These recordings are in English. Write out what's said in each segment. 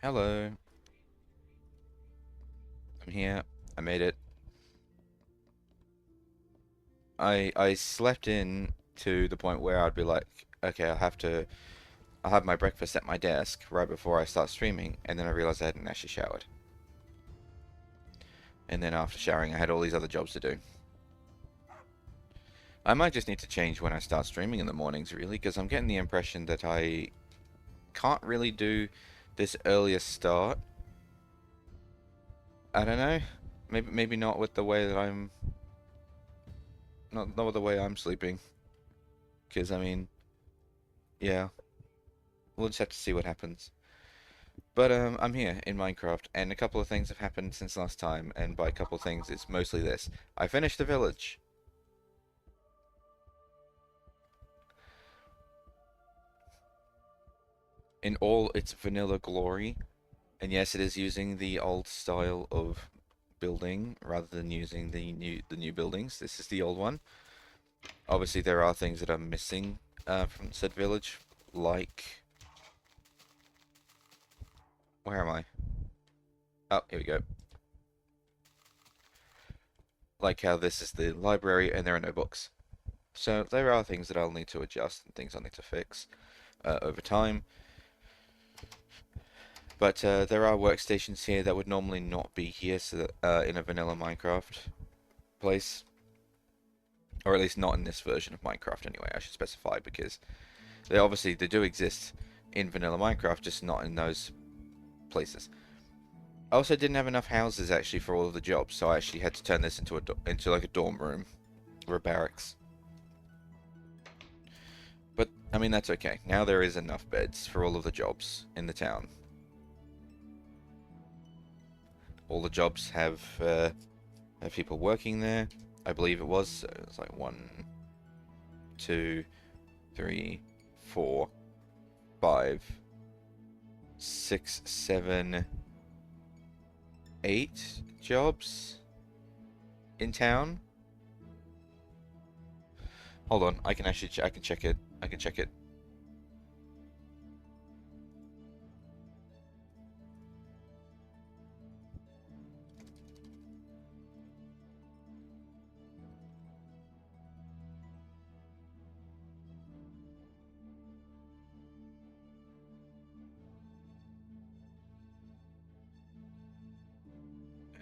Hello, I'm here. I made it. I slept in to the point where I'd be like, okay, I'll have my breakfast at my desk right before I start streaming, and then I realized I hadn't actually showered. And then after showering, I had all these other jobs to do. I might just need to change when I start streaming in the mornings, really, because I'm getting the impression that I can't really do this earlier start. I don't know. Maybe not with the way that I'm not with the way I'm sleeping. Because I mean, yeah, we'll just have to see what happens. But I'm here in Minecraft, and a couple of things have happened since last time, and by a couple of things, it's mostly this. I finished the village. In all its vanilla glory, and yes, it is using the old style of building rather than using the new buildings. This is the old one. Obviously, there are things that are missing from said village, like where am I? Oh, here we go. Like how this is the library and there are no books. So there are things that I'll need to adjust and things I'll need to fix over time. But there are workstations here that would normally not be here so that, in a vanilla Minecraft place. Or at least not in this version of Minecraft anyway, I should specify, because they do exist in vanilla Minecraft, just not in those places. I also didn't have enough houses actually for all of the jobs, so I actually had to turn this into like a dorm room or a barracks. But I mean that's okay. Now there is enough beds for all of the jobs in the town. All the jobs have people working there. I believe it was. So it was like 1, 2, 3, 4, 5, 6, 7, 8 jobs in town. Hold on, I can actually I can check it. I can check it.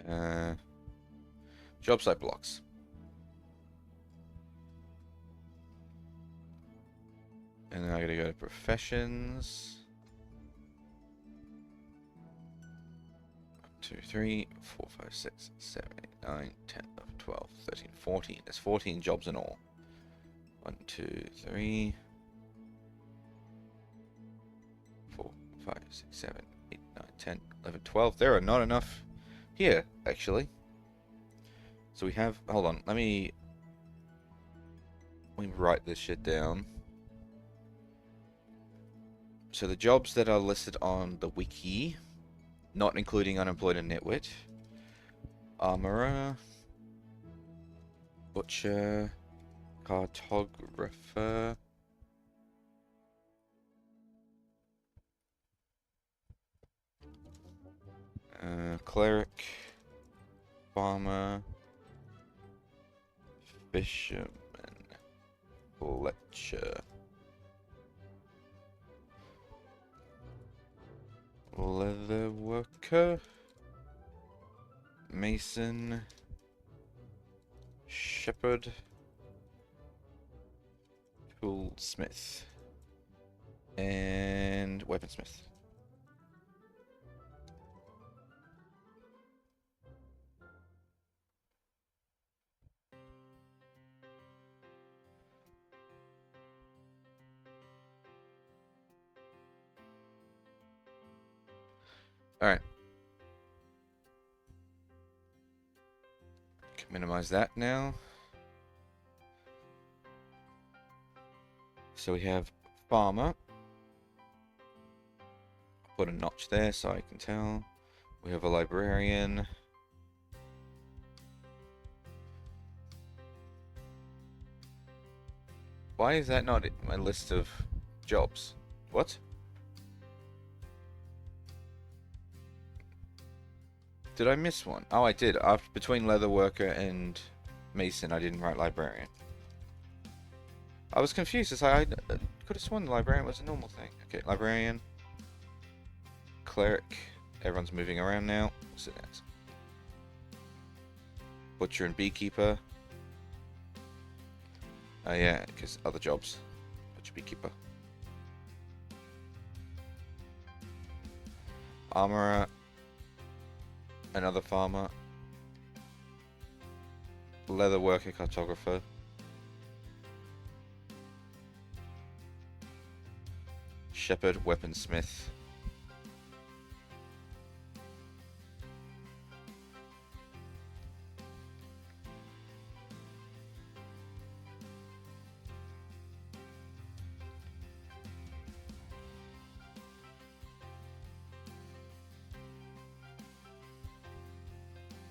Uh, Job site blocks. And then I gotta go to professions. 2, 3, 4, 5, 6, 7, 8, 9, 10, 11, 12, 13, 14. There's 14 jobs in all. 1, 2, 3, 4, 5, 6, 7, 8, 9, 10, 11, 12. There are not enough here, actually. So we have, hold on, let me write this shit down. So the jobs that are listed on the wiki, not including unemployed and nitwit, armorer, butcher, cartographer, cleric, farmer, fisherman, fletcher, leather worker, mason, shepherd, toolsmith, and weaponsmith. Alright. Can minimize that now. So we have farmer. Put a notch there so I can tell. We have a librarian. Why is that not in my list of jobs? What? Did I miss one? Oh, I did. After between leatherworker and mason, I didn't write librarian. I was confused as I could have sworn the librarian was a normal thing. Okay, librarian, cleric. Everyone's moving around now. What's it next? Butcher and beekeeper. Oh yeah, because other jobs. Butcher, beekeeper. Armorer. Another farmer. Leather worker, cartographer. Shepherd, weaponsmith.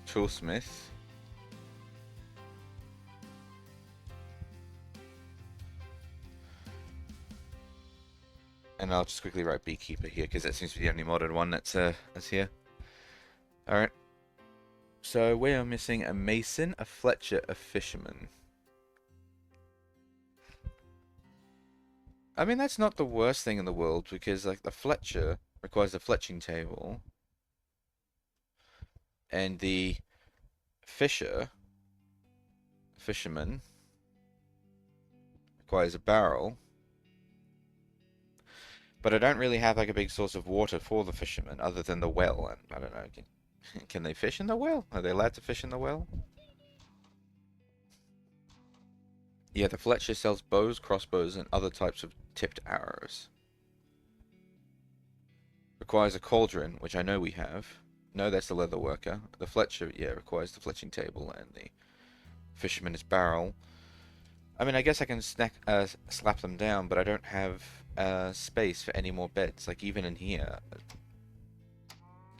Toolsmith. And I'll just quickly write beekeeper here because that seems to be the only modern one that's here. All right. So we are missing a mason, a fletcher, a fisherman. I mean, that's not the worst thing in the world because like the fletcher requires a fletching table, and the fisherman requires a barrel. But I don't really have like a big source of water for the fishermen other than the well. And I don't know, can they fish in the well? Are they allowed to fish in the well? Yeah, the Fletcher sells bows, crossbows, and other types of tipped arrows. Requires a cauldron, which I know we have. No, that's the leather worker. The Fletcher, yeah, requires the fletching table, and the fisherman is barrel. I mean, I guess I can slap them down, but I don't have space for any more beds. Like, even in here, a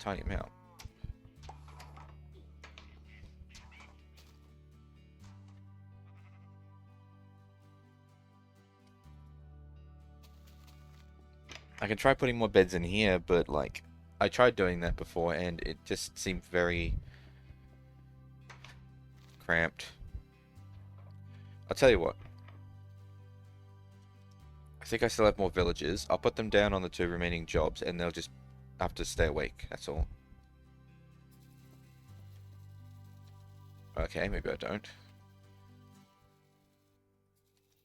tiny amount. I can try putting more beds in here, but, like, I tried doing that before, and it just seemed very cramped. I'll tell you what. I think I still have more villagers. I'll put them down on the 2 remaining jobs, and they'll just have to stay awake. That's all. Okay, maybe I don't.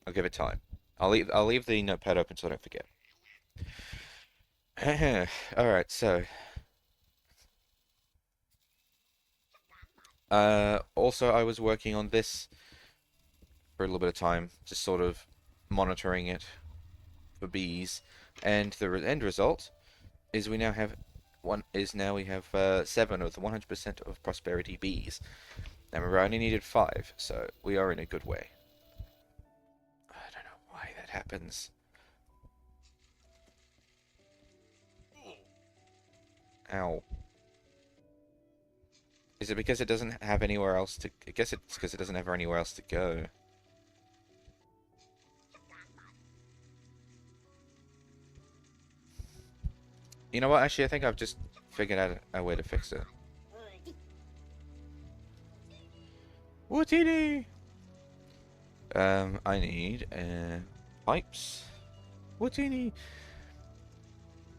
I'll give it time. I'll leave the notepad open so I don't forget. Alright, so also I was working on this for a little bit of time, just sort of monitoring it for bees, and the end result is we now have 7 of the 100% of prosperity bees. Now remember, I only needed 5, so we are in a good way. I don't know why that happens. Ow. Is it because it doesn't have anywhere else to... I guess it's because it doesn't have anywhere else to go. You know what? Actually, I think I've just figured out a way to fix it. Wootini! I need pipes. Wootini!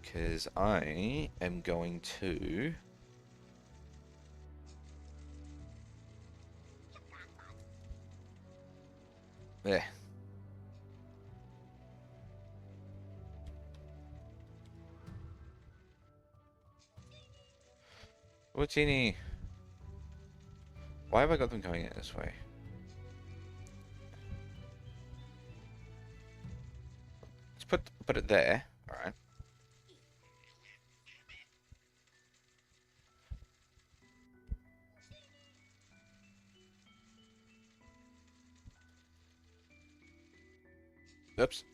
Because I am going to... There. Wootini! Why have I got them going in this way? Let's put it there. Alright. Oops.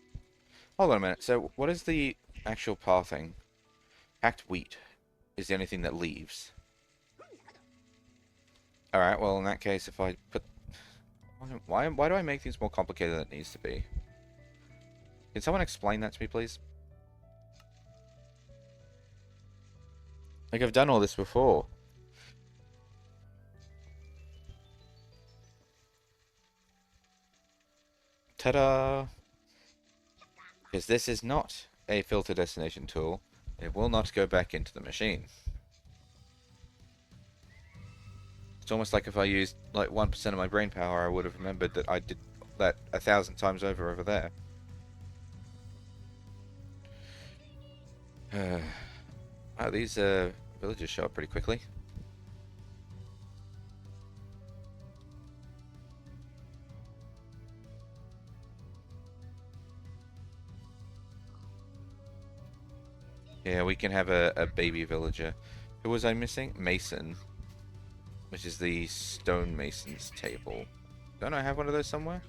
Hold on a minute. So, what is the actual pathing? Hacked wheat is the only thing that leaves. Alright, well, in that case, if I put... Why do I make things more complicated than it needs to be? Can someone explain that to me, please? Like, I've done all this before. Ta-da! Because this is not a filter destination tool, it will not go back into the machine. It's almost like if I used like 1% of my brain power, I would have remembered that I did that 1,000 times over there. Wow, these villagers show up pretty quickly. Yeah, we can have a baby villager. Who was I missing? Mason. Which is the stonemason's table. Don't I have one of those somewhere?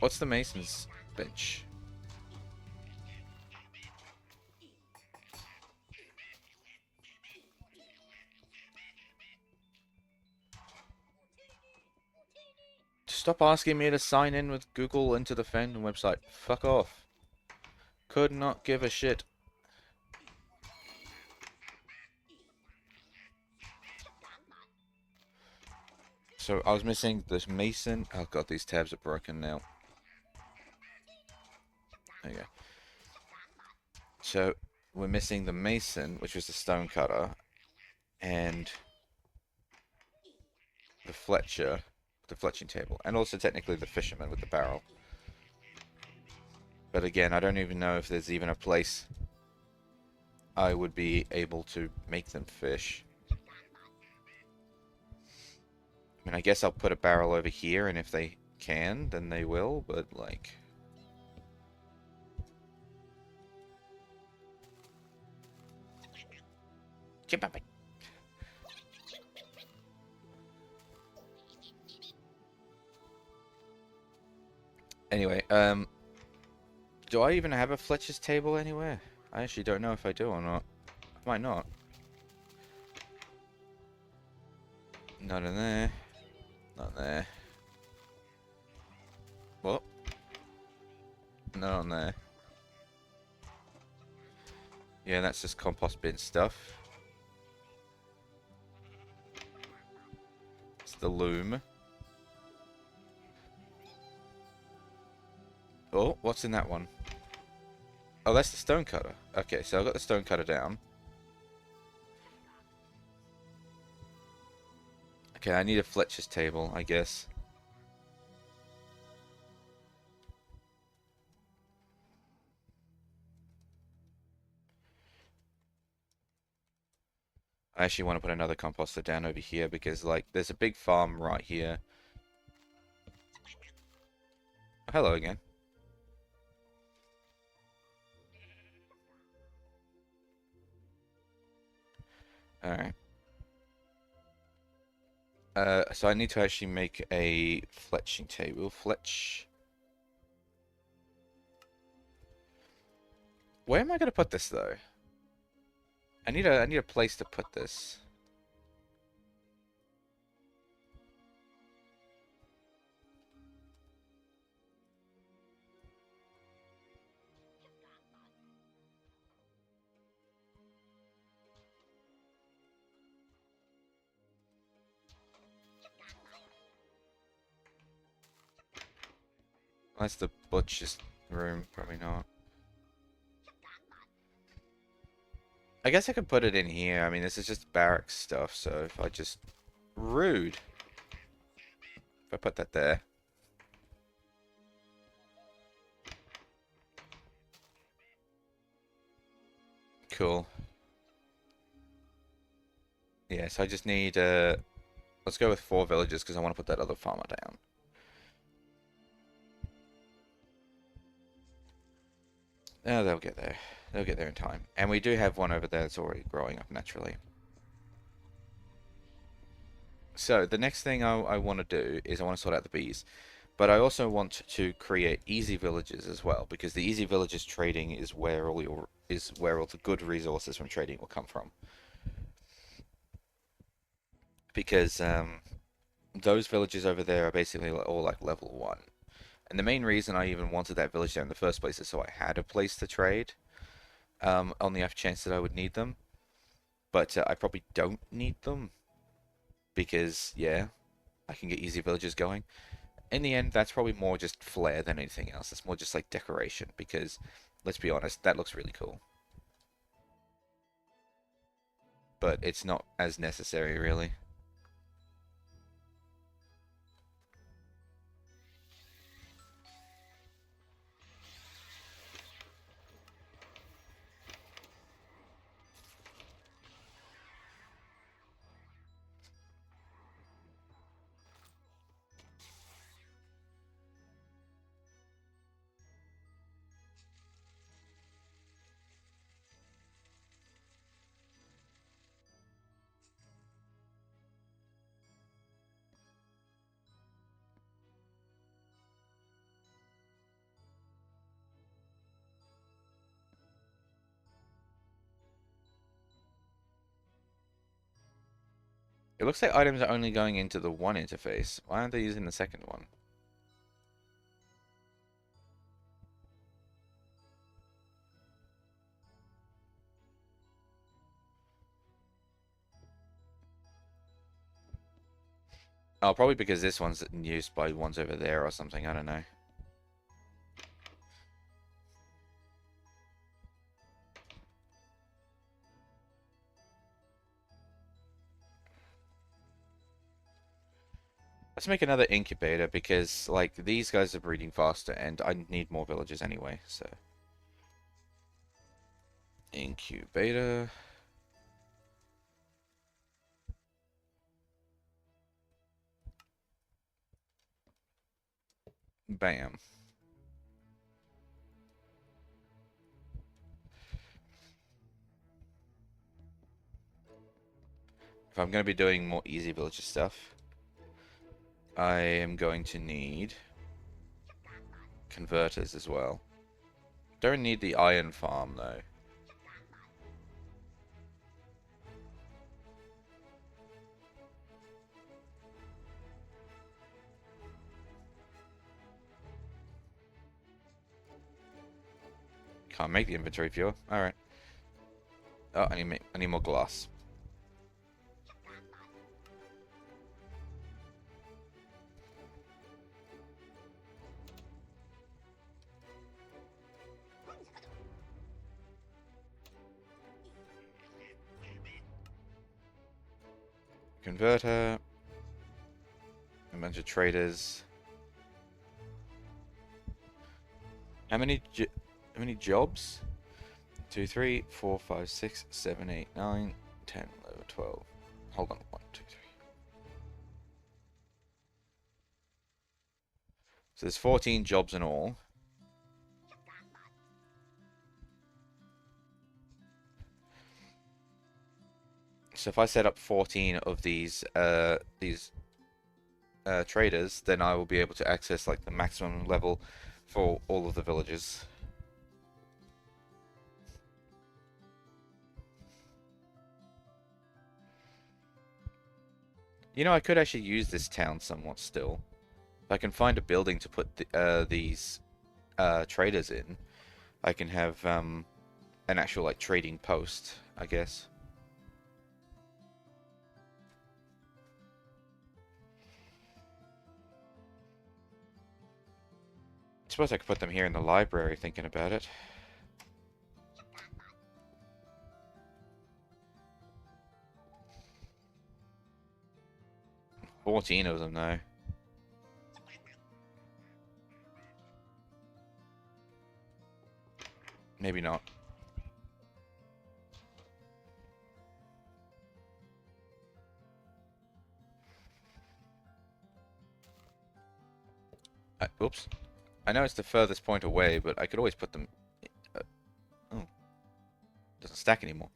What's the mason's bench? Stop asking me to sign in with Google into the fandom website. Fuck off. Could not give a shit. So I was missing this mason. Oh god, these tabs are broken now. There you go. So we're missing the mason, which was the stone cutter, and the Fletcher, the fletching table, and also technically the fisherman with the barrel. But again, I don't even know if there's even a place I would be able to make them fish. I mean, I guess I'll put a barrel over here, and if they can, then they will, but like... Anyway, do I even have a Fletcher's table anywhere? I actually don't know if I do or not. I might not. Not in there. Not there. What? Not on there. Yeah, that's just compost bin stuff. It's the loom. Oh, what's in that one? Oh, that's the stone cutter. Okay, so I've got the stone cutter down. Okay, I need a Fletcher's table, I guess. I actually want to put another composter down over here because, like, there's a big farm right here. Oh, hello again. Alright. So I need to actually make a fletching table. Fletch. Where am I going to put this, though? I need a place to put this. That's the butcher's room. Probably not. I guess I could put it in here. I mean, this is just barracks stuff, so if I just... Rude. If I put that there. Cool. Yeah, so I just need... let's go with 4 villages, because I want to put that other farmer down. Oh, they'll get there. They'll get there in time. And we do have one over there that's already growing up naturally. So, the next thing I want to do is I want to sort out the bees. But I also want to create easy villages as well, because the easy villages trading is where all the good resources from trading will come from. Because those villages over there are basically all like level 1. And the main reason I even wanted that village there in the first place is so I had a place to trade on the off chance that I would need them. but I probably don't need them because, yeah, I can get easy villages going. In the end, that's probably more just flair than anything else. It's more just like decoration because, let's be honest, that looks really cool. But it's not as necessary, really. It looks like items are only going into the one interface. Why aren't they using the second one? Oh, probably because this one's used by ones over there or something. I don't know. Let's make another incubator because, like, these guys are breeding faster and I need more villagers anyway, so. Incubator. Bam. If I'm going to be doing more easy villager stuff, I am going to need converters as well. Don't need the iron farm, though. Can't make the inventory viewer. Alright. Oh, I need more glass. Converter. A bunch of traders. How many jobs? 2, 3, 4, 5, 6, 7, 8, 9, 10, 11, 12. Hold on. 1, 2, 3. So there's 14 jobs in all. So if I set up 14 of these traders, then I will be able to access like the maximum level for all of the villages. You know, I could actually use this town somewhat still. If I can find a building to put these traders in, I can have an actual like trading post, I guess. I suppose I could put them here in the library, thinking about it. $14 of them, though. Maybe not. Oops. I know it's the furthest point away, but I could always put them... oh. Doesn't stack anymore.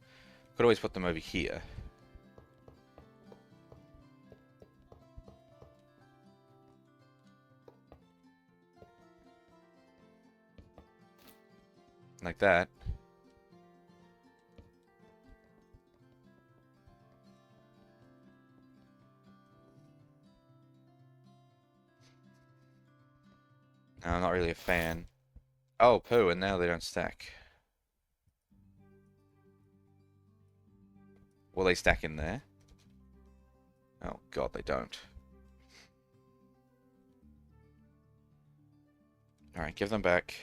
Could always put them over here. Like that. No, I'm not really a fan. Oh, poo, and now they don't stack. Will they stack in there? Oh god, they don't. Alright, give them back.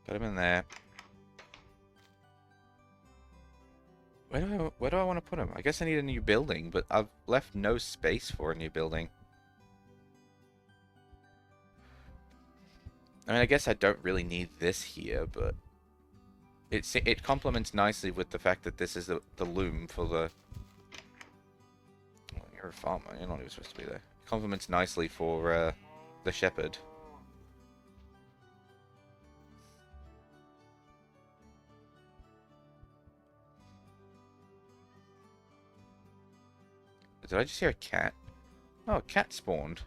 Put them in there. Where do I want to put them? I guess I need a new building, but I've left no space for a new building. I mean, I guess I don't really need this here, but it complements nicely with the fact that this is the loom for the... Well, you're a farmer. You're not even supposed to be there. It complements nicely for the shepherd. Did I just hear a cat? Oh, a cat spawned.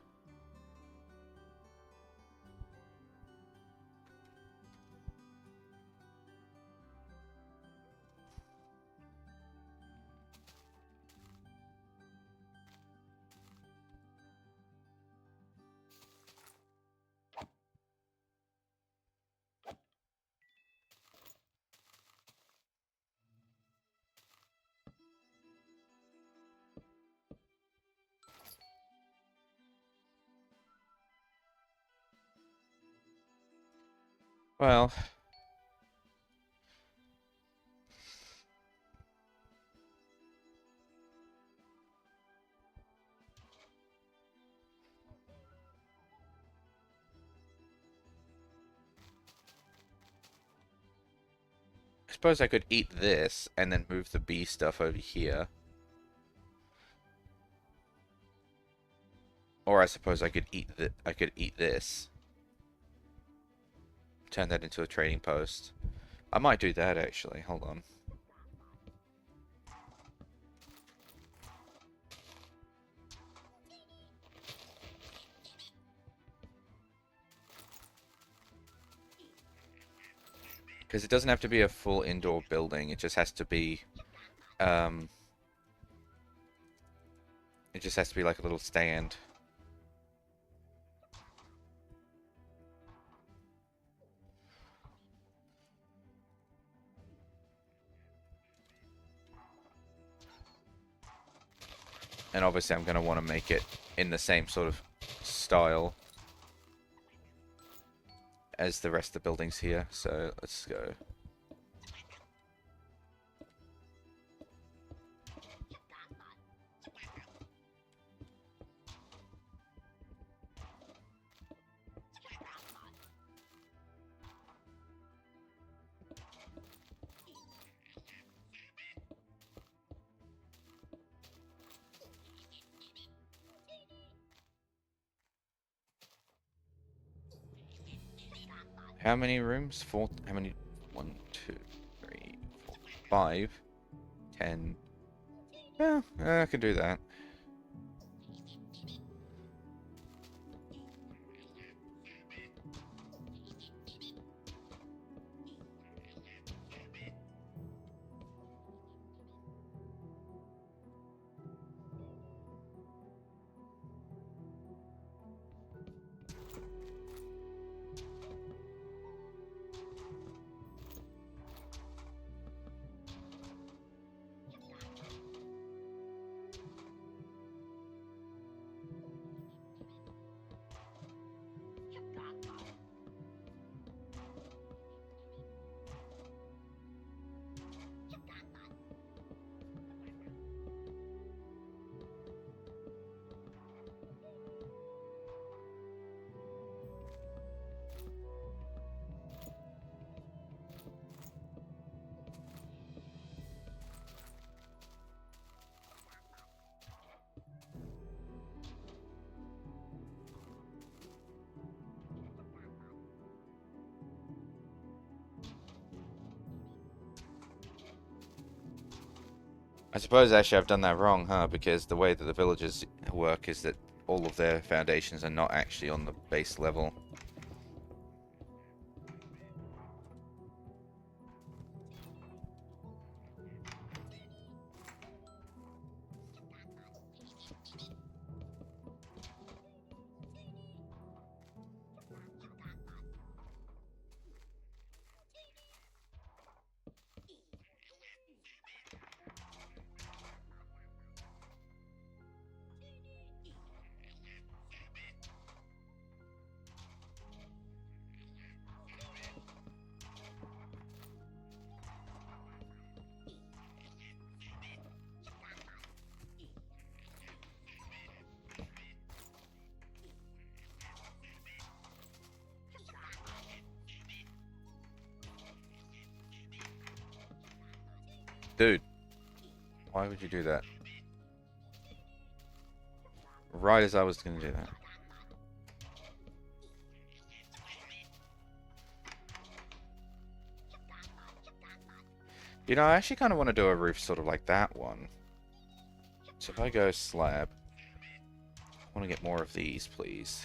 Well, I suppose I could eat this and then move the bee stuff over here. Or I suppose I could eat this. Turn that into a trading post. I might do that actually. Hold on. Because it doesn't have to be a full indoor building. It just has to be, it just has to be like a little stand. And obviously I'm going to want to make it in the same sort of style as the rest of the buildings here. So let's go. How many rooms? Four. How many? 1, 2, 3, 4, 5, 10. Yeah, I can do that. I suppose actually I've done that wrong, huh? Because the way that the villages work is that all of their foundations are not actually on the base level. Dude, why would you do that? Right as I was gonna do that. You know, I actually kind of want to do a roof sort of like that one. So if I go slab, I want to get more of these, please.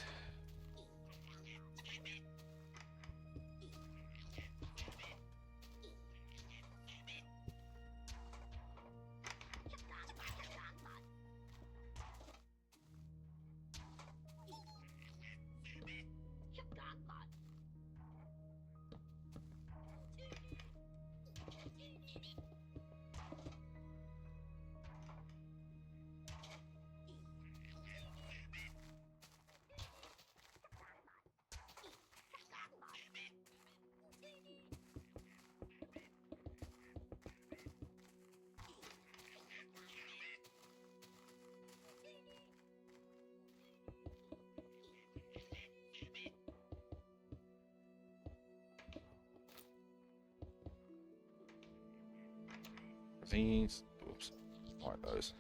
These, oops, more of those.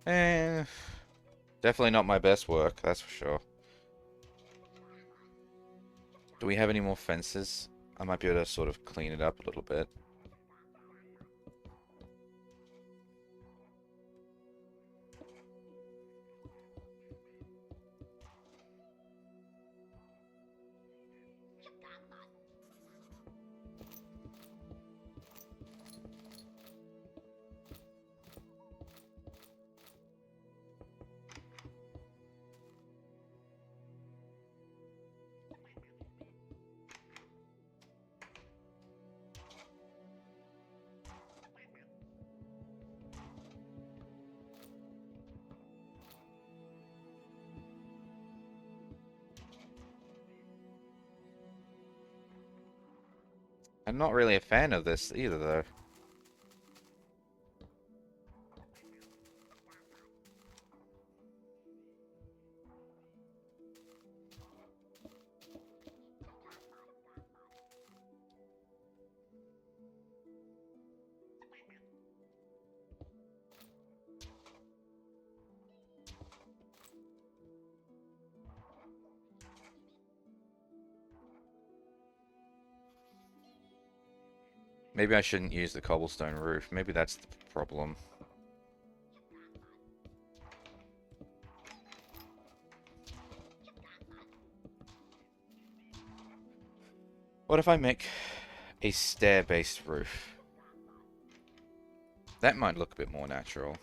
Eh, definitely not my best work, that's for sure. Do we have any more fences? I might be able to sort of clean it up a little bit. I'm not really a fan of this either, though. Maybe I shouldn't use the cobblestone roof. Maybe that's the problem. What if I make a stair-based roof? That might look a bit more natural.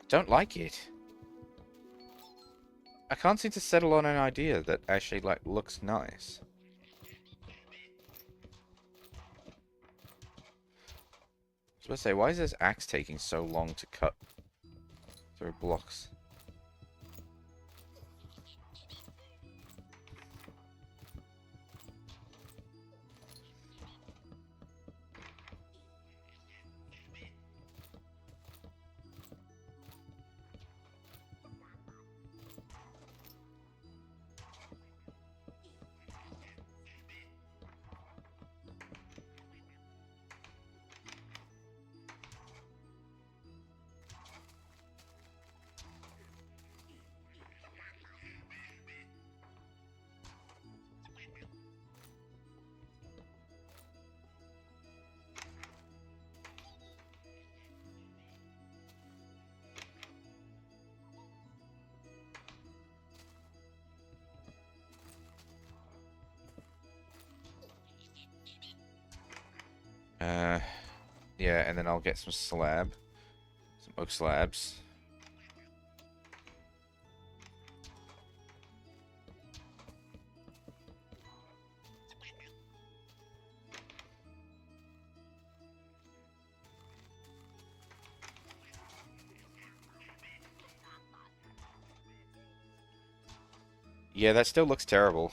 Don't like it. I can't seem to settle on an idea that actually, like, looks nice. I was about to say, why is this axe taking so long to cut through blocks? Uh, yeah, and then I'll get some oak slabs. Yeah, that still looks terrible.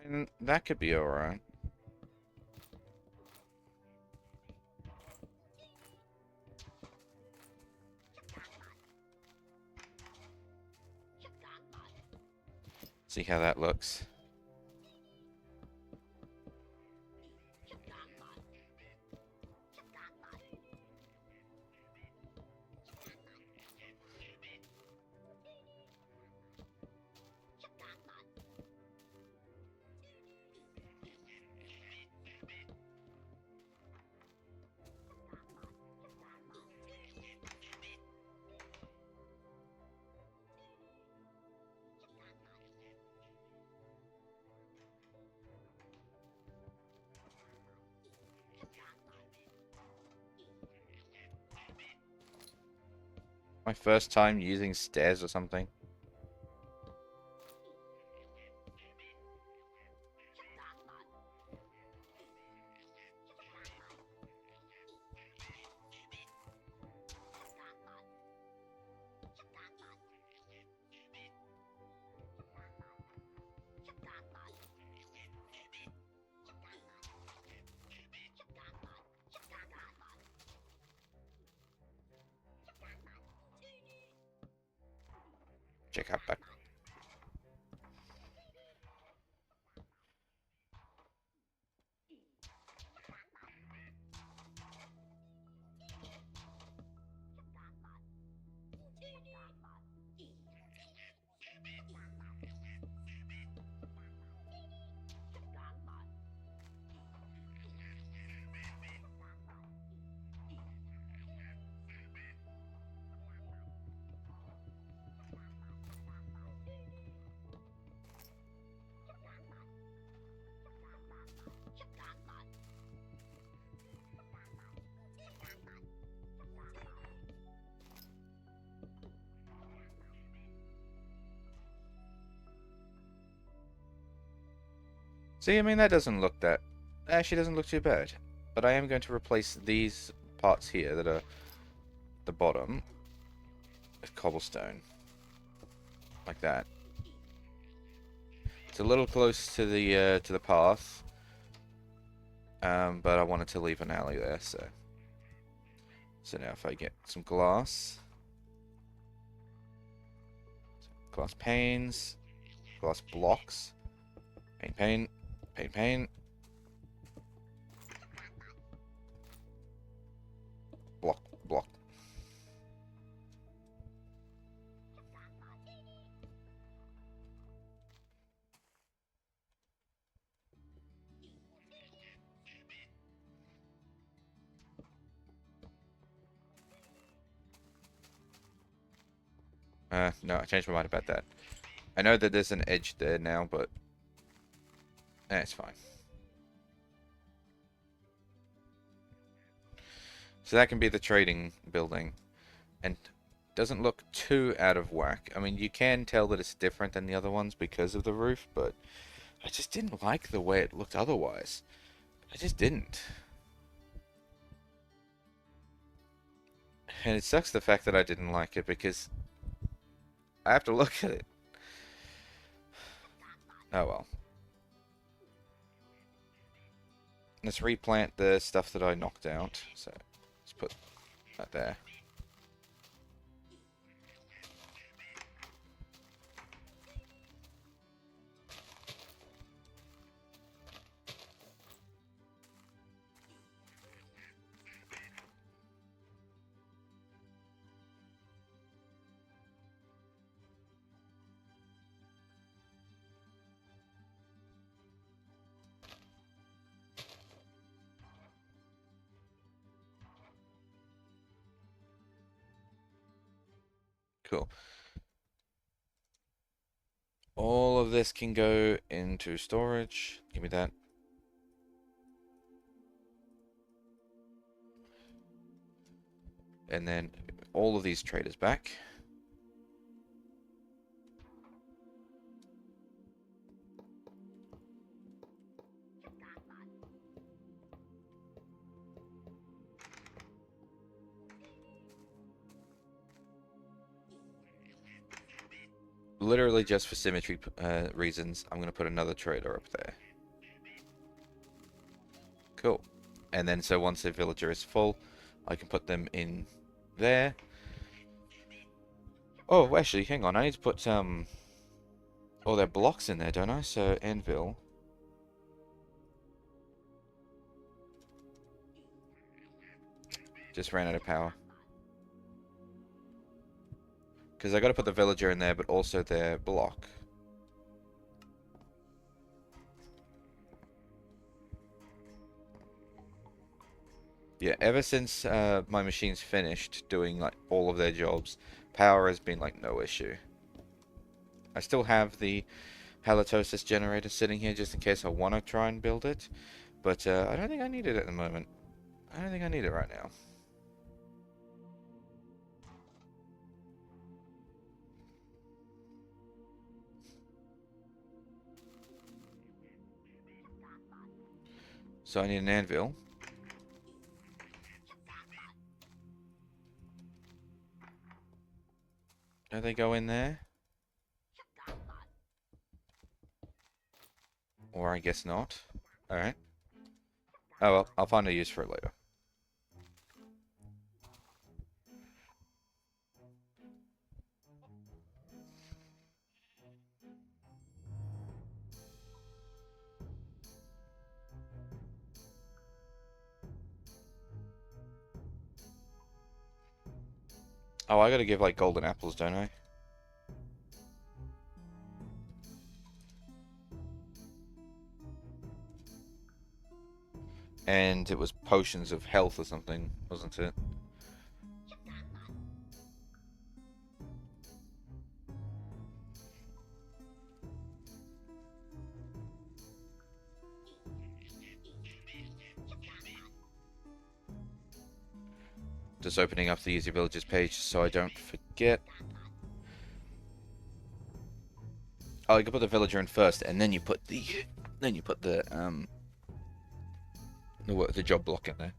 And that could be alright. See how that looks. My first time using stairs or something. Check out back. See, I mean, that doesn't look that... Actually, doesn't look too bad. But I am going to replace these parts here that are the bottom with cobblestone. Like that. It's a little close to the path. But I wanted to leave an alley there, so... So now if I get some glass... Glass panes... Glass blocks... Paint. Block. No, I changed my mind about that. I know that there's an edge there now, but... it's fine. So that can be the trading building. And Doesn't look too out of whack. I mean, you can tell that it's different than the other ones because of the roof, but I just didn't like the way it looked otherwise. I just didn't. And it sucks the fact that I didn't like it because I have to look at it. Oh well. Let's replant the stuff that I knocked out. So let's put that there. Cool. All of this can go into storage. Give me that. And then all of these traders back. Literally just for symmetry reasons, I'm going to put another trader up there. Cool. And then so once a villager is full, I can put them in there. Oh, actually, hang on. I need to put all their blocks in there, don't I? So anvil. Just ran out of power. Because I got to put the villager in there, but also their block. Yeah, ever since my machine's finished doing like all of their jobs, power has been like no issue. I still have the halitosis generator sitting here just in case I want to try and build it, but I don't think I need it at the moment. I don't think I need it right now. So I need an anvil. Do they go in there? Or I guess not. Alright. Oh well, I'll find a use for it later. Oh, I gotta give like golden apples, don't I? And it was potions of health or something, wasn't it? Just opening up the Easy Villages page so I don't forget. Oh, you can put the villager in first, and then you put the the job block in there.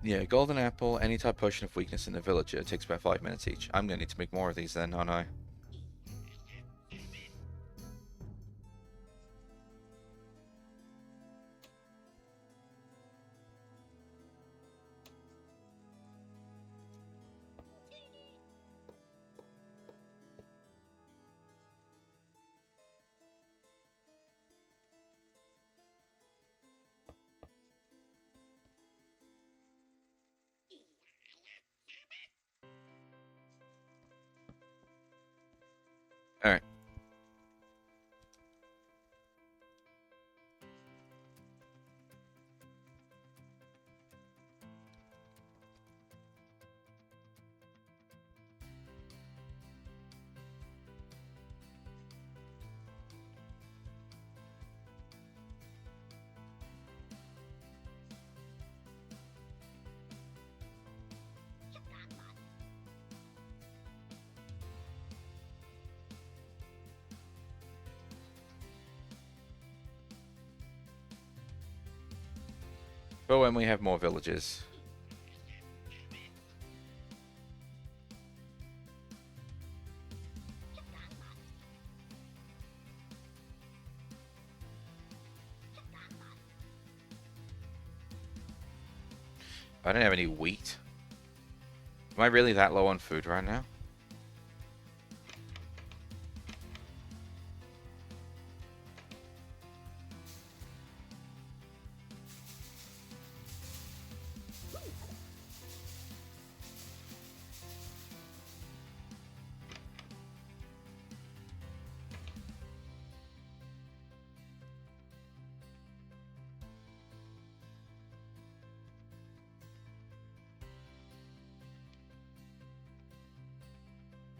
Yeah, golden apple, any type potion of weakness in the villager. It takes about 5 minutes each. I'm gonna need to make more of these then, aren't I? But when we have more villages. I don't have any wheat. Am I really that low on food right now?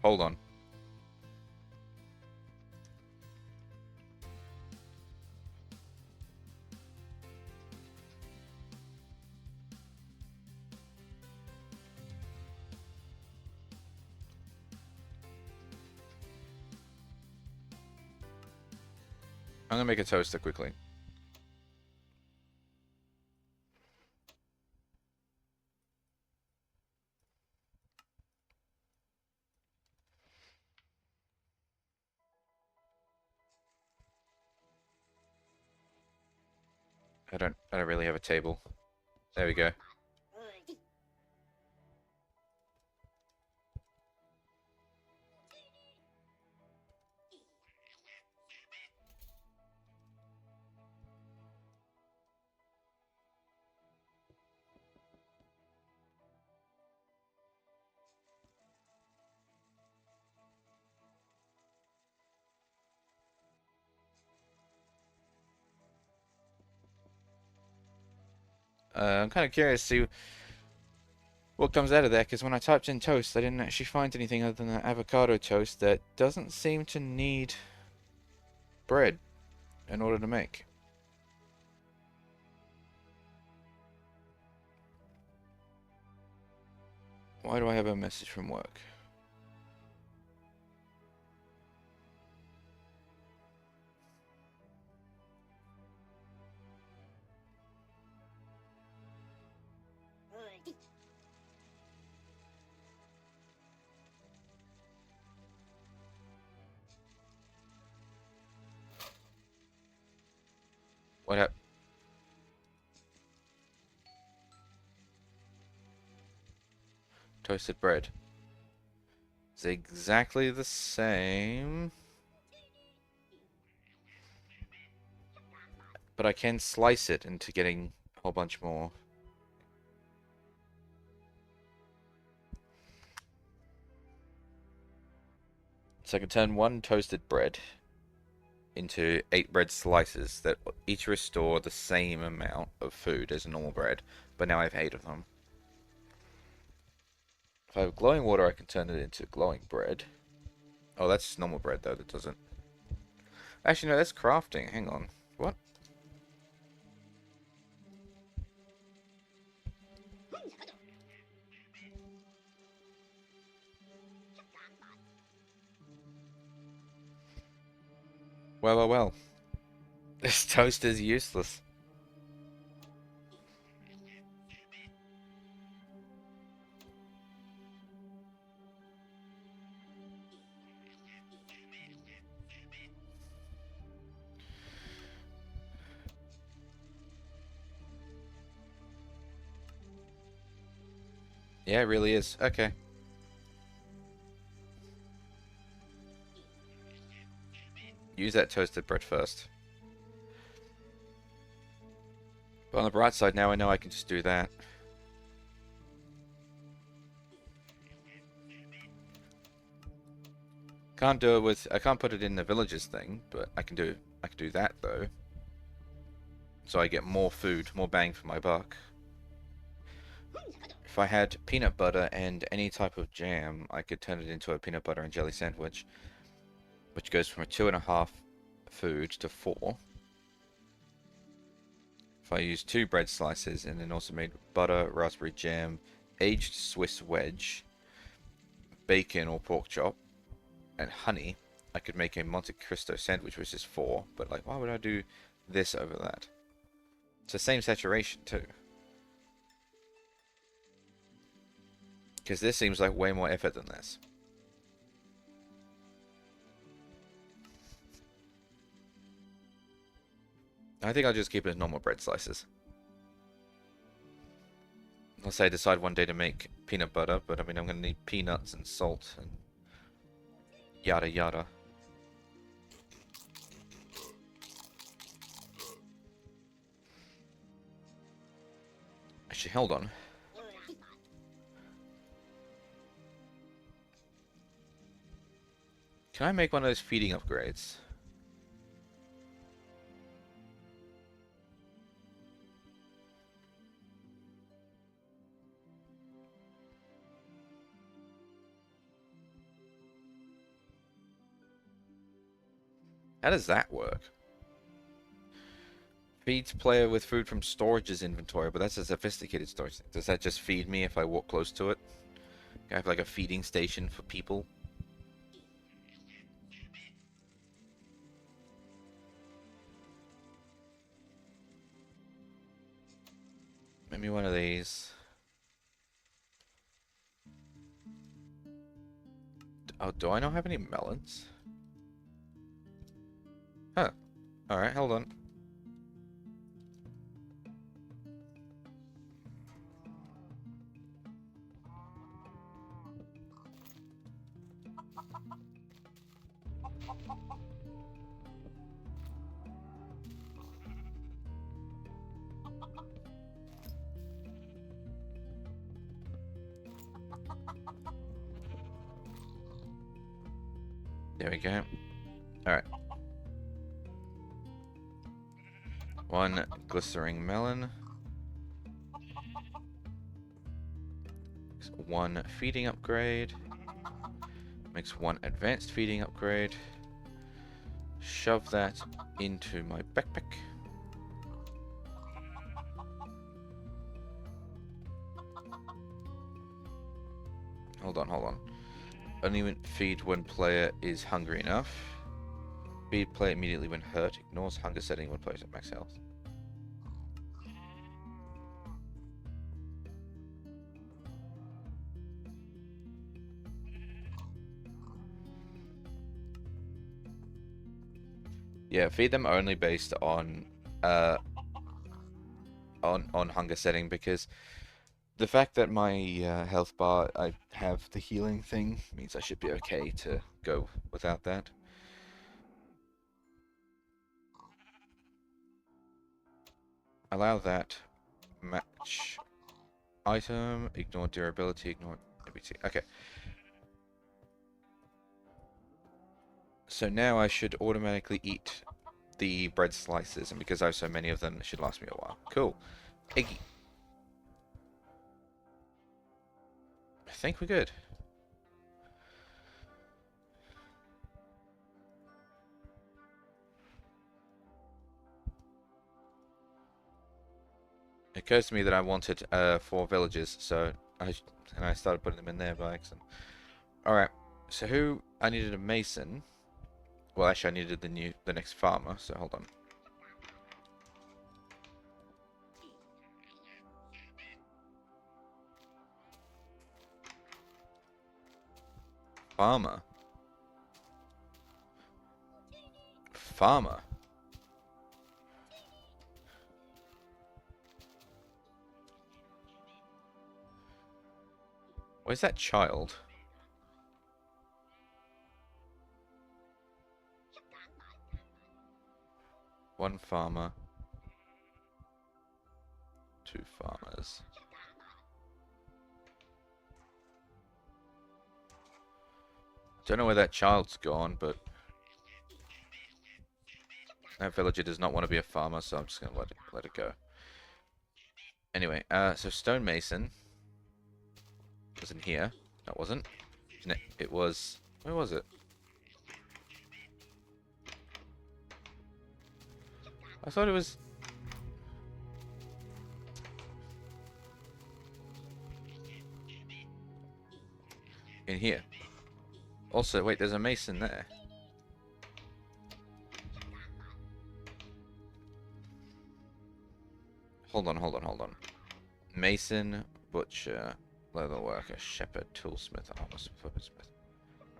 Hold on. I'm gonna make a toaster quickly. I don't really have a table. There we go. I'm kind of curious to see what comes out of there, because when I typed in toast, I didn't actually find anything other than an avocado toast that doesn't seem to need bread in order to make. Why do I have a message from work? What happened? Toasted bread. It's exactly the same. But I can slice it into getting a whole bunch more. So I can turn one toasted bread into 8 bread slices that each restore the same amount of food as normal bread, but now I have 8 of them. If I have glowing water, I can turn it into glowing bread. Oh, that's normal bread, though. That doesn't... Actually, no, that's crafting. Hang on. What? Well, well, well. This toast is useless. Yeah, it really is. Okay. Use that toasted bread first. But on the bright side, now I know I can just do that. Can't do it with... I can't put it in the villages thing, but I can do that, though. So I get more food, more bang for my buck. If I had peanut butter and any type of jam, I could turn it into a peanut butter and jelly sandwich, which goes from a 2.5 food to 4. If I use 2 bread slices and then also made butter, raspberry jam, aged Swiss wedge, bacon or pork chop, and honey, I could make a Monte Cristo sandwich, which is 4. But like, why would I do this over that? It's the same saturation too. Because this seems like way more effort than this. I think I'll just keep it as normal bread slices. Unless I decide one day to make peanut butter, but I mean, I'm going to need peanuts and salt and yada yada. Actually, hold on. Can I make one of those feeding upgrades? How does that work? Feeds player with food from storage's inventory, but that's a sophisticated storage thing. Does that just feed me if I walk close to it? I have like a feeding station for people. Maybe one of these. Oh, do I not have any melons? Huh. Alright, hold on. There we go. Alright. One glycering melon. One feeding upgrade. Makes one advanced feeding upgrade. Shove that into my backpack. Hold on. Only feed when player is hungry enough. Feed player immediately when hurt. Ignores hunger setting when player is at max health. Yeah, feed them only based on hunger setting, because the fact that my health bar, I have the healing thing, means I should be okay to go without that. Allow that. Match item. Ignore durability. Ignore ability. Okay. So now I should automatically eat the bread slices, and because I have so many of them, it should last me a while. Cool. Iggy. I think we're good. It occurs to me that I wanted 4 villages, so I started putting them in there by accident. Alright, so who... I needed a mason. Well, actually, I needed the next farmer, so hold on. Farmer. Where's that child? One farmer. 2 farmers. Don't know where that child's gone, but that villager does not want to be a farmer, so I'm just gonna let it go. Anyway, so stonemason was in here. No, it wasn't. It was... Where was it? I thought it was... in here. Also, wait, there's a mason there. Hold on. Mason, butcher, Leather worker, shepherd, toolsmith, armorsmith, weaponsmith.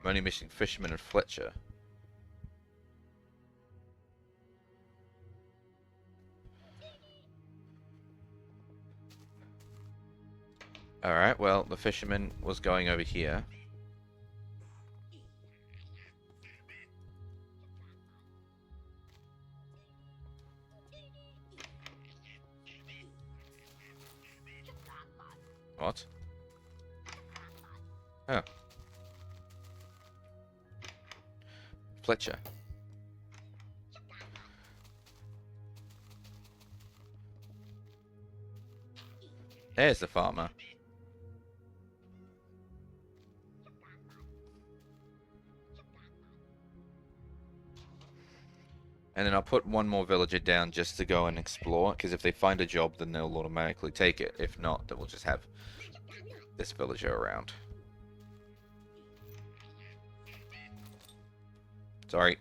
I'm only missing fisherman and Fletcher. Alright, well, the fisherman was going over here. What? Oh. Fletcher. There's the farmer. And then I'll put one more villager down just to go and explore, because if they find a job, then they'll automatically take it. If not, then we'll just have this villager around. Sorry.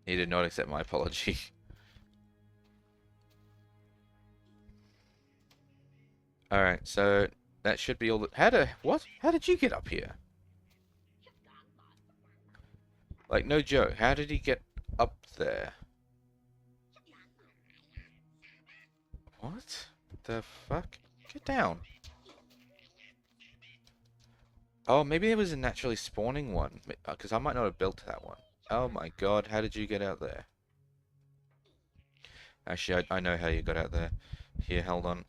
He did not accept my apology. Alright, so that should be all that... What? How did you get up here? Like, no joke. How did he get up there? What the fuck? Get down. Oh, maybe it was a naturally spawning one. Because I might not have built that one. Oh my god, how did you get out there? Actually, I know how you got out there. Here, hold on.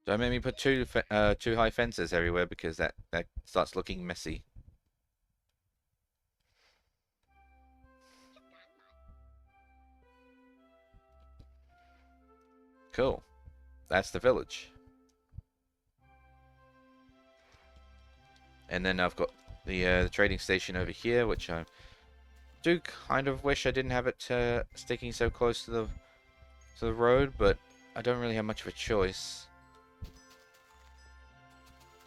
Don't make me put two high fences everywhere because that starts looking messy. Cool. That's the village. And then I've got the trading station over here, which I do kind of wish I didn't have it sticking so close to the road, but I don't really have much of a choice.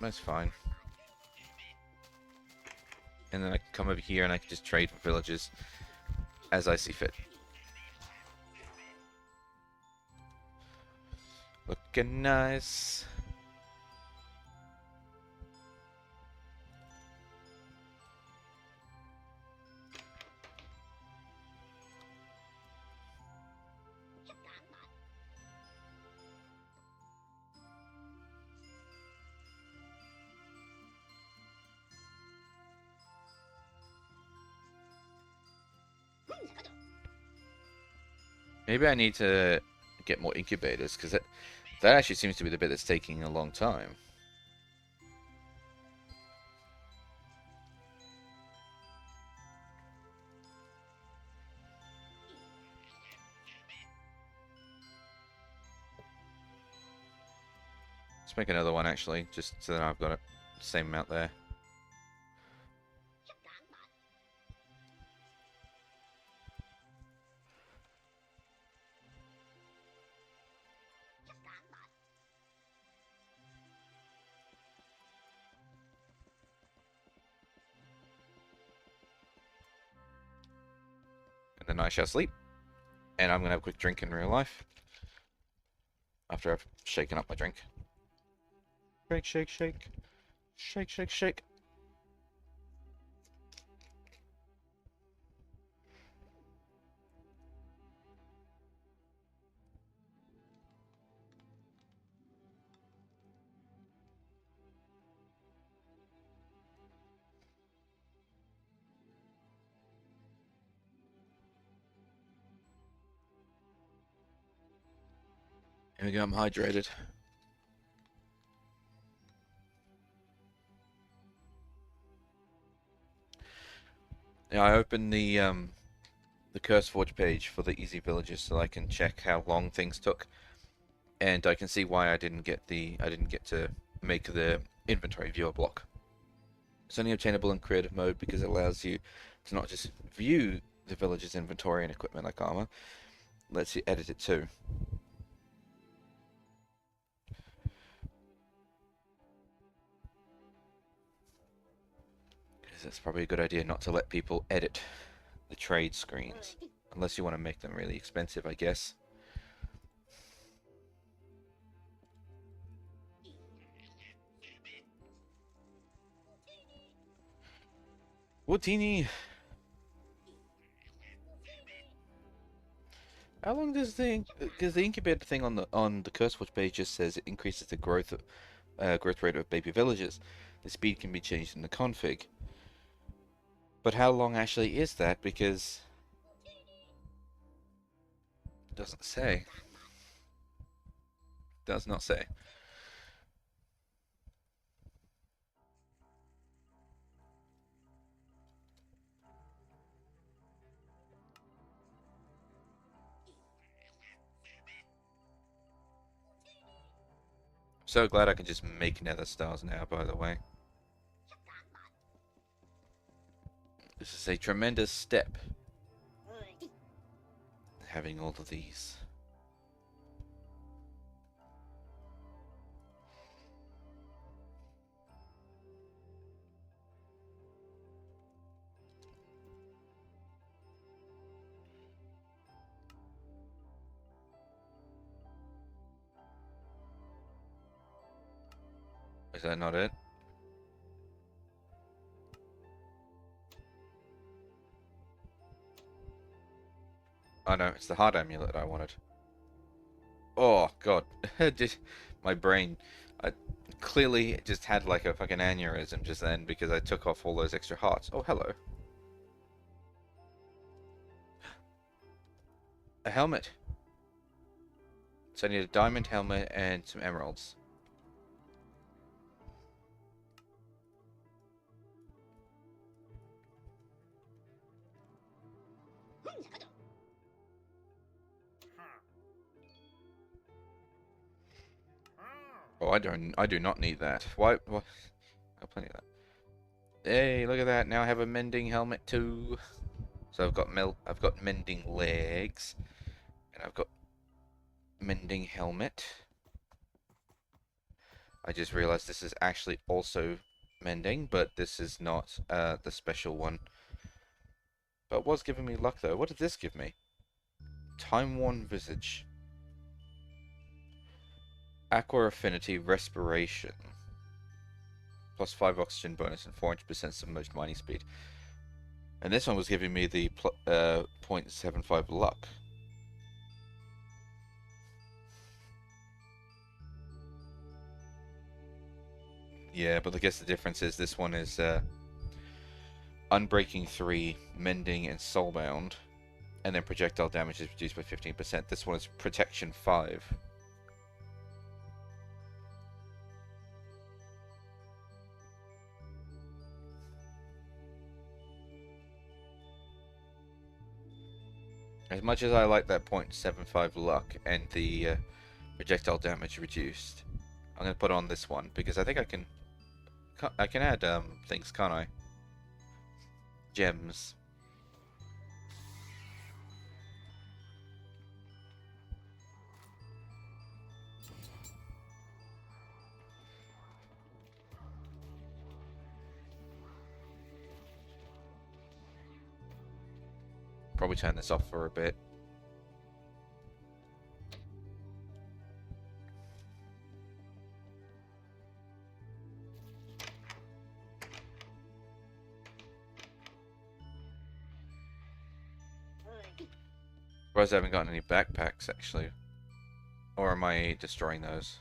That's fine. And then I can come over here and I can just trade for villages as I see fit. Looking nice. Maybe I need to get more incubators, because that actually seems to be the bit that's taking a long time. Let's make another one, actually, just so that I've got it the same amount there. And then I shall sleep. And I'm going to have a quick drink in real life. After I've shaken up my drink. Shake, shake, shake. Shake, shake, shake. Here we go, I'm hydrated. Yeah, I opened the the CurseForge page for the Easy Villages so I can check how long things took, and I can see why I didn't get to make the inventory viewer block. It's only obtainable in creative mode because it allows you to not just view the village's inventory and equipment like armor, it lets you edit it too. Because it's probably a good idea not to let people edit the trade screens. Unless you want to make them really expensive, I guess. Wootini! How long does because the incubator thing on the CurseForge page just says it increases the growth rate of baby villages. The speed can be changed in the config. But how long actually is that? Because it doesn't say. Does not say. So glad I can just make nether stars now, by the way. This is a tremendous step. Having all of these. Is that not it? Oh no, it's the heart amulet I wanted. Oh god. Just my brain. I clearly just had like a fucking aneurysm just then because I took off all those extra hearts. Oh, hello. A helmet. So I need a diamond helmet and some emeralds. Oh, I do not need that. Why? I have plenty of that. Hey, look at that. Now I have a mending helmet too. So I've got mending legs, and I've got mending helmet. I just realized this is actually also mending, but this is not the special one. But it was giving me luck though. What did this give me? Time-worn visage. Aqua affinity respiration. Plus 5 oxygen bonus and 400% submerged mining speed. And this one was giving me the 0.75 luck. Yeah, but I guess the difference is this one is Unbreaking 3, Mending, and Soulbound. And then projectile damage is reduced by 15%. This one is Protection 5. As much as I like that 0.75 luck and the projectile damage reduced, I'm going to put on this one because I think I can add things, can't I? Gems. Probably turn this off for a bit. Surprised I haven't gotten any backpacks, actually. Or am I destroying those?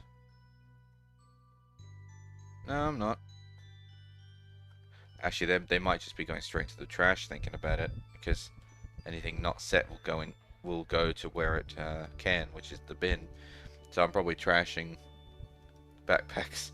No, I'm not. Actually, they might just be going straight to the trash, thinking about it, because anything not set will go to where it can, which is the bin. So I'm probably trashing backpacks.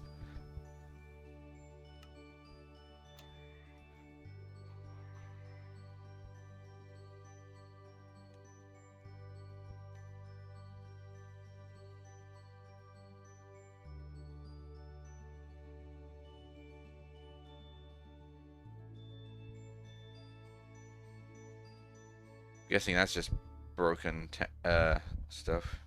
Guessing that's just broken stuff.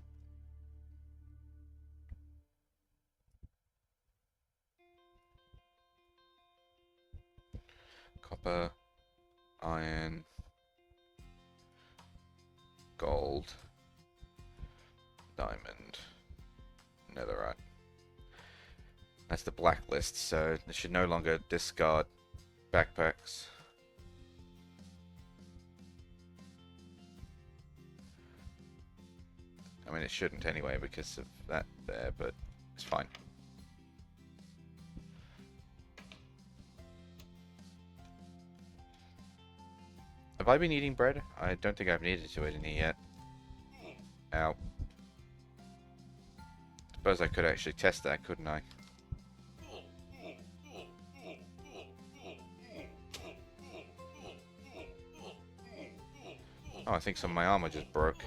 Copper, iron, gold, diamond, netherite. That's the blacklist, so they should no longer discard backpacks. I mean, it shouldn't anyway because of that there, but it's fine. Have I been eating bread? I don't think I've needed to eat any yet. Ow. Suppose I could actually test that, couldn't I? Oh, I think some of my armor just broke.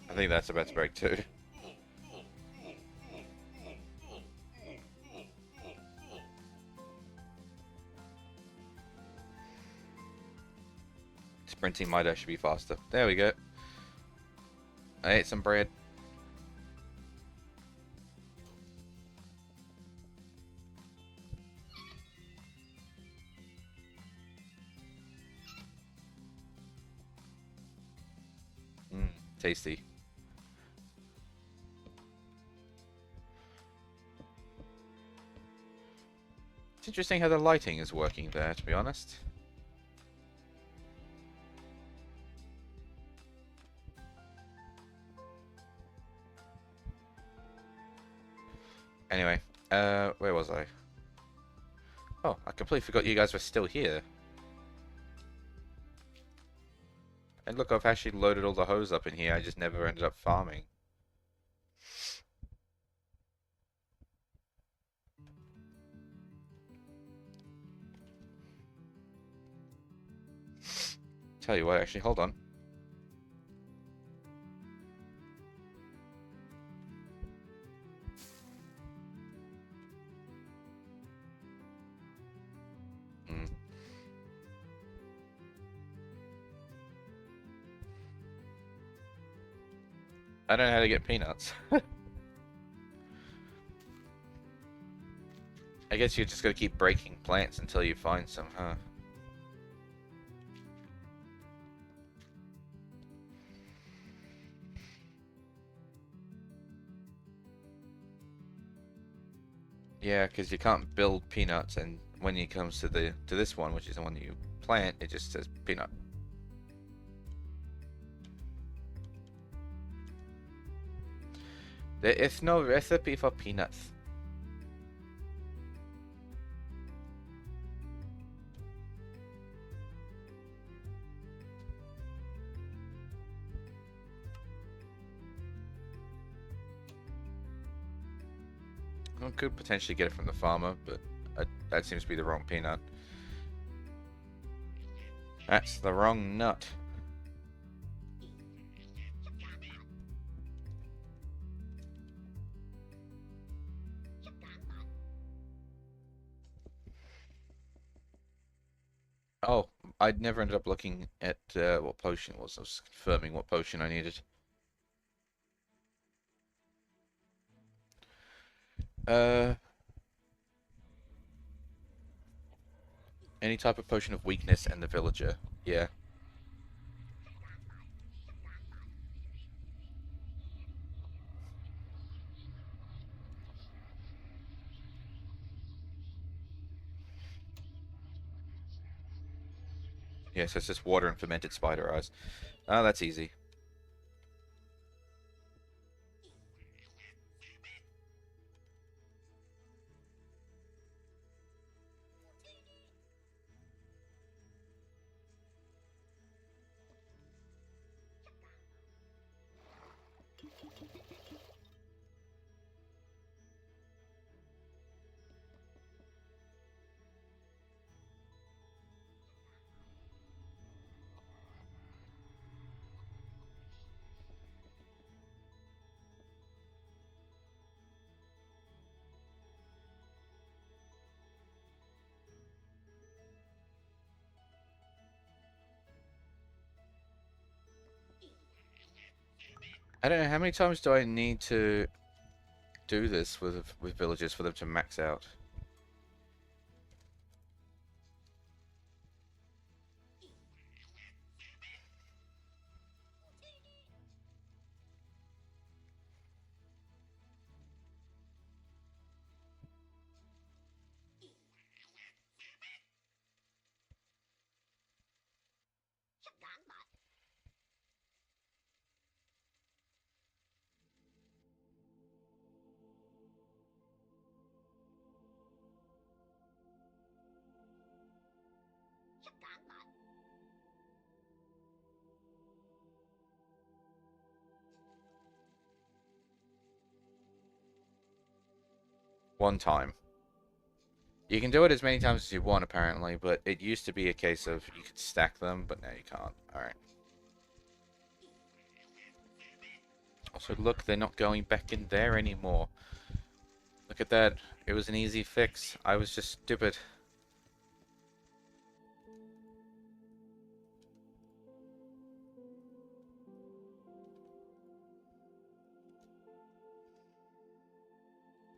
I think that's about to break too. Sprinting might actually be faster. There we go. I ate some bread. Tasty. It's interesting how the lighting is working there, to be honest. Anyway, where was I? Oh, I completely forgot you guys were still here. And look, I've actually loaded all the hose up in here, I just never ended up farming. Tell you what, actually, hold on. I don't know how to get peanuts. I guess you just gotta keep breaking plants until you find some, huh? Yeah, because you can't build peanuts, and when it comes to this one, which is the one you plant, it just says peanut. There is no recipe for peanuts. I could potentially get it from the farmer, but that seems to be the wrong peanut. That's the wrong nut. Oh, I'd never ended up looking at what potion it was. I was confirming what potion I needed. Any type of potion of weakness and the villager. Yeah. Yeah, so it's just water and fermented spider eyes. Oh, that's easy. I don't know, how many times do I need to do this with villagers for them to max out? One time. You can do it as many times as you want, apparently, but it used to be a case of you could stack them, but now you can't. Alright. Also, look, they're not going back in there anymore. Look at that. It was an easy fix. I was just stupid.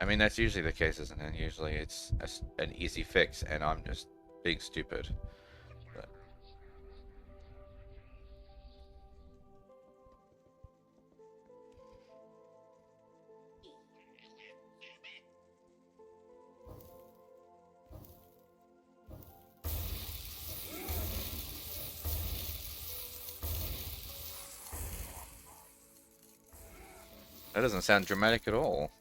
I mean, that's usually the case, isn't it? Usually it's an easy fix, and I'm just being stupid. But that doesn't sound dramatic at all.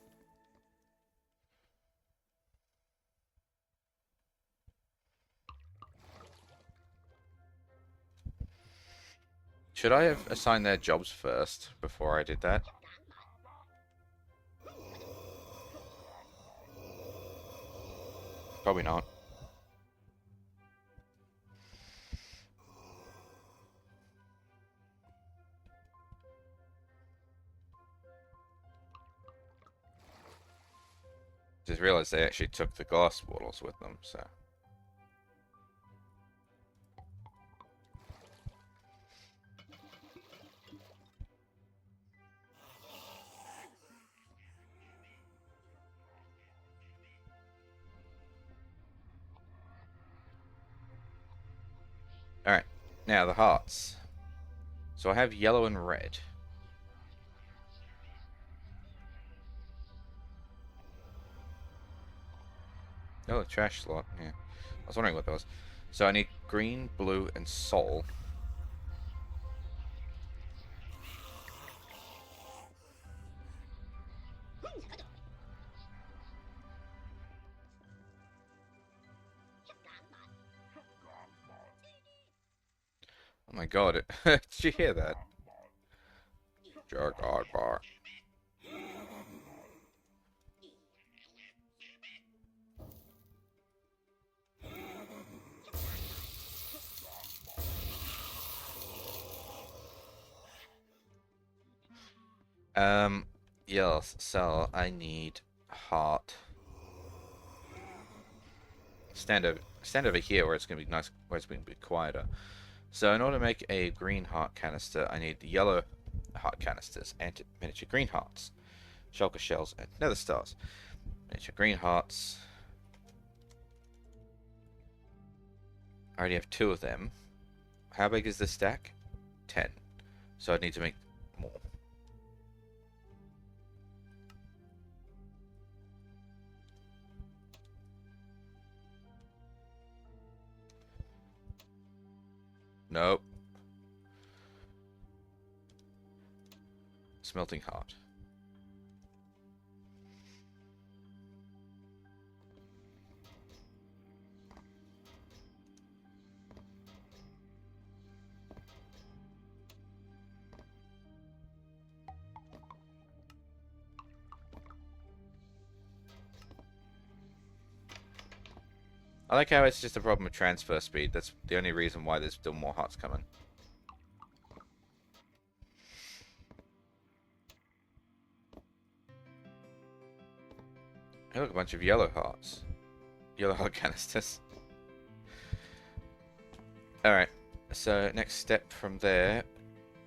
Should I have assigned their jobs first before I did that? Probably not. Just realized they actually took the glass bottles with them, so. Alright, now the hearts. So I have yellow and red. Oh, a trash slot, yeah. I was wondering what that was. So I need green, blue, and soul. Oh my god, did you hear that? Jargod bar. Yes, so I need heart. Stand over here where it's gonna be nice, where it's gonna be quieter. So in order to make a green heart canister, I need the yellow heart canisters and miniature green hearts, shulker shells, and nether stars. Miniature green hearts. I already have 2 of them. How big is this stack? 10. So I need to make more. Nope. Smelting heart. I like how it's just a problem with transfer speed. That's the only reason why there's still more hearts coming. Hey, look, a bunch of yellow hearts. Yellow heart canisters. Alright, so next step from there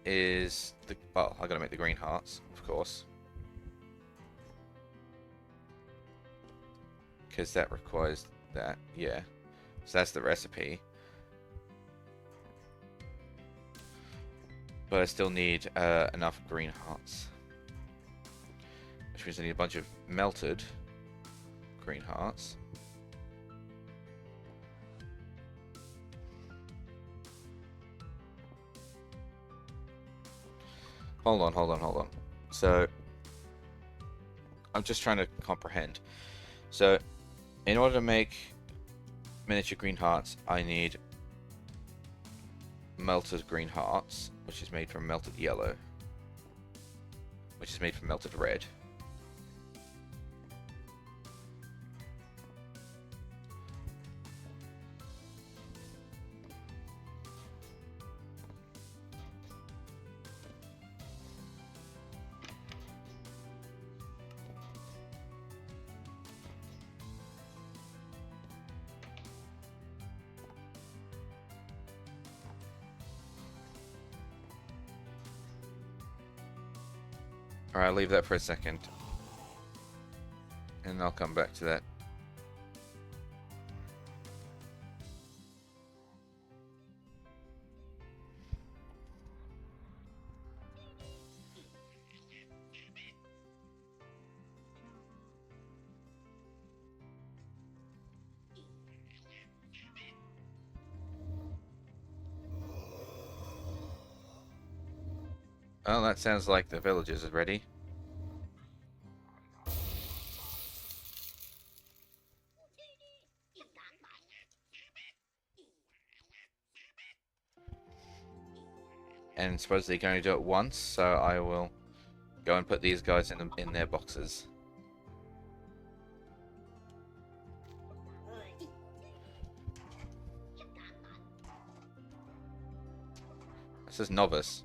is the... Well, I gotta make the green hearts, of course. Because that requires that, yeah. So that's the recipe. But I still need enough green hearts. Which means I need a bunch of melted green hearts. Hold on. So, I'm just trying to comprehend. So, in order to make miniature green hearts, I need melted green hearts, which is made from melted yellow, which is made from melted red. Alright, I'll leave that for a second. And I'll come back to that. Oh, that sounds like the villagers are ready. And supposedly you can only do it once, so I will go and put these guys in their boxes. This is novice.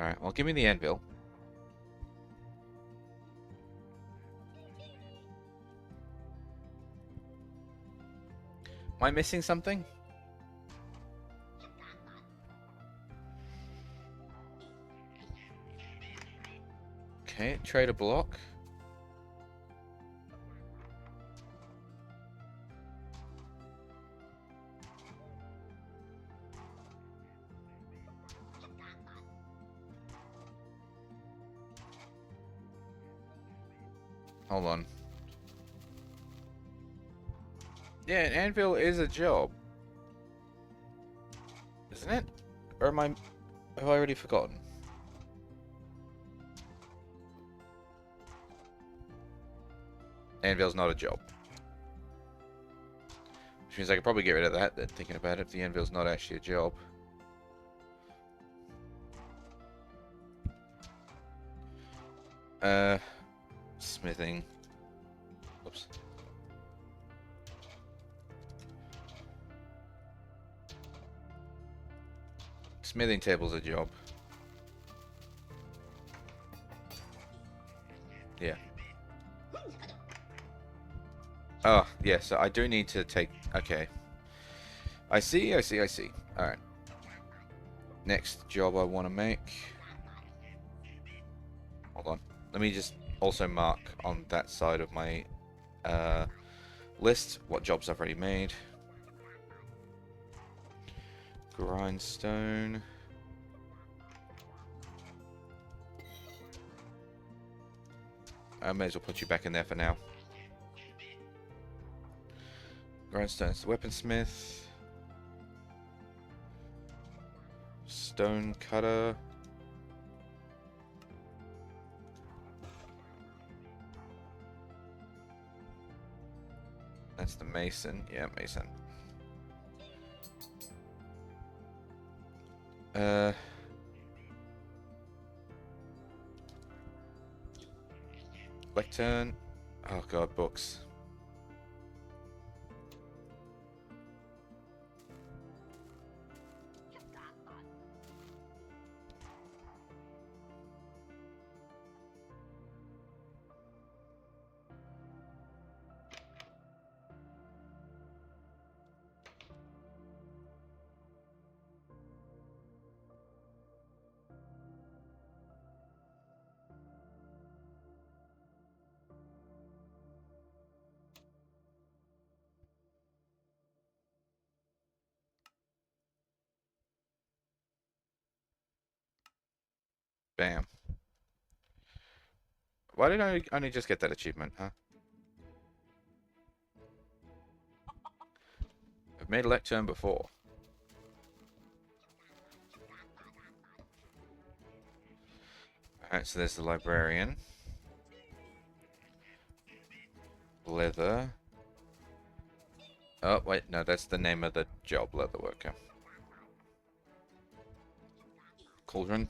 Alright, well give me the anvil. Am I missing something? Okay, trade a block. Hold on. Yeah, an anvil is a job. Isn't it? Or have I already forgotten? Anvil's not a job. Which means I could probably get rid of that then, thinking about it, if the anvil's not actually a job. Smithing. Oops. Smithing table's a job. Yeah. Oh, yeah, so I do need to take... Okay. I see. Alright. Next job I want to make... Hold on. Let me just also mark on that side of my list what jobs I've already made. Grindstone. I may as well put you back in there for now. Grindstone's weaponsmith. Stone cutter. That's the mason. Yeah, mason. Lectern. Oh god, books. Bam. Why did I only just get that achievement, huh? I've made a lectern before. Alright, so there's the librarian. Leather. Oh, wait, no, that's the name of the job, leather worker. Cauldron.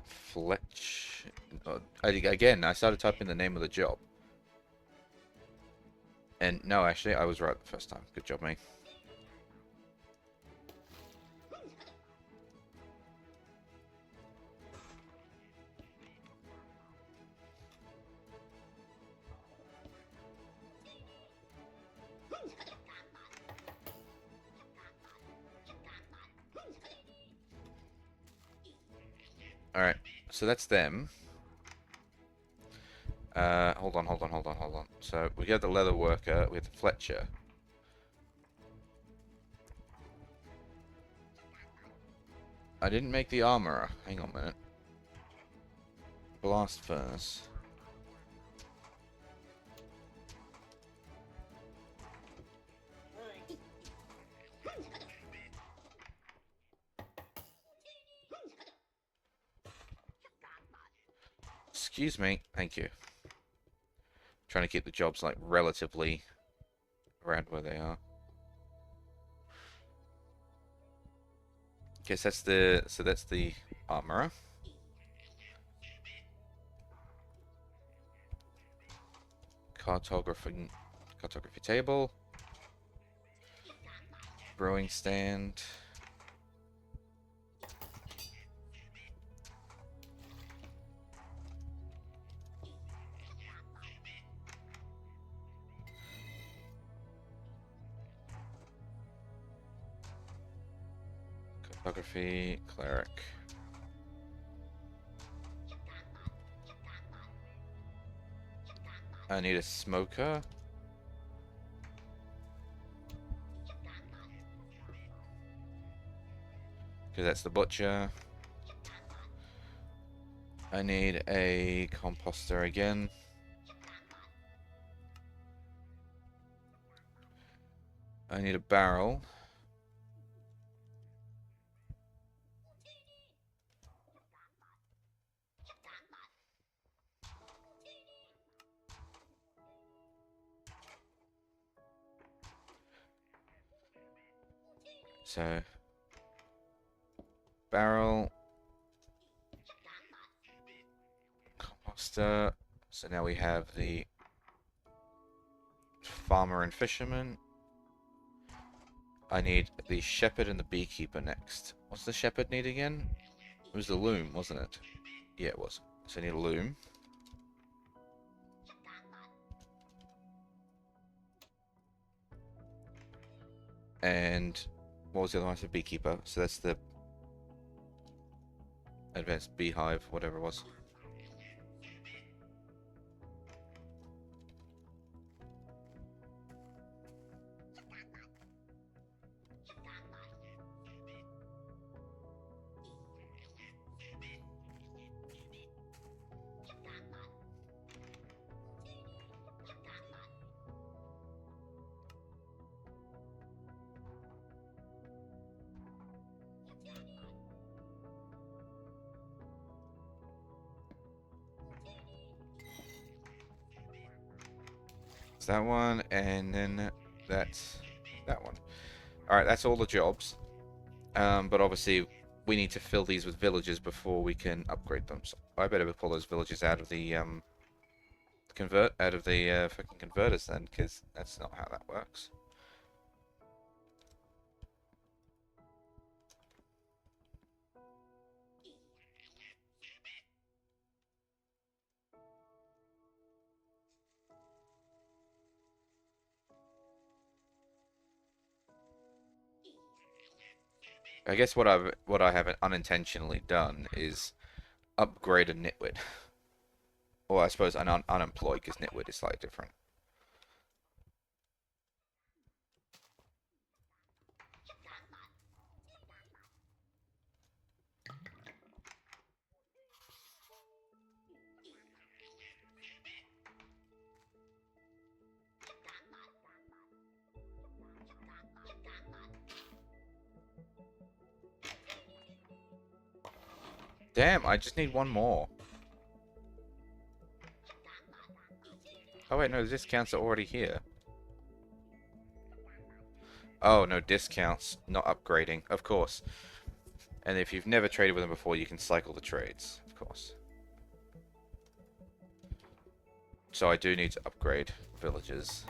Fletch. Again, I started typing the name of the job. And no, actually, I was right the first time. Good job, mate. Alright, so that's them. Hold on. So we got the leather worker, we have the Fletcher. I didn't make the armorer. Hang on a minute. Blast furnace. Excuse me. Thank you. Trying to keep the jobs like relatively around where they are. Guess that's the armorer. Cartography table. Brewing stand. Cartography cleric. I need a smoker. Because that's the butcher. I need a composter again. I need a barrel. So, barrel. Composter. So now we have the farmer and fisherman. I need the shepherd and the beekeeper next. What's the shepherd need again? It was the loom, wasn't it? Yeah, it was. So I need a loom. And what was the other one for beekeeper? So that's the advanced beehive, whatever it was. It's that one, and then that's that one. Alright, that's all the jobs. But obviously, we need to fill these with villagers before we can upgrade them. So I better pull those villagers out of the fucking converters then, because that's not how that works. I guess what I have unintentionally done is upgrade a nitwit. Or I suppose an unemployed, because nitwit is slightly different. Damn, I just need one more. Oh wait, no, the discounts are already here. Oh, no, discounts, not upgrading, of course. And if you've never traded with them before, you can cycle the trades, of course. So I do need to upgrade villages.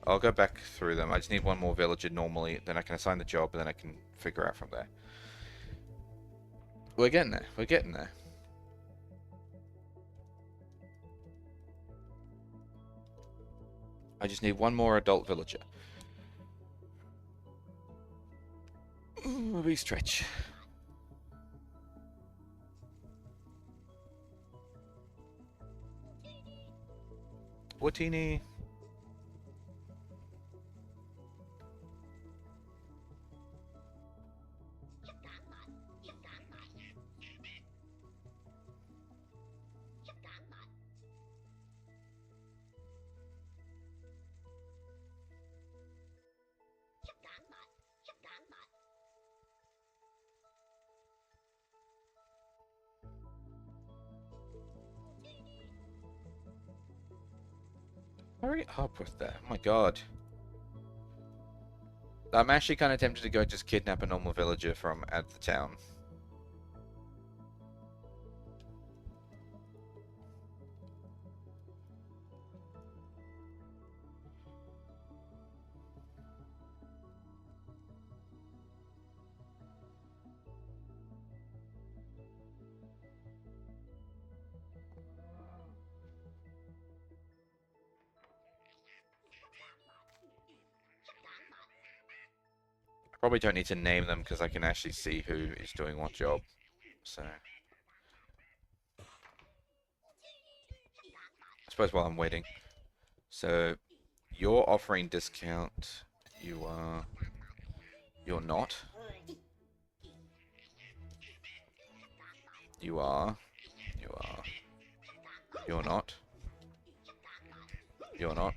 I'll go back through them. I just need one more villager normally, then I can assign the job, and then I can figure out from there. We're getting there. We're getting there. I just need one more adult villager. Ooh, a big stretch. Watini. Hurry up with that. Oh my god. I'm actually kind of tempted to go just kidnap a normal villager from out of the town. Probably don't need to name them because I can actually see who is doing what job. So, I suppose while I'm waiting. So, you're offering discount. You are. You're not. You are. You are. You're not. You're not.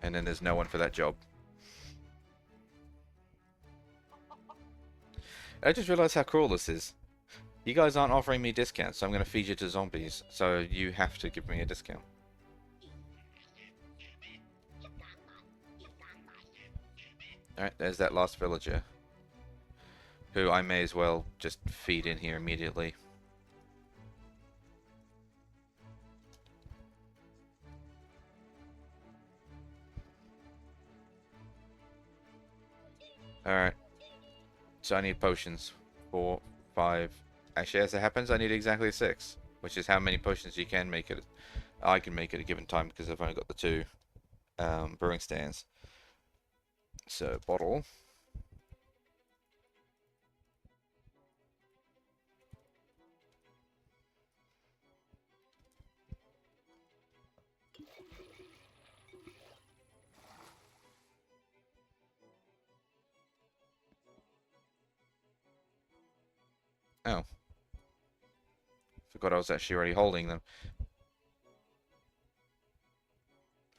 And then there's no one for that job. I just realized how cruel this is. You guys aren't offering me discounts, so I'm going to feed you to zombies. So you have to give me a discount. Alright, there's that last villager. Who I may as well just feed in here immediately. Alright. So I need potions. 4, 5. Actually, as it happens, I need exactly 6. Which is how many potions you can make it. I can make at a given time because I've only got the 2 brewing stands. So, bottle. Oh. Forgot I was actually already holding them.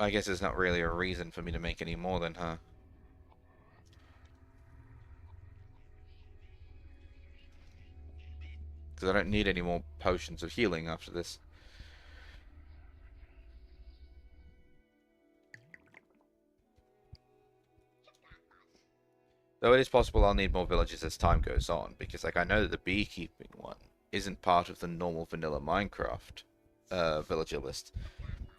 I guess there's not really a reason for me to make any more then, huh? Because I don't need any more potions of healing after this. Though it is possible I'll need more villages as time goes on, because like I know that the beekeeping one isn't part of the normal vanilla Minecraft villager list,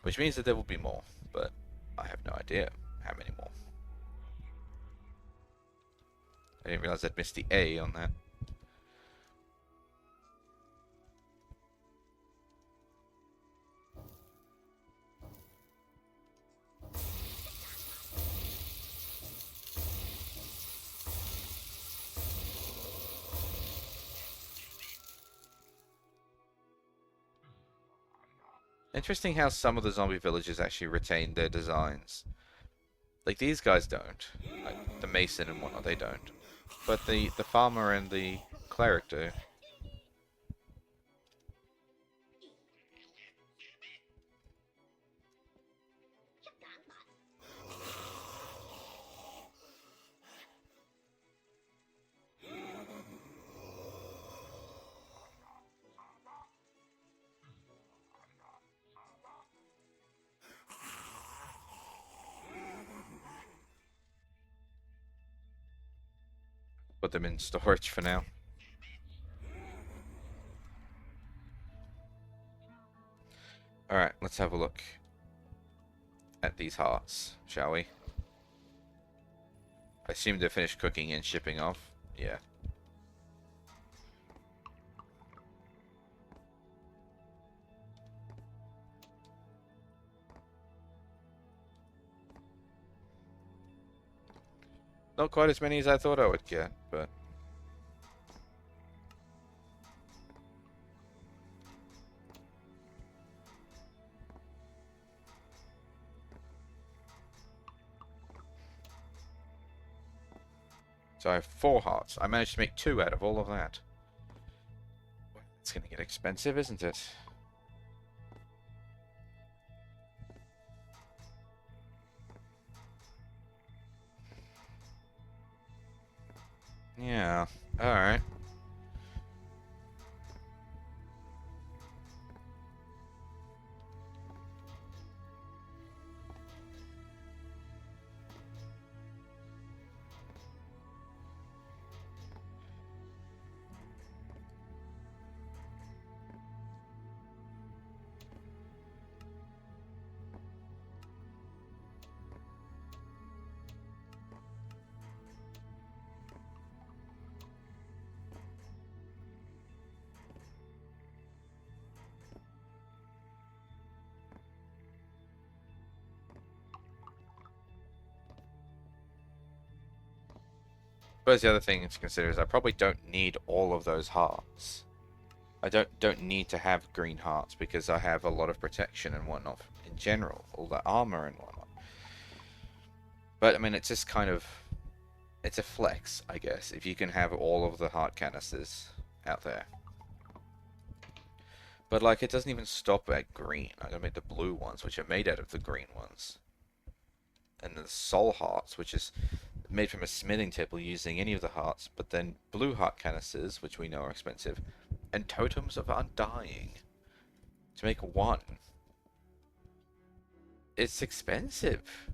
which means that there will be more, but I have no idea how many more. I didn't realize I'd missed the A on that. Interesting how some of the zombie villages actually retain their designs. Like these guys don't. Like the mason and whatnot, they don't. But the farmer and the cleric do. put them in storage for now. Alright, let's have a look at these hearts, shall we? I assume they're finished cooking and shipping off. Yeah. Not quite as many as I thought I would get, but... So I have 4 hearts. I managed to make 2 out of all of that. It's gonna get expensive, isn't it? Yeah, alright. Suppose the other thing to consider is I probably don't need all of those hearts. I don't need to have green hearts because I have a lot of protection and whatnot in general, all the armor and whatnot. But I mean, it's just kind of, it's a flex, I guess, if you can have all of the heart canisters out there. But like, it doesn't even stop at green. I'm gonna make the blue ones, which are made out of the green ones, and the soul hearts, which is made from a smithing table using any of the hearts, but then blue heart canisters, which we know are expensive, and totems of undying to make 1. It's expensive.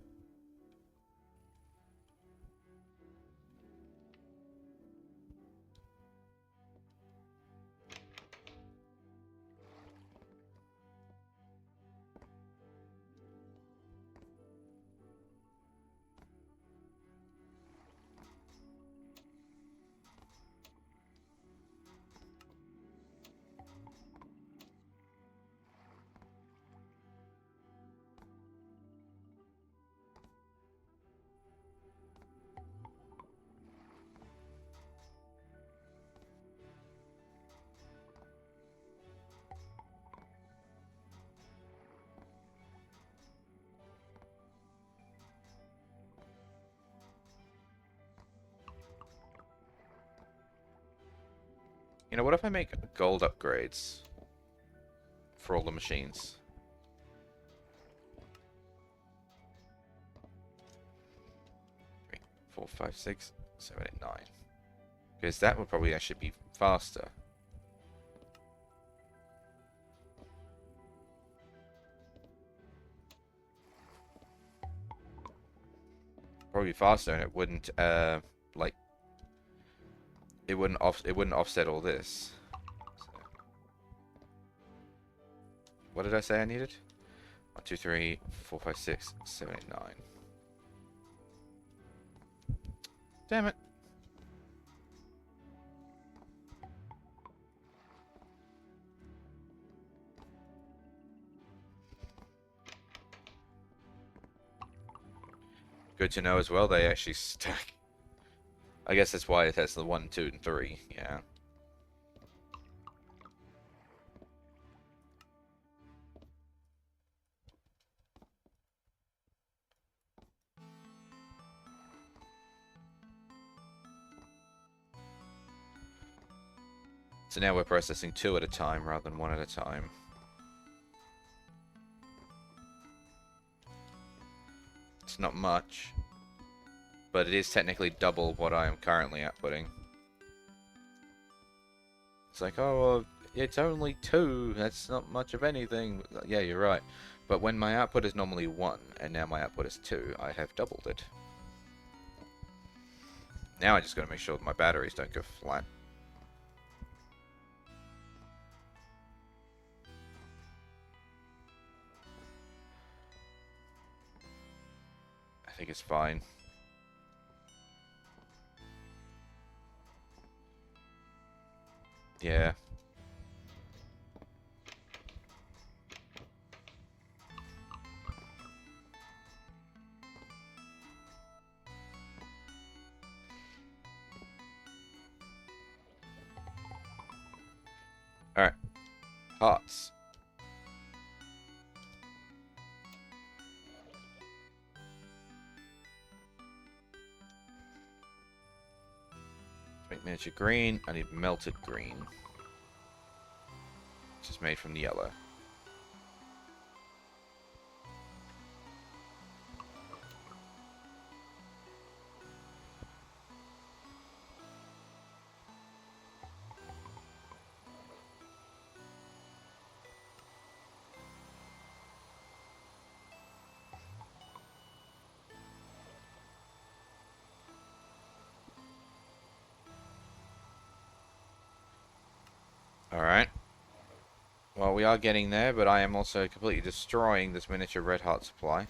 You know, what if I make gold upgrades for all the machines? Three, 4, 5, 6, 7, 8, 9. Because that would probably actually be faster. Probably faster, and it wouldn't like it wouldn't offset all this. So, what did I say I needed? 1, 2, 3, 4, 5, 6, 7, 8, 9. Damn it. Good to know as well, they actually stack. I guess that's why it has the 1, 2, and 3, yeah. So now we're processing 2 at a time rather than 1 at a time. It's not much, but it is technically double what I am currently outputting. It's like, oh, well, it's only 2, that's not much of anything. Yeah, you're right. But when my output is normally 1, and now my output is 2, I have doubled it. Now I just gotta make sure that my batteries don't go flat. I think it's fine. Yeah. Alright. Hearts. Make miniature green. I need melted green. Which is made from the yellow. Alright. Well, we are getting there, but I am also completely destroying this miniature red heart supply.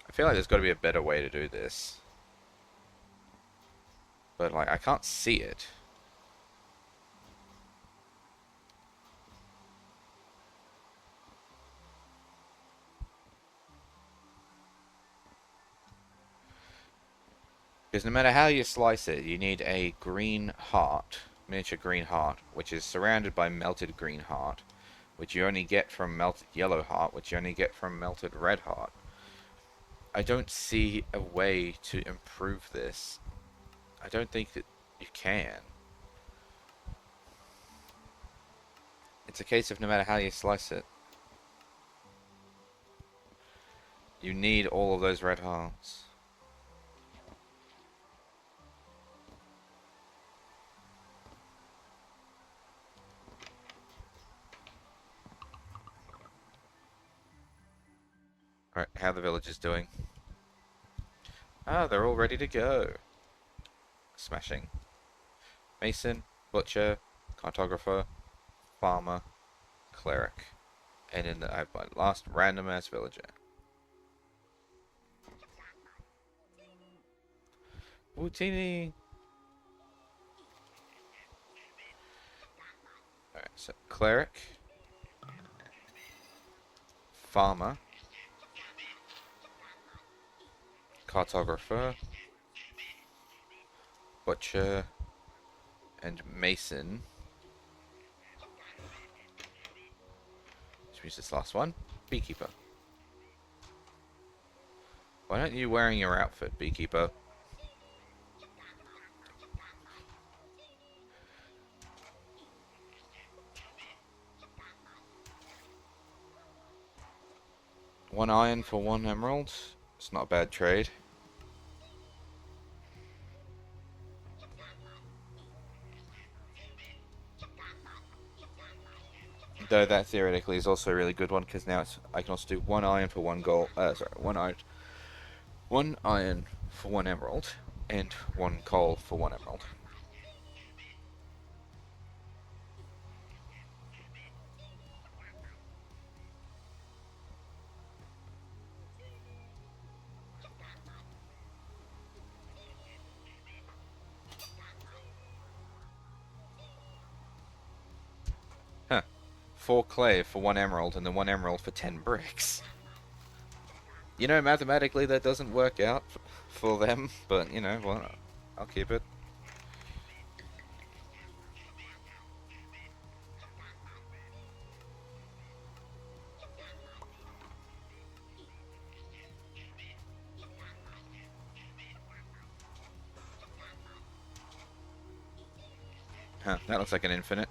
I feel like there's got to be a better way to do this. But, like, I can't see it. Because no matter how you slice it, you need a green heart, miniature green heart, which is surrounded by melted green heart, which you only get from melted yellow heart, which you only get from melted red heart. I don't see a way to improve this. I don't think that you can. It's a case of no matter how you slice it, you need all of those red hearts. Alright, how are the villagers doing? Ah, they're all ready to go. Smashing. Mason, butcher, cartographer, farmer, cleric. And then I have my last random ass villager. Wootini! Alright, so cleric, farmer, cartographer, butcher, and mason. Which means this last one, beekeeper. Why aren't you wearing your outfit, beekeeper? One iron for one emerald. It's not a bad trade. Though that theoretically is also a really good one because now I can also do one iron for one gold. One iron for one emerald, and one coal for one emerald. Huh. 4 clay for 1 emerald, and then 1 emerald for 10 bricks. You know, mathematically that doesn't work out for them, but, you know, well, I'll keep it. Huh, that looks like an infinite.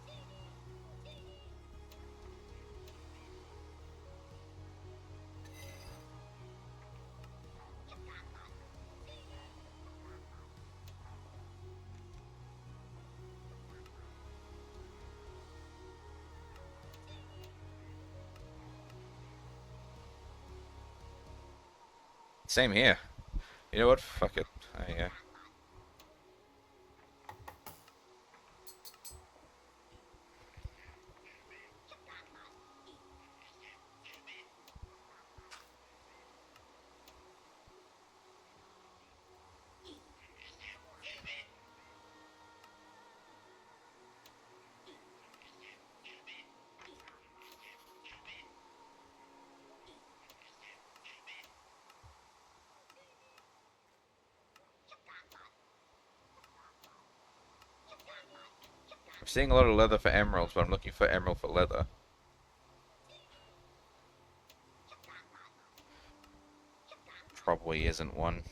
Same here. You know what? Fuck it. I'm seeing a lot of leather for emeralds, but I'm looking for emerald for leather. Probably isn't one.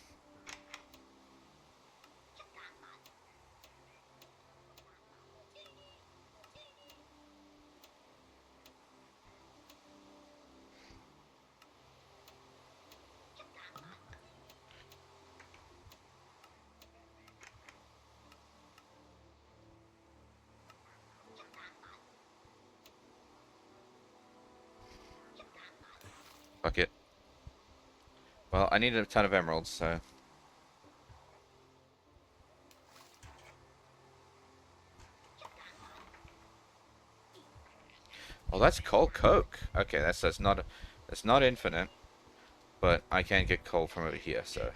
Fuck it. Well, I need a ton of emeralds, so... Oh, that's coal coke. Okay, that's not infinite, but I can get coal from over here, so...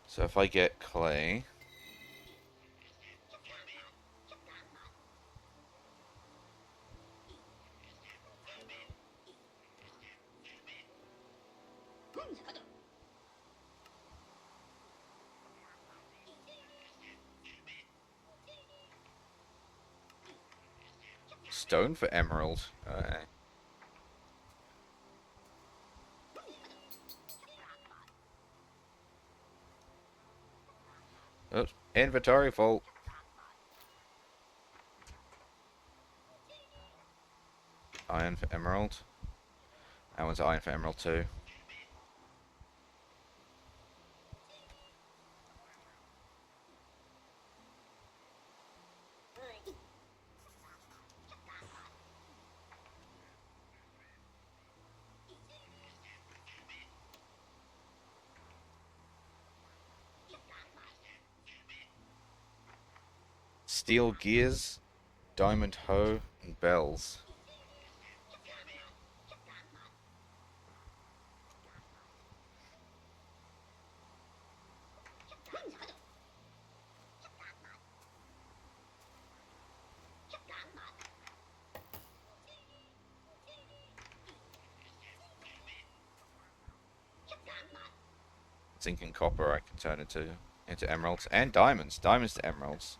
So if I get clay... Stone for emerald. Oops, inventory full. Iron for emerald. That one's iron for emerald too. Steel gears, diamond hoe, and bells. Zinc and copper I can turn into emeralds and diamonds. Diamonds to emeralds.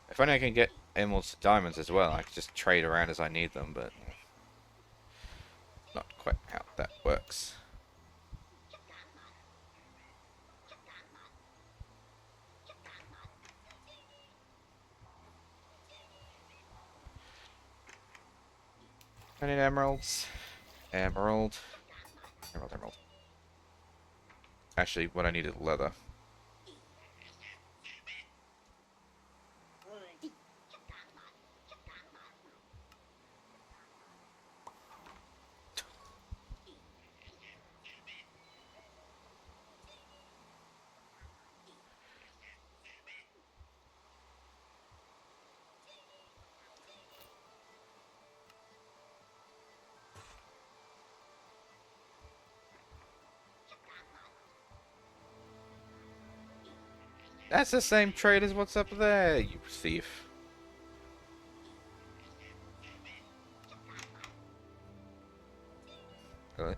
If only I can get emeralds to diamonds as well. I can just trade around as I need them, but not quite how that works. I need emeralds. Emerald. Emerald, emerald. Actually, what I need is leather. That's the same trade as what's up there, you thief. Really?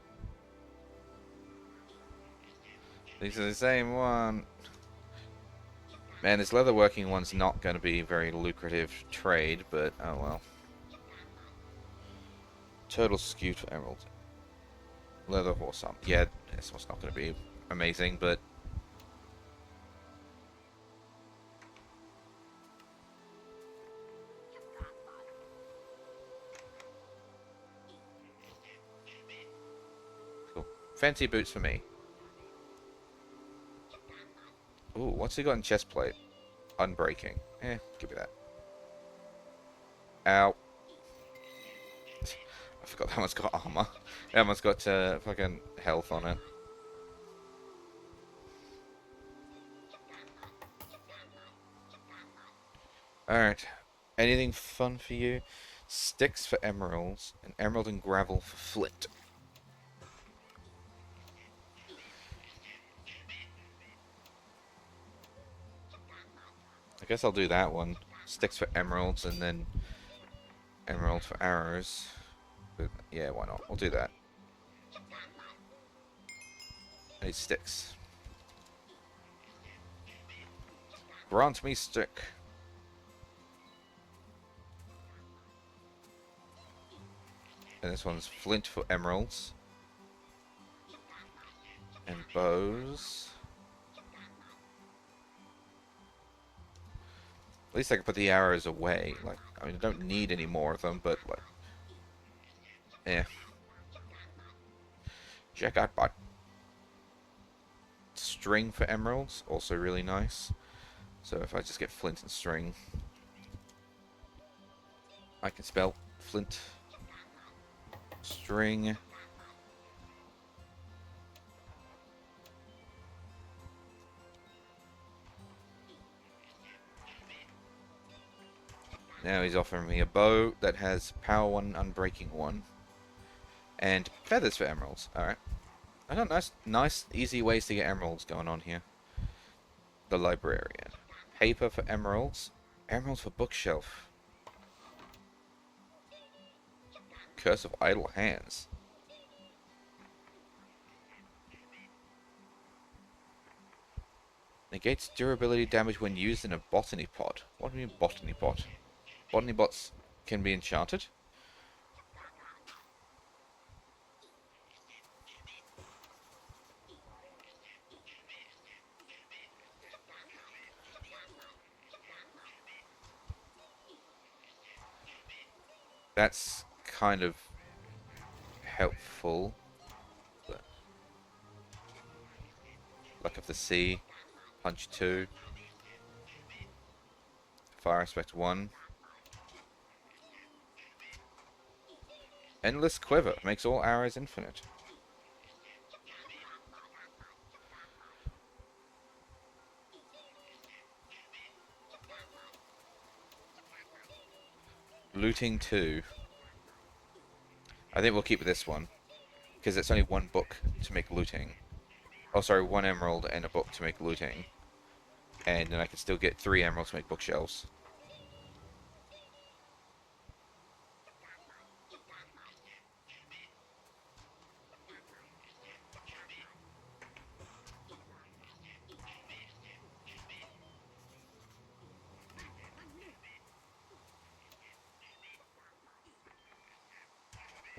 These are the same one. Man, this leatherworking one's not going to be a very lucrative trade, but oh well. Turtle skew for emerald. Leather horse arm. Yeah, this one's not going to be amazing, but... Cool. Fancy boots for me. Ooh, what's he got in chest plate? Unbreaking. Give me that. Ow. forgot that one's got armor. That one's got fucking health on it. Alright. Anything fun for you? Sticks for emeralds, and emerald and gravel for flint. I guess I'll do that one. Sticks for emeralds, and then emerald for arrows. But yeah, why not? I'll do that. I need sticks. Grant me stick. And this one's flint for emeralds. And bows. At least I can put the arrows away. Like, I mean, I don't need any more of them, but like, yeah. Check out bot. String for emeralds, also really nice. So if I just get flint and string, I can spell flint, string. Now he's offering me a bow that has power 1, unbreaking 1, and feathers for emeralds. Alright. I got nice, easy ways to get emeralds going on here. The librarian. Paper for emeralds. Emeralds for bookshelf. Curse of idle hands. Negates durability damage when used in a botany pot. What do you mean botany pot? Botany pots can be enchanted? That's kind of helpful. But Luck of the Sea. Punch 2. Fire Aspect 1. Endless Quiver. Makes all arrows infinite. Looting 2. I think we'll keep this one. Because it's only one book to make looting. Oh, sorry, 1 emerald and a book to make looting. And then I can still get 3 emeralds to make bookshelves.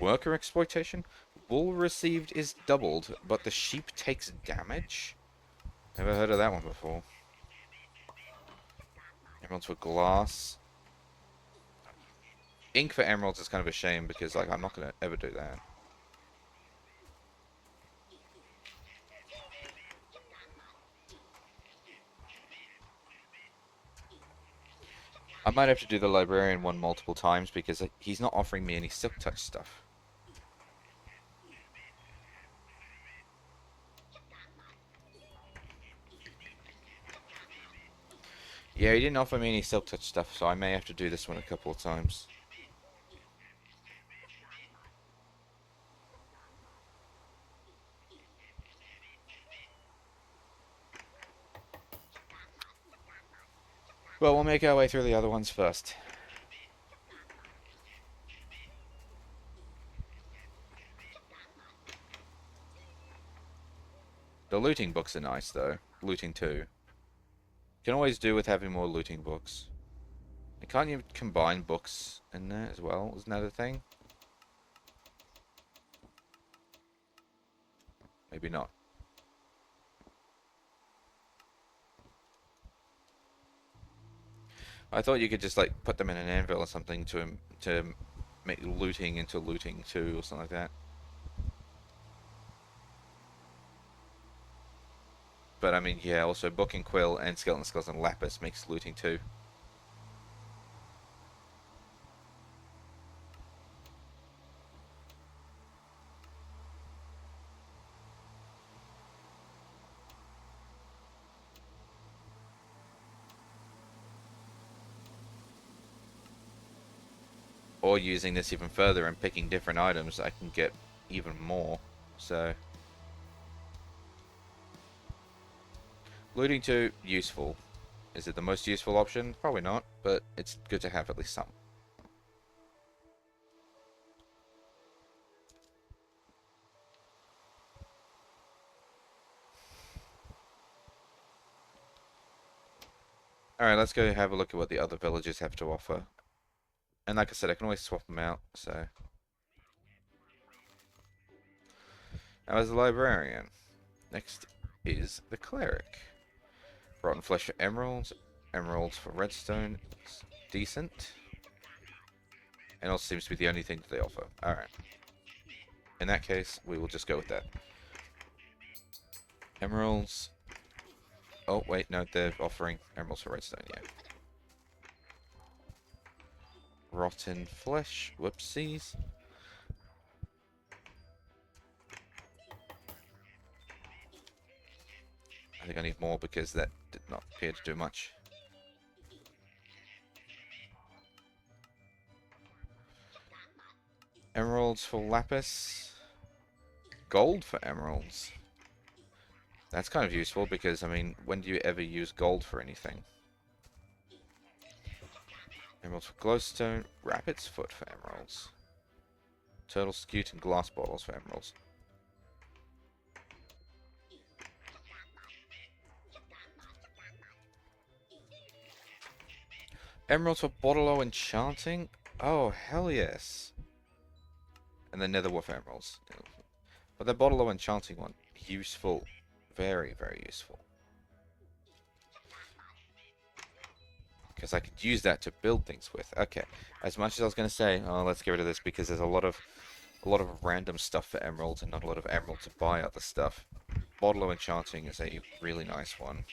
Worker exploitation? Wool received is doubled, but the sheep takes damage? Never heard of that one before. Emeralds for glass. Ink for emeralds is kind of a shame because like I'm not gonna ever do that. I might have to do the librarian one multiple times because he's not offering me any silk touch stuff. Yeah, he didn't offer me any silk touch stuff, so I may have to do this one a couple of times. Well, we'll make our way through the other ones first. The looting books are nice, though. Looting 2. Can always do with having more looting books. And can't you combine books in there as well? Isn't that a thing? Maybe not. I thought you could just like put them in an anvil or something to make looting into looting 2 or something like that. But I mean, yeah, also Book and Quill and Skeleton Skulls and Lapis makes looting 2. Or using this even further and picking different items, I can get even more. So, looting 2, useful. Is it the most useful option? Probably not, but it's good to have at least some. Alright, let's go have a look at what the other villages have to offer. And like I said, I can always swap them out, so... Now as the librarian. Next is the cleric. Rotten flesh for emeralds. Emeralds for redstone. It's decent. And also seems to be the only thing that they offer. Alright. In that case, we will just go with that. Emeralds. Oh, wait, no, they're offering emeralds for redstone, yeah. Rotten flesh. Whoopsies. I think I need more because that did not appear to do much. Emeralds for lapis. Gold for emeralds. That's kind of useful because, I mean, when do you ever use gold for anything? Emeralds for glowstone. Rabbit's foot for emeralds. Turtle scute and glass bottles for emeralds. Emeralds for bottle enchanting? Oh, hell yes. And then nether wolf emeralds. But the bottle enchanting one, useful. Very, very useful. Because I could use that to build things with. Okay. As much as I was going to say, oh, let's get rid of this because there's a lot of random stuff for emeralds and not a lot of emeralds to buy other stuff. Bottle enchanting is a really nice one.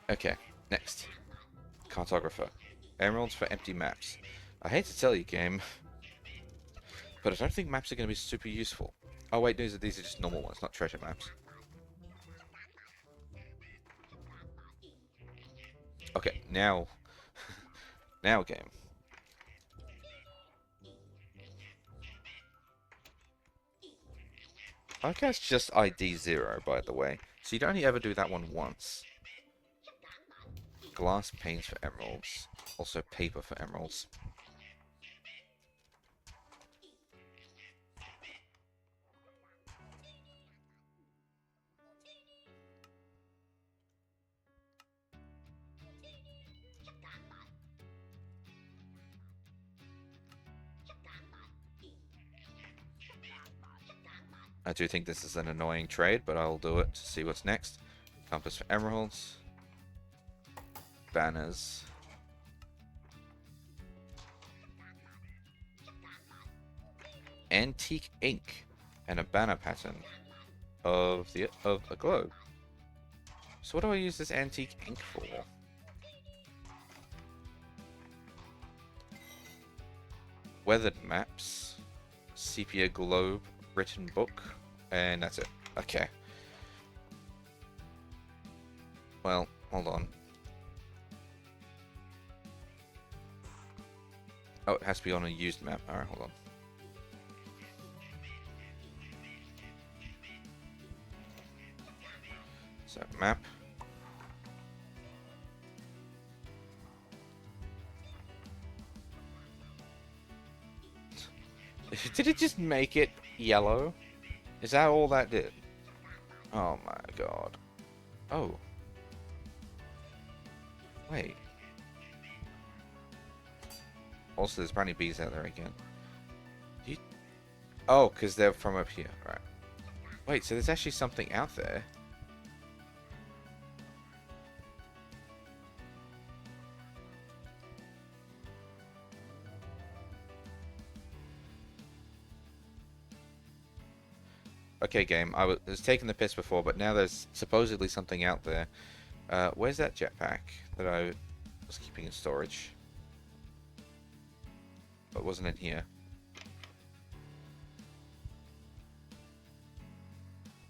Okay, next. Cartographer. Emeralds for empty maps. I hate to tell you, game, but I don't think maps are going to be super useful. Oh wait, these are just normal ones, not treasure maps. Okay, now... now game. Okay, it's just ID 0, by the way. So you'd only ever do that one once. Glass panes for emeralds. Also paper for emeralds. I do think this is an annoying trade, but I'll do it to see what's next. Compass for emeralds. Banners. Antique ink. And a banner pattern of a globe. So what do I use this antique ink for? Weathered maps. Sepia globe. Written book. And that's it. Okay. Well, hold on. Oh, it has to be on a used map. Alright, hold on. So, map. Did it just make it yellow? Is that all that did? Oh my god. Oh. Wait. Also, there's brownie bees out there again. Oh, because they're from up here. Right. Wait, so there's actually something out there. Okay, game. I was taking the piss before, but now there's supposedly something out there. Where's that jetpack that I was keeping in storage? But wasn't in here.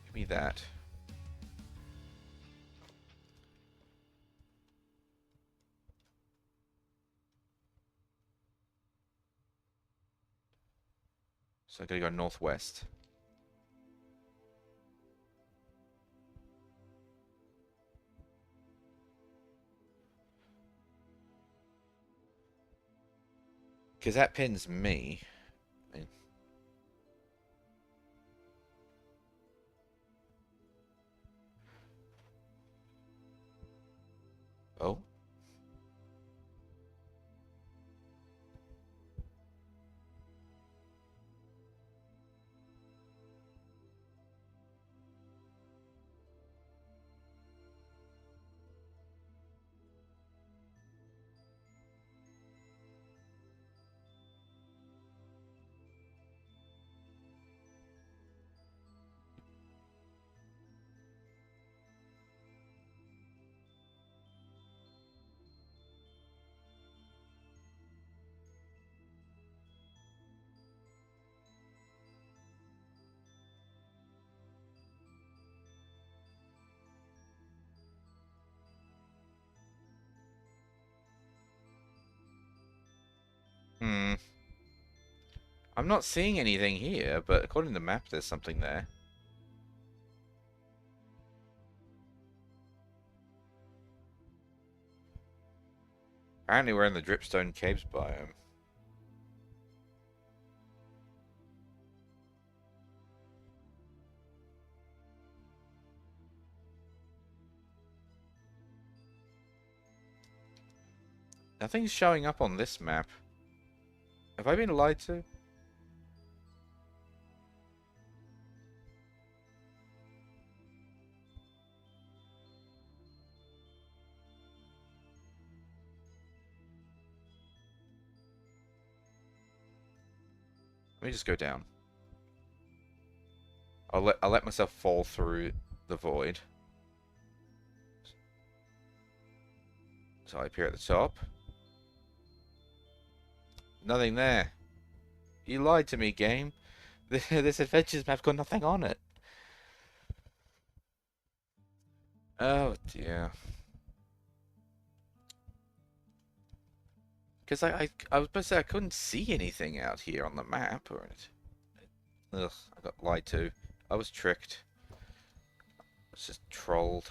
Give me that. So I gotta go northwest. Because that pins me. I mean, oh. Hmm. I'm not seeing anything here, but according to the map, there's something there. Apparently we're in the Dripstone Caves biome. Nothing's showing up on this map. Have I been lied to? Let me just go down. I'll let myself fall through the void. So I appear at the top. Nothing there. You lied to me, game. This adventures map's got nothing on it. Oh dear. Because I was supposed to say I couldn't see anything out here on the map. Or ugh, I got lied to. I was tricked. I was just trolled.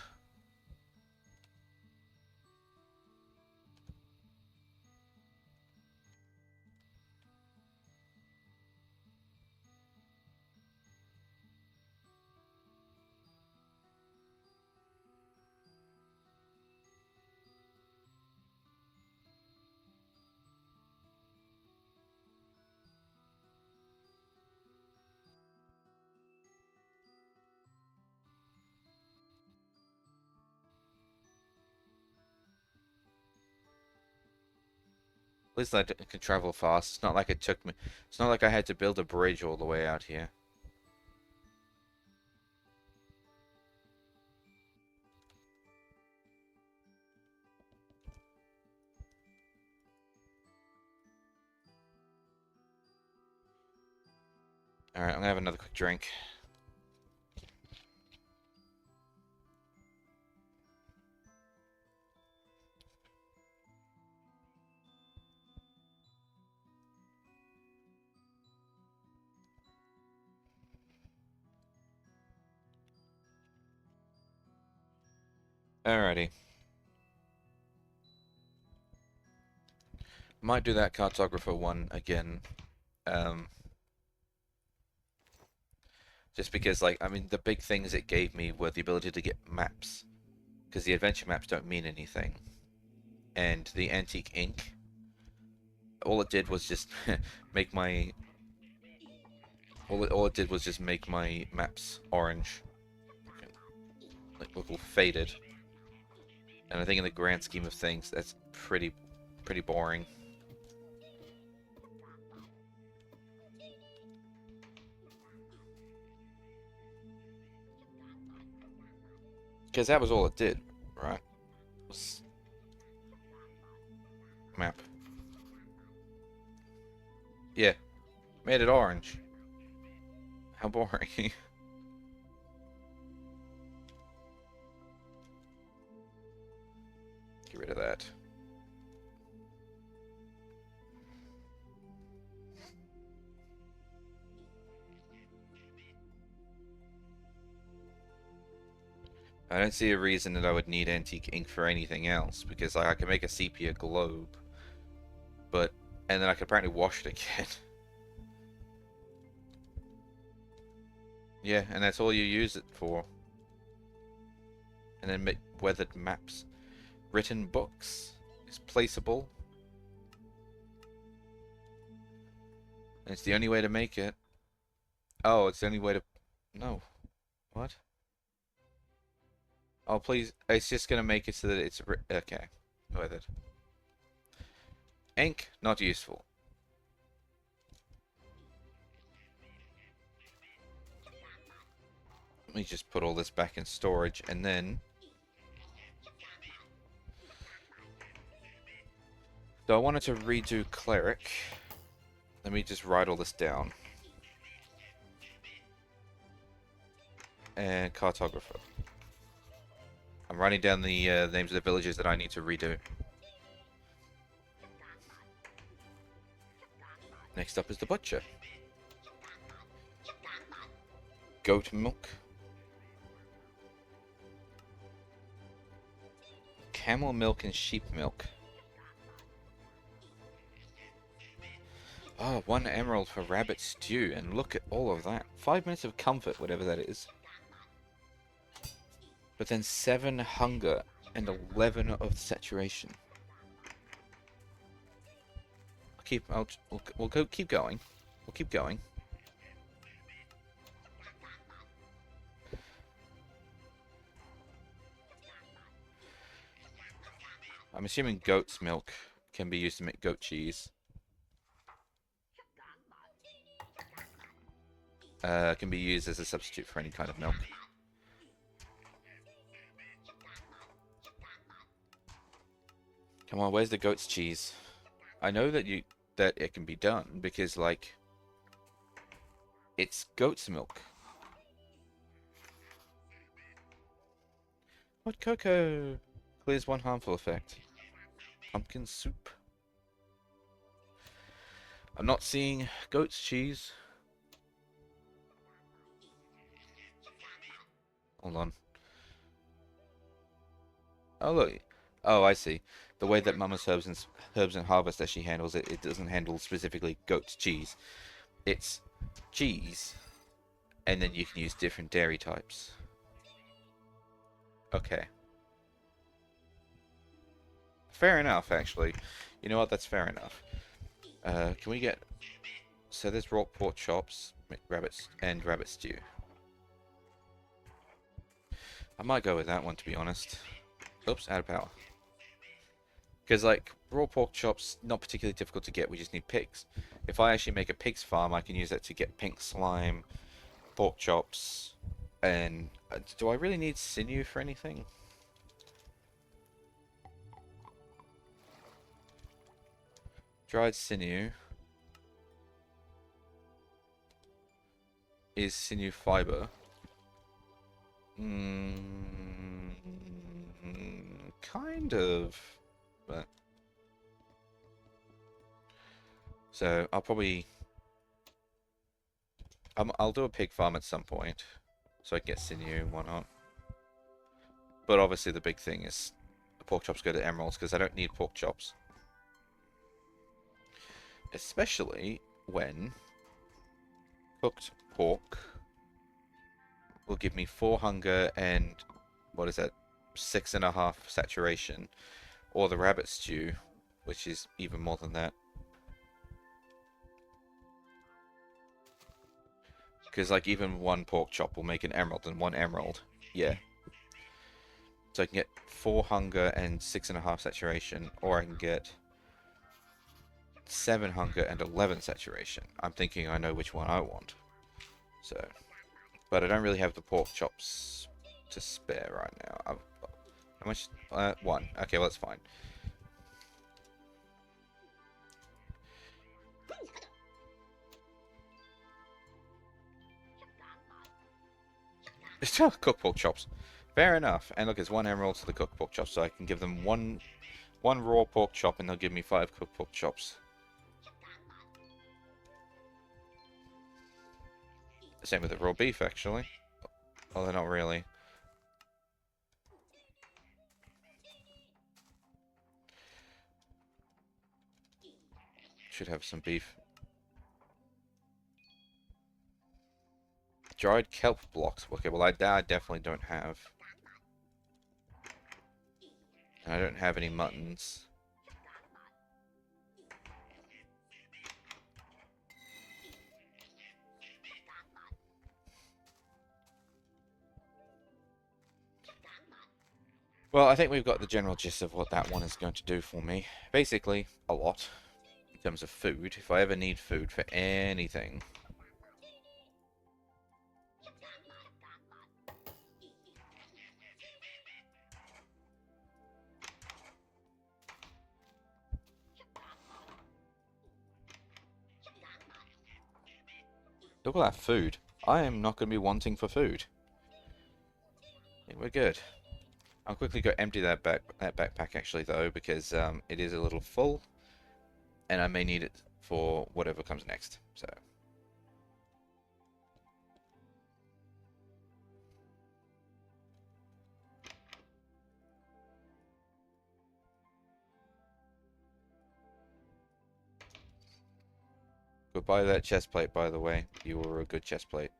At least I can travel fast. It's not like it took me. It's not like I had to build a bridge all the way out here. Alright, I'm gonna have another quick drink. Alrighty. Might do that cartographer one again. Just because, like, I mean, the big things it gave me were the ability to get maps. Because the adventure maps don't mean anything. And the antique ink, all it did was just make my... All it did was just make my maps orange. Like, look all faded. And I think in the grand scheme of things, that's pretty boring. Because that was all it did, right? It was map. Yeah, made it orange. How boring. Get rid of that. I don't see a reason that I would need antique ink for anything else, because like, I can make a sepia globe, but and then I could apparently wash it again. Yeah, and that's all you use it for. And then make weathered maps. Written books is placeable. And it's the only way to make it. Oh, it's the only way to... No. What? Oh, please. It's just going to make it so that it's... Okay. Weathered. Ink, not useful. Let me just put all this back in storage, and then... So I wanted to redo Cleric. Let me just write all this down. And Cartographer. I'm writing down the names of the villages that I need to redo. Next up is the Butcher. Goat milk. Camel milk and sheep milk. Oh, 1 emerald for rabbit stew, and look at all of that. 5 minutes of comfort, whatever that is. But then 7 hunger and 11 of saturation. We'll go keep going. We'll keep going. I'm assuming goat's milk can be used to make goat cheese. Can be used as a substitute for any kind of milk. Come on, where's the goat's cheese? I know that it can be done because like it's goat's milk. What cocoa? Clears 1 harmful effect. Pumpkin soup. I'm not seeing goat's cheese. Hold on. Oh look. Oh, I see. The way that Mama's Herbs and Harvest that she handles it, it doesn't handle specifically goat's cheese. It's cheese, and then you can use different dairy types. Okay. Fair enough, actually. You know what? That's fair enough. Can we get... So there's raw pork chops, rabbits, and rabbit stew. I might go with that one, to be honest. Oops, out of power. Because, like, raw pork chops, not particularly difficult to get, we just need pigs. If I actually make a pig's farm, I can use that to get pink slime, pork chops, and... do I really need sinew for anything? Dried sinew is sinew fiber. Kind of, but so I'll probably I'll do a pig farm at some point so I can get sinew and whatnot. But obviously the big thing is the pork chops go to emeralds because I don't need pork chops. Especially when cooked pork will give me 4 hunger and, what is that, 6.5 saturation. Or the rabbit stew, which is even more than that. Because, like, even 1 pork chop will make an emerald, and 1 emerald, yeah. So I can get 4 hunger and 6.5 saturation, or I can get 7 hunger and 11 saturation. I'm thinking I know which one I want. So, but I don't really have the pork chops to spare right now. How much? 1. Okay, well, that's fine. Cooked pork chops. Fair enough. And look, it's 1 emerald to the cooked pork chops, so I can give them one raw pork chop, and they'll give me 5 cooked pork chops. Same with the raw beef, actually. Although not really. should have some beef. Dried kelp blocks. Okay, well that I definitely don't have. And I don't have any muttons. Well, I think we've got the general gist of what that one is going to do for me. Basically, a lot. In terms of food. If I ever need food for anything. Look at that food. I am not going to be wanting for food. Yeah, we're good. I'll quickly go empty that backpack actually though, because it is a little full, and I may need it for whatever comes next. So. Goodbye that chest plate, by the way. You were a good chest plate.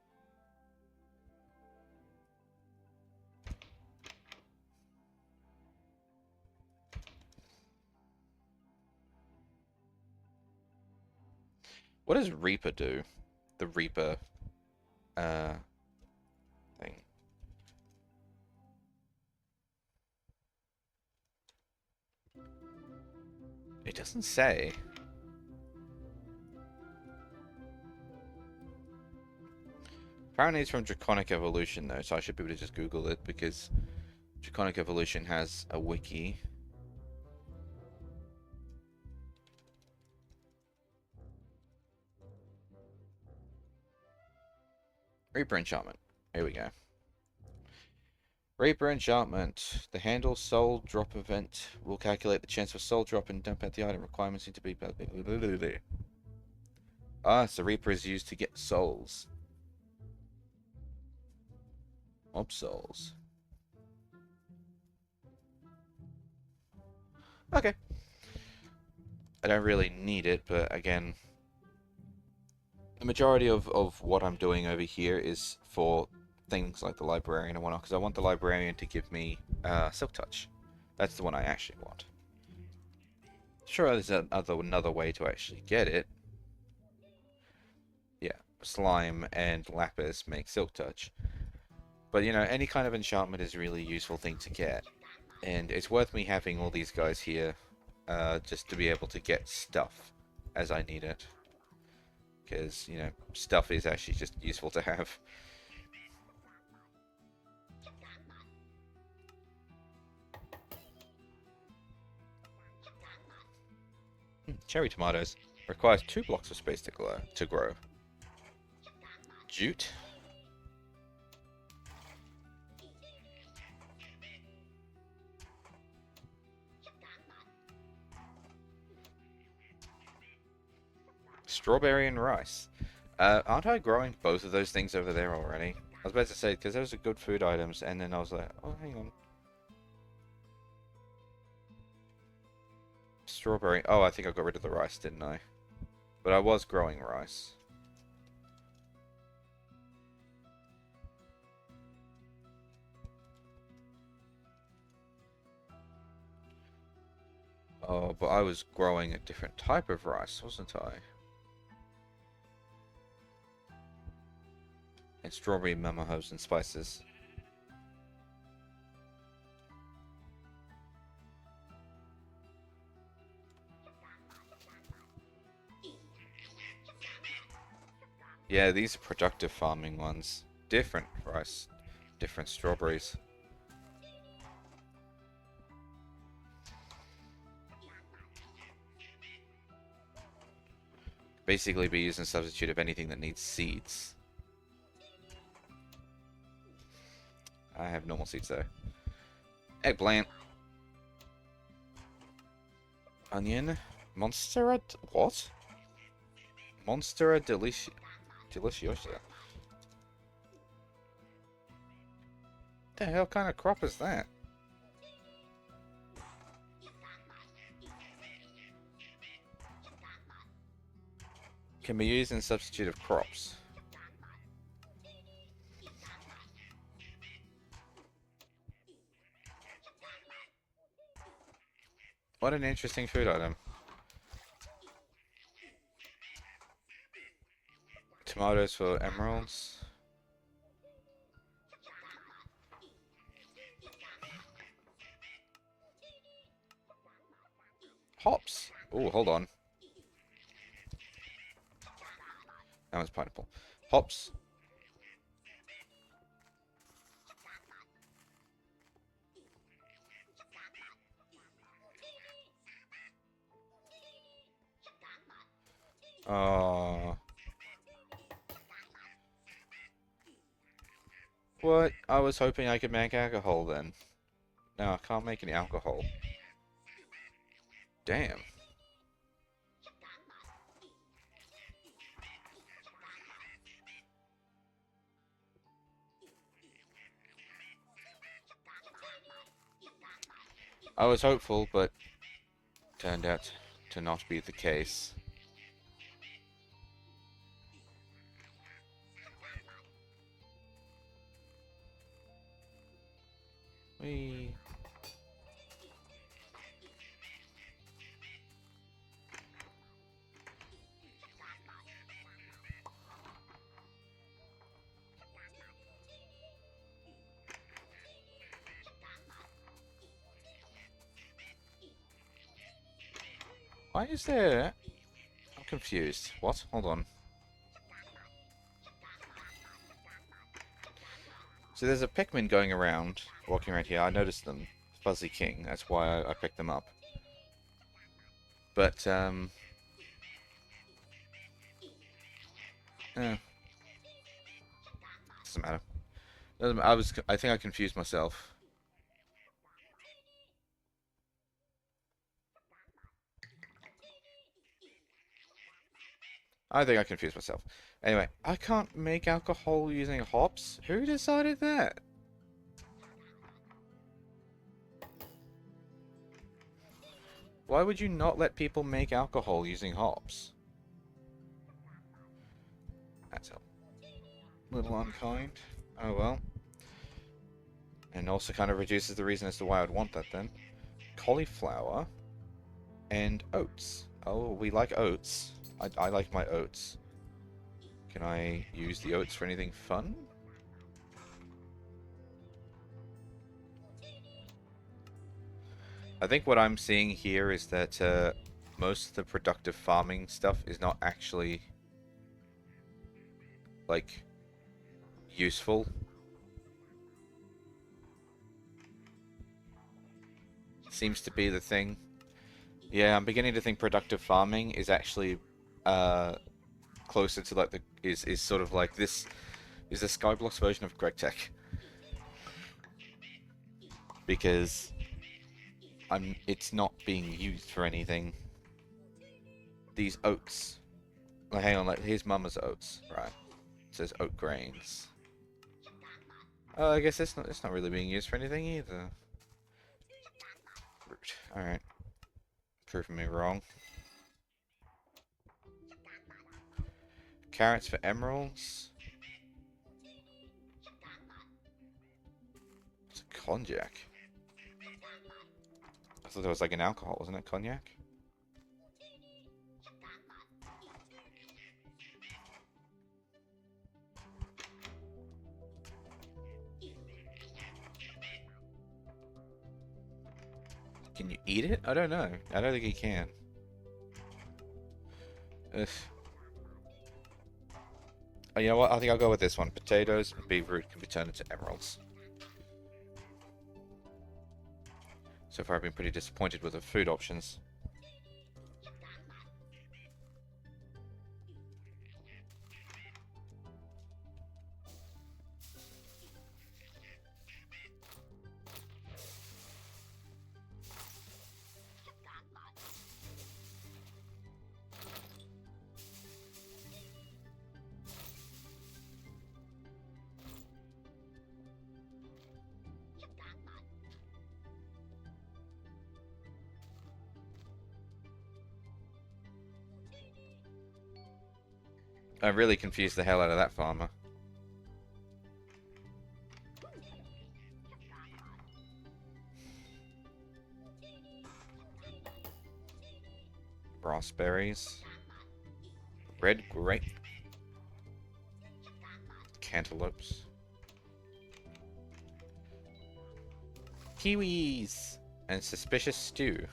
What does Reaper do? The Reaper thing. It doesn't say. Apparently it's from Draconic Evolution though, so I should be able to just Google it because Draconic Evolution has a wiki. Reaper enchantment. Here we go. Reaper enchantment. The handle soul drop event will calculate the chance of soul drop and dump out the item. Requirements need to be. Ah, so Reaper is used to get souls. Mob souls. Okay. I don't really need it, but again, the majority of what I'm doing over here is for things like the librarian and whatnot, because I want the librarian to give me Silk Touch. That's the one I actually want. Sure, there's another way to actually get it. Yeah, slime and lapis make Silk Touch. But, you know, any kind of enchantment is a really useful thing to get. And it's worth me having all these guys here just to be able to get stuff as I need it. Because, you know, stuff is actually just useful to have. Cherry tomatoes. Requires 2 blocks of space to grow. Jute. Strawberry and rice. Aren't I growing both of those things over there already? I was about to say, because those are good food items, and then I was like, oh, hang on. Strawberry. Oh, I think I got rid of the rice, didn't I? But I was growing rice. Oh, but I was growing a different type of rice, wasn't I? And strawberry mama herbs and spices. Yeah, these are productive farming ones. Different rice, different strawberries. Basically be used in substitute of anything that needs seeds. I have normal seeds though. Eggplant. Onion. Monstera... What? Monstera Deliciosa. The hell kind of crop is that? Can be used in substitute of crops. What an interesting food item. Tomatoes for emeralds. Hops. Oh, hold on. That was pineapple. Hops. What? I was hoping I could make alcohol then. No, I can't make any alcohol. Damn. I was hopeful, but turned out to not be the case. Whee. Why is there... I'm confused. What? Hold on. So there's a Pikmin going around, walking around here. I noticed them. Fuzzy King. That's why I picked them up. But, eh. Doesn't matter. I think I confused myself. I think I confused myself. Anyway, I can't make alcohol using hops? Who decided that? Why would you not let people make alcohol using hops? That's a little unkind. Oh well. And also kind of reduces the reason as to why I'd want that then. Cauliflower and oats. Oh, we like oats. I like my oats. Can I use the oats for anything fun? I think what I'm seeing here is that most of the productive farming stuff is not actually like useful. Seems to be the thing. Yeah, I'm beginning to think productive farming is actually closer to like the is sort of like this is the Skyblock's version of GregTech. Because it's not being used for anything. These oats. Like, hang on, like here's Mama's oats, right? It says oat grains. I guess it's not really being used for anything either. Alright. Proving me wrong. Carrots for emeralds. It's a cognac. I thought there was like an alcohol, wasn't it? Cognac? Can you eat it? I don't know. I don't think you can. Ugh. Oh, you know what? I think I'll go with this one. Potatoes and beetroot can be turned into emeralds. So far I've been pretty disappointed with the food options. I really confused the hell out of that farmer. Raspberries. Red grape. Cantaloupes. Kiwis! And suspicious stew.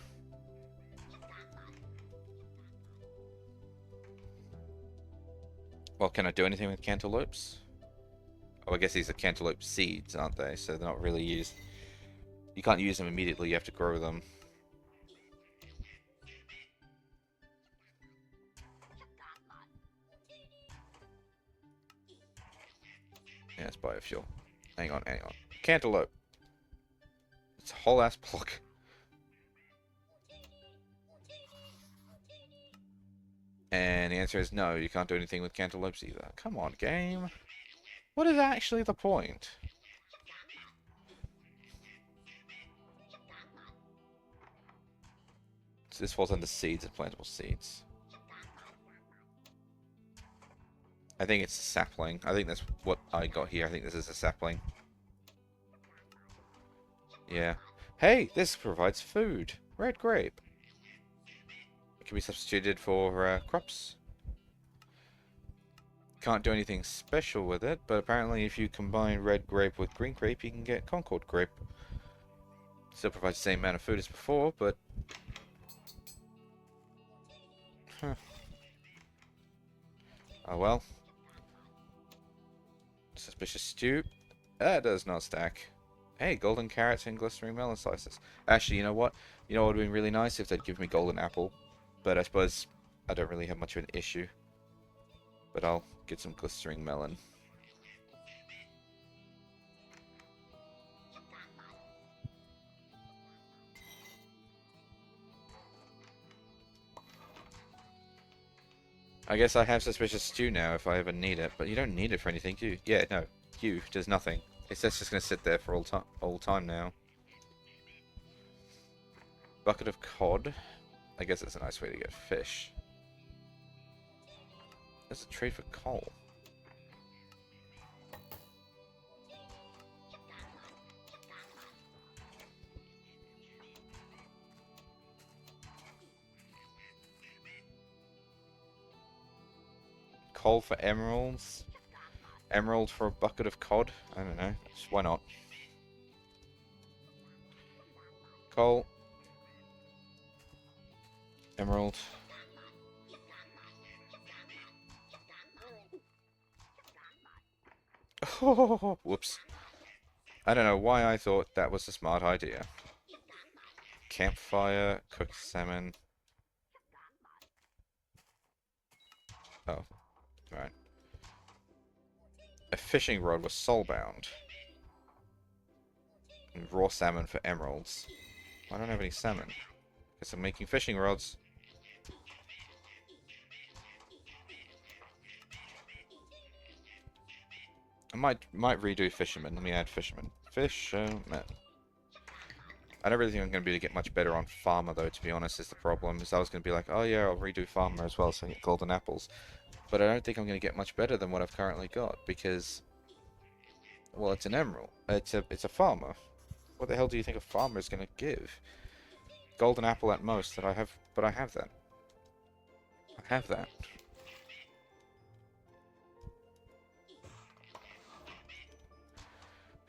Well, can I do anything with cantaloupes? Oh, I guess these are cantaloupe seeds, aren't they? So they're not really used. You can't use them immediately, you have to grow them. Yeah, it's biofuel. Hang on, hang on. Cantaloupe! It's a whole ass block. And the answer is no, you can't do anything with cantaloupes either. Come on, game. What is actually the point? So this falls under seeds and plantable seeds. I think it's a sapling. I think that's what I got here. I think this is a sapling. Yeah. Hey, this provides food. Red grape. It can be substituted for crops. Can't do anything special with it, but apparently if you combine red grape with green grape, you can get Concord grape. Still provides the same amount of food as before, but... Huh. Oh well. Suspicious stew. That does not stack. Hey, golden carrots and glistering melon slices. Actually, you know what? You know what would have been really nice if they'd give me golden apple. But I suppose I don't really have much of an issue. But I'll get some glistering melon. I guess I have suspicious stew now if I ever need it. But you don't need it for anything, do you? Yeah, no. You does nothing. It's just going to sit there for all time now. Bucket of cod. I guess that's a nice way to get fish. There's a trade for coal. Coal for emeralds. Emerald for a bucket of cod. I don't know. Just why not? Coal. Emerald. Oh, whoops. I don't know why I thought that was a smart idea. Campfire, cooked salmon. Oh, right. A fishing rod was soulbound. And raw salmon for emeralds. I don't have any salmon. Guess I'm making fishing rods. I might redo fisherman. Let me add fisherman. Fisherman. I don't really think I'm going to be able to get much better on farmer though, to be honest, is the problem. Is I was going to be like, oh yeah, I'll redo farmer as well so I get golden apples. But I don't think I'm going to get much better than what I've currently got because, well, it's an emerald. It's a farmer. What the hell do you think a farmer is going to give? Golden apple at most that I have, but I have that. I have that.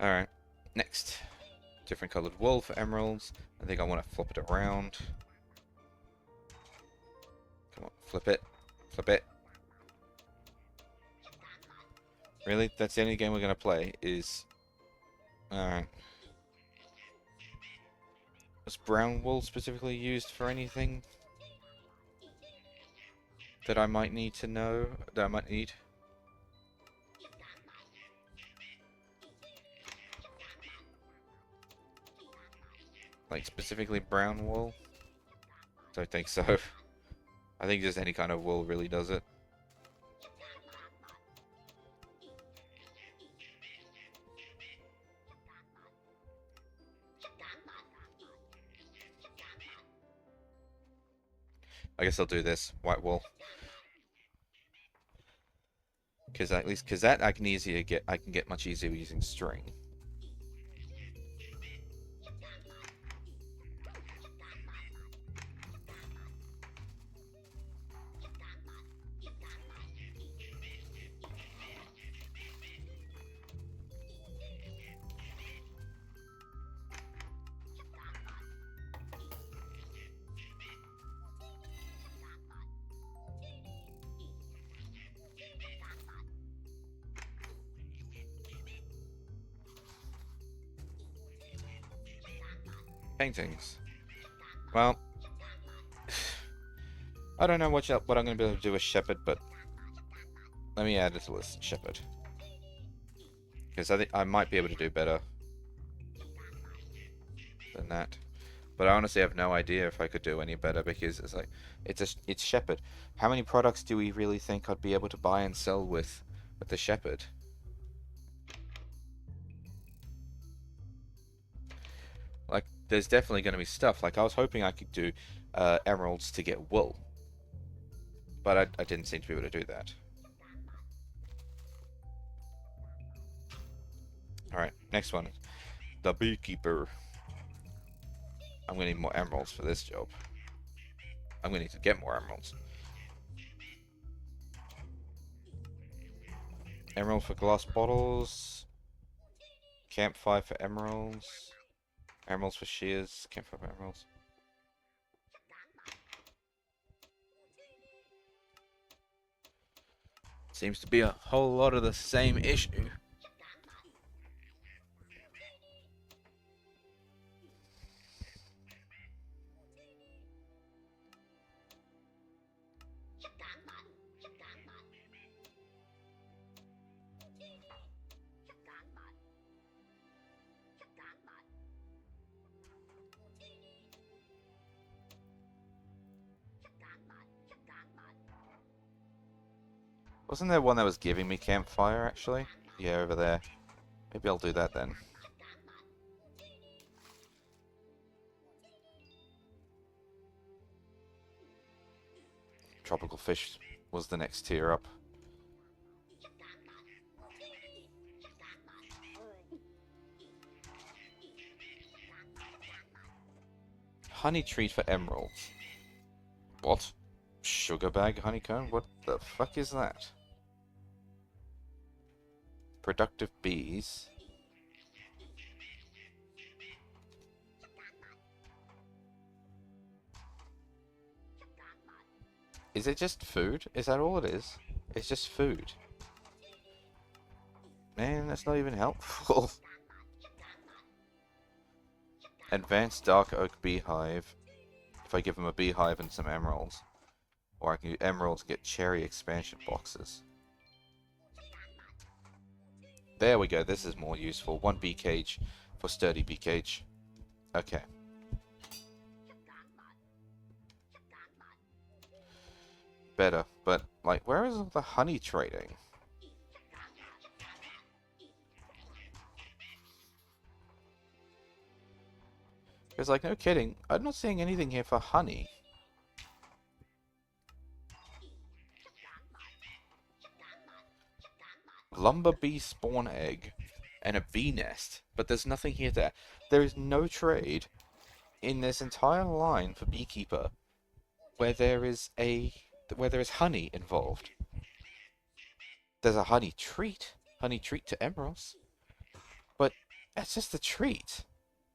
Alright, next. Different colored wool for emeralds. I think I want to flip it around. Come on, flip it. Flip it. Really? That's the only game we're going to play, is... Alright. Was brown wool specifically used for anything that I might need to know? That I might need? Like, specifically brown wool? Don't think so. I think just any kind of wool really does it. I guess I'll do this. White wool. Because at least that I can get much easier using string. Paintings. Well, I don't know what I'm going to be able to do with Shepherd, but let me add it to the list. Shepherd. Because I think I might be able to do better than that. But I honestly have no idea if I could do any better because it's like it's Shepherd. How many products do we really think I'd be able to buy and sell with the Shepherd? Like, there's definitely going to be stuff. Like, I was hoping I could do emeralds to get wool, but I didn't seem to be able to do that. Alright, next one. The Beekeeper. I'm going to need more emeralds for this job. I'm going to need to get more emeralds. Emerald for glass bottles. Campfire for emeralds. Emeralds for shears. Campfire for emeralds. Seems to be a whole lot of the same issue. Wasn't there one that was giving me campfire, actually? Yeah, over there. Maybe I'll do that then. Tropical fish was the next tier up. Honey treat for emeralds. What? Sugar bag honeycomb? What the fuck is that? Productive bees. Is it just food? Is that all it is? It's just food. Man, that's not even helpful. Advanced dark oak beehive. If I give them a beehive and some emeralds. Or I can use emeralds to get cherry expansion boxes. There we go, this is more useful. 1 bee cage for sturdy bee cage. Okay. Better, but, like, where is all the honey trading? Because, like, no kidding, I'm not seeing anything here for honey. Lumber bee spawn egg and a bee nest, but there's nothing here there. There is no trade in this entire line for beekeeper where there is honey involved. There's a honey treat to emeralds, but that's just a treat.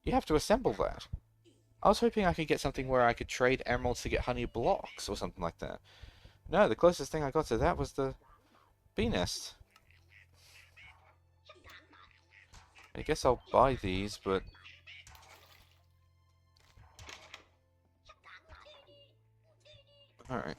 You have to assemble that. I was hoping I could get something where I could trade emeralds to get honey blocks or something like that. No, the closest thing I got to that was the bee nest. I guess I'll buy these, but... Alright.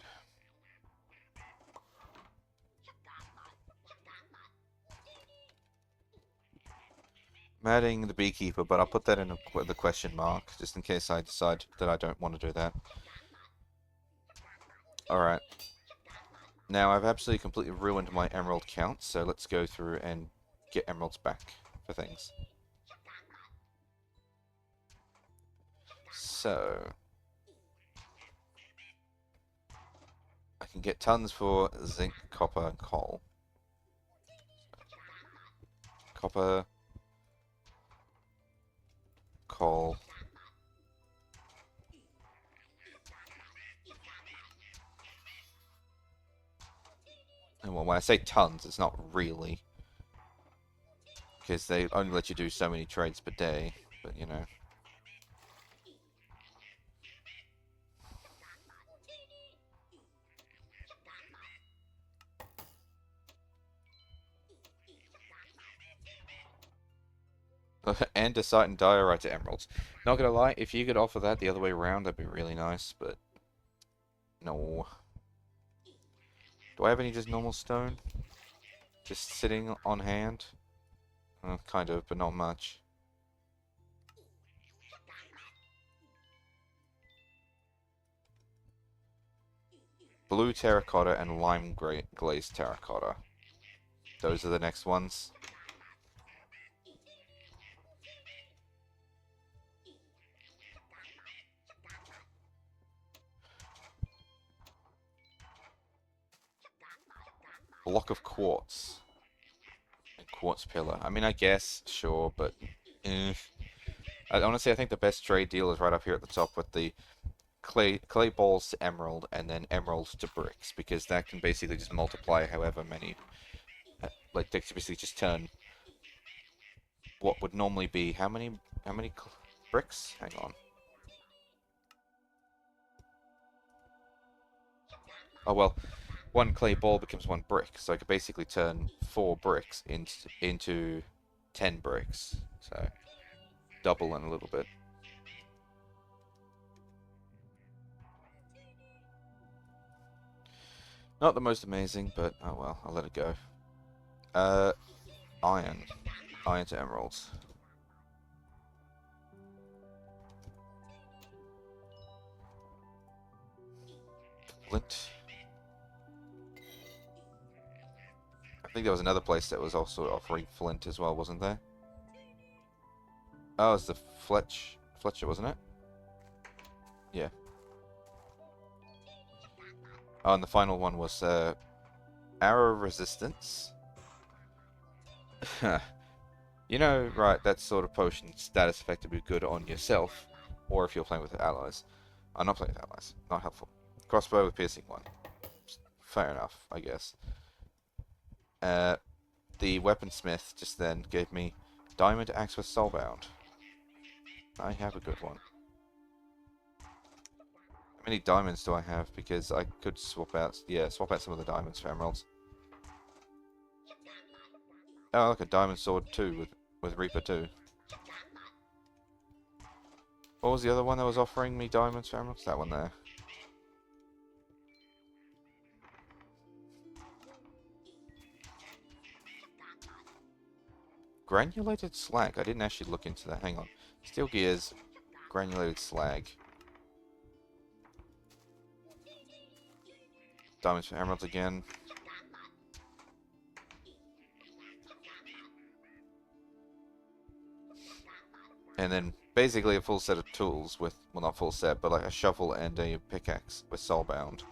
I'm adding the beekeeper, but I'll put that in the question mark, just in case I decide that I don't want to do that. Alright. Now, I've absolutely completely ruined my emerald count, so let's go through and get emeralds back for things. So... I can get tons for zinc, copper, and coal. copper, coal. And well, when I say tons, it's not really, because they only let you do so many trades per day, but you know. Andesite and diorite emeralds. Not gonna lie, if you could offer that the other way around, that'd be really nice, but no. Do I have any just normal stone? Just sitting on hand? Kind of, but not much. Blue terracotta and lime glazed terracotta. Those are the next ones. Block of quartz. And quartz pillar. I mean, I guess, sure, but... Honestly, I think the best trade deal is right up here at the top with the clay balls to emerald and then emeralds to bricks, because that can basically just multiply however many... like, they basically just turn what would normally be... How many bricks? Hang on. Oh, well... One clay ball becomes one brick, so I could basically turn 4 bricks into 10 bricks. So, double in a little bit. Not the most amazing, but oh well, I'll let it go. Iron. Iron to emeralds. Flint. I think there was another place that was also offering flint as well, wasn't there? Oh, it's the Fletcher, wasn't it? Yeah. Oh, and the final one was arrow resistance. You know, right, that sort of potion status effect would be good on yourself, or if you're playing with allies. I'm not playing with allies. Not helpful. Crossbow with piercing 1. Fair enough, I guess. The weaponsmith just then gave me diamond axe with soulbound. I have a good one. How many diamonds do I have? Because I could swap out, yeah, swap out some of the diamonds for emeralds. Oh, look, a diamond sword too, with Reaper too. What was the other one that was offering me diamonds for emeralds? That one there. Granulated slag. I didn't actually look into that. Hang on. Steel gears. Granulated slag. Diamonds for emeralds again. And then basically a full set of tools with, well, not full set, but like a shovel and a pickaxe with soulbound.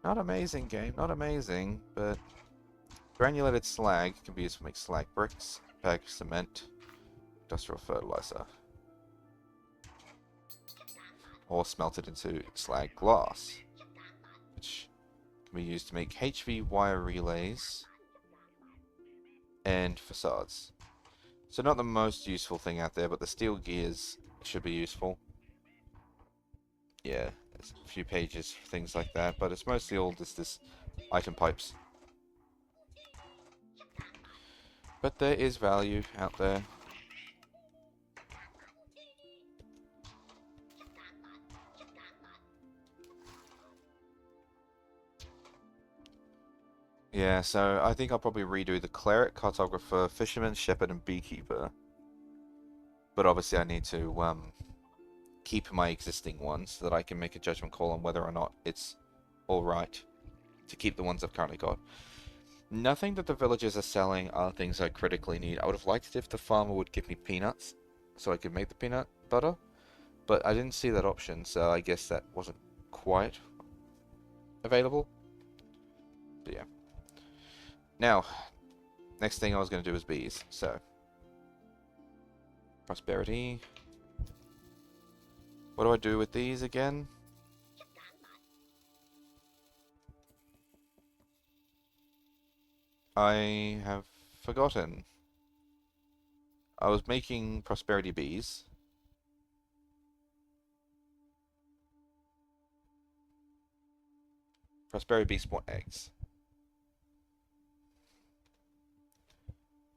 Not amazing game, not amazing, but granulated slag can be used to make slag bricks, packaged cement, industrial fertilizer, or smelted into slag glass, which can be used to make HV wire relays and facades. So not the most useful thing out there, but the steel gears should be useful. Yeah, there's a few pages for things like that, but it's mostly all just this item pipes. But there is value out there. Yeah, so I think I'll probably redo the cleric, cartographer, fisherman, shepherd, and beekeeper. But obviously I need to keep my existing ones so that I can make a judgment call on whether or not it's alright to keep the ones I've currently got. Nothing that the villagers are selling are things I critically need. I would have liked it if the farmer would give me peanuts so I could make the peanut butter, but I didn't see that option, so I guess that wasn't quite available. But yeah. Now, next thing I was going to do is bees. So, prosperity. What do I do with these again? I have forgotten. I was making prosperity bees. Prosperity bees spawn eggs.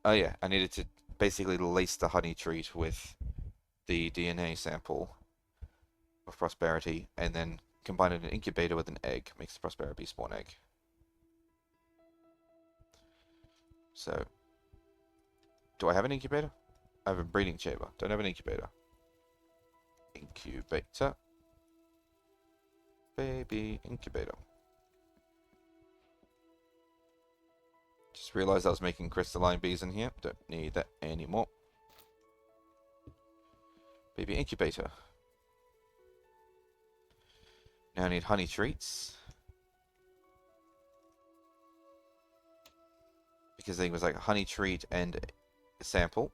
Oh yeah, I needed to basically lace the honey treat with the DNA sample of prosperity, and then combine it in an incubator with an egg. Makes the prosperity bee spawn egg. So, do I have an incubator? I have a breeding chamber. Don't have an incubator. Incubator. Baby incubator. Just realized I was making crystalline bees in here. Don't need that anymore. Baby incubator. Now I need honey treats. Because I think it was like a honey treat and a sample.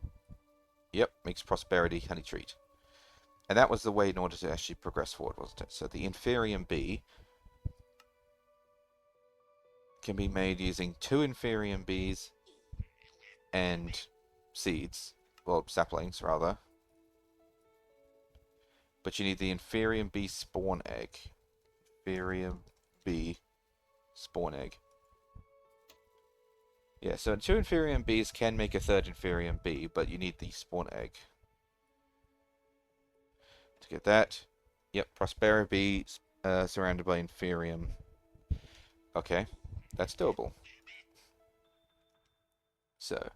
Yep, makes prosperity honey treat. And that was the way in order to actually progress forward, wasn't it? So the Inferium bee can be made using 2 Inferium bees and seeds. Well, saplings, rather. But you need the Inferium bee spawn egg. Inferium bee spawn egg. Yeah, so 2 Inferium bees can make a 3rd Inferium bee, but you need the spawn egg. To get that, yep, Prospera bee surrounded by Inferium. Okay, that's doable. So,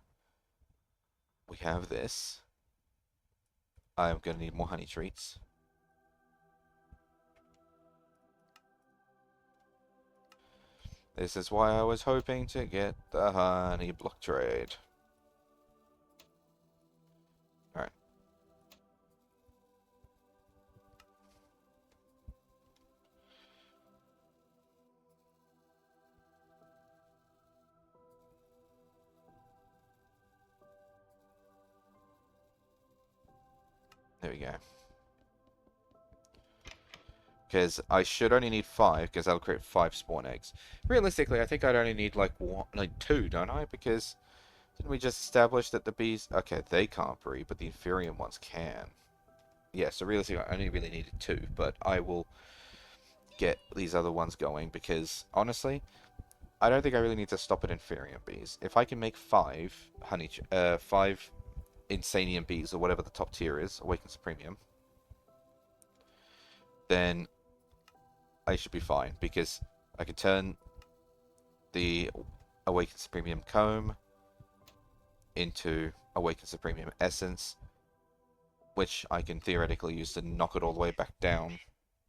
we have this. I'm going to need more honey treats. This is why I was hoping to get the honey block trade. Alright. There we go. Because I should only need 5, because that'll create 5 spawn eggs. Realistically, I think I'd only need like 2, don't I? Because didn't we just establish that the bees... Okay, they can't breed, but the Inferium ones can. Yeah, so realistically, I only really needed 2, but I will get these other ones going, because honestly, I don't think I really need to stop at Inferium bees. If I can make 5 5 Insanium bees, or whatever the top tier is, Awakened Supremium, then I should be fine, because I could turn the Awakened Supremium Comb into Awakened Supremium Essence, which I can theoretically use to knock it all the way back down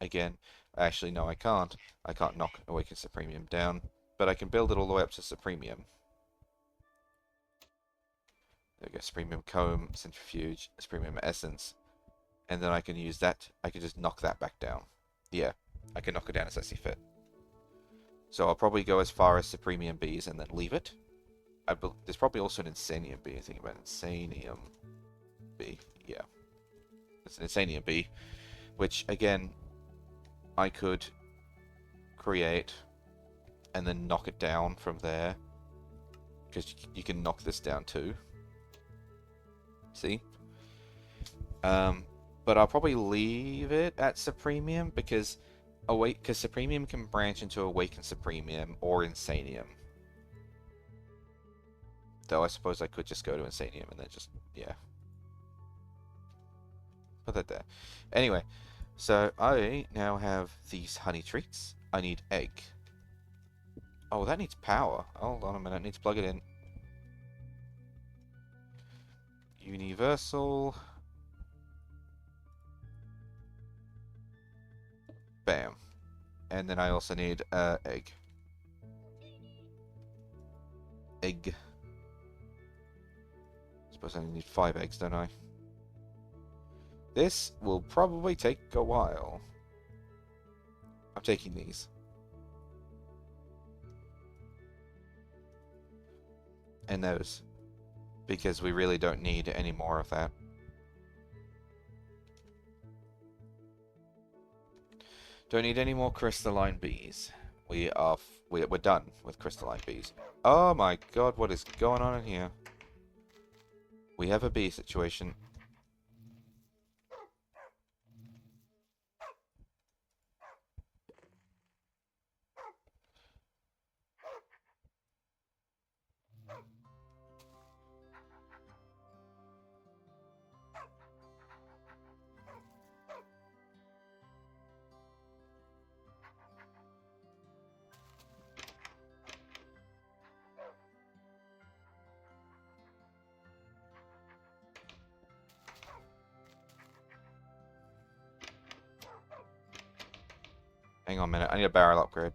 again. Actually, no, I can't. I can't knock Awakened Supremium down, but I can build it all the way up to Supremium. There we go, Supremium Comb, Centrifuge, Supremium Essence, and then I can use that. I can just knock that back down. Yeah, I can knock it down as I see fit. So I'll probably go as far as Supremium Bees and then leave it. There's probably also an Insanium Bee. I think about Insanium Bee. Yeah. It's an Insanium Bee, which, again, I could create and then knock it down from there. Because you can knock this down too. See? But I'll probably leave it at Supremium because Supremium can branch into Awakened Supremium or Insanium. Though I suppose I could just go to Insanium and then just, yeah. Put that there. Anyway, so I now have these honey treats. I need egg. Oh, that needs power. Hold on a minute, I need to plug it in. Universal. Bam. And then I also need egg. Egg. Suppose I need 5 eggs, don't I? This will probably take a while. I'm taking these. and those, because we really don't need any more of that. Don't need any more crystalline bees. We're done with crystalline bees. Oh my god, what is going on in here? We have a bee situation. Hang on a minute, I need a barrel upgrade.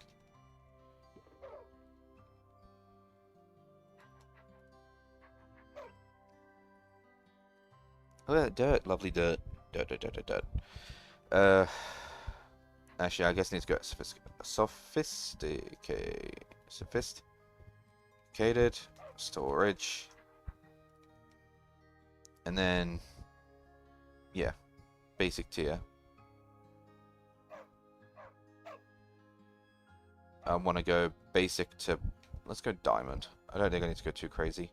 Look at that dirt, lovely dirt. Dirt, dirt, dirt, dirt, dirt. Actually, I guess I need to go sophisticated storage. And then, yeah, basic tier. I want to go basic to, let's go diamond. I don't think I need to go too crazy.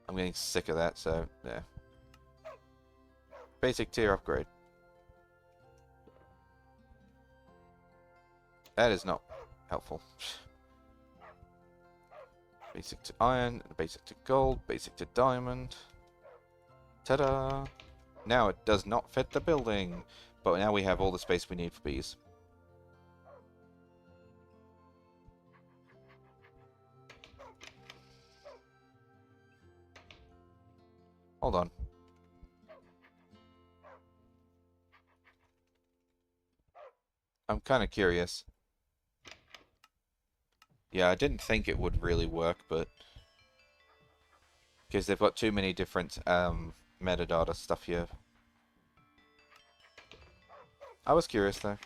I'm getting sick of that, so, yeah. Basic tier upgrade. That is not helpful. Basic to iron, basic to gold, basic to diamond. Ta-da! Now it does not fit the building, but now we have all the space we need for bees. Hold on. I'm kind of curious. Yeah, I didn't think it would really work, but because they've got too many different metadata stuff here. I was curious though.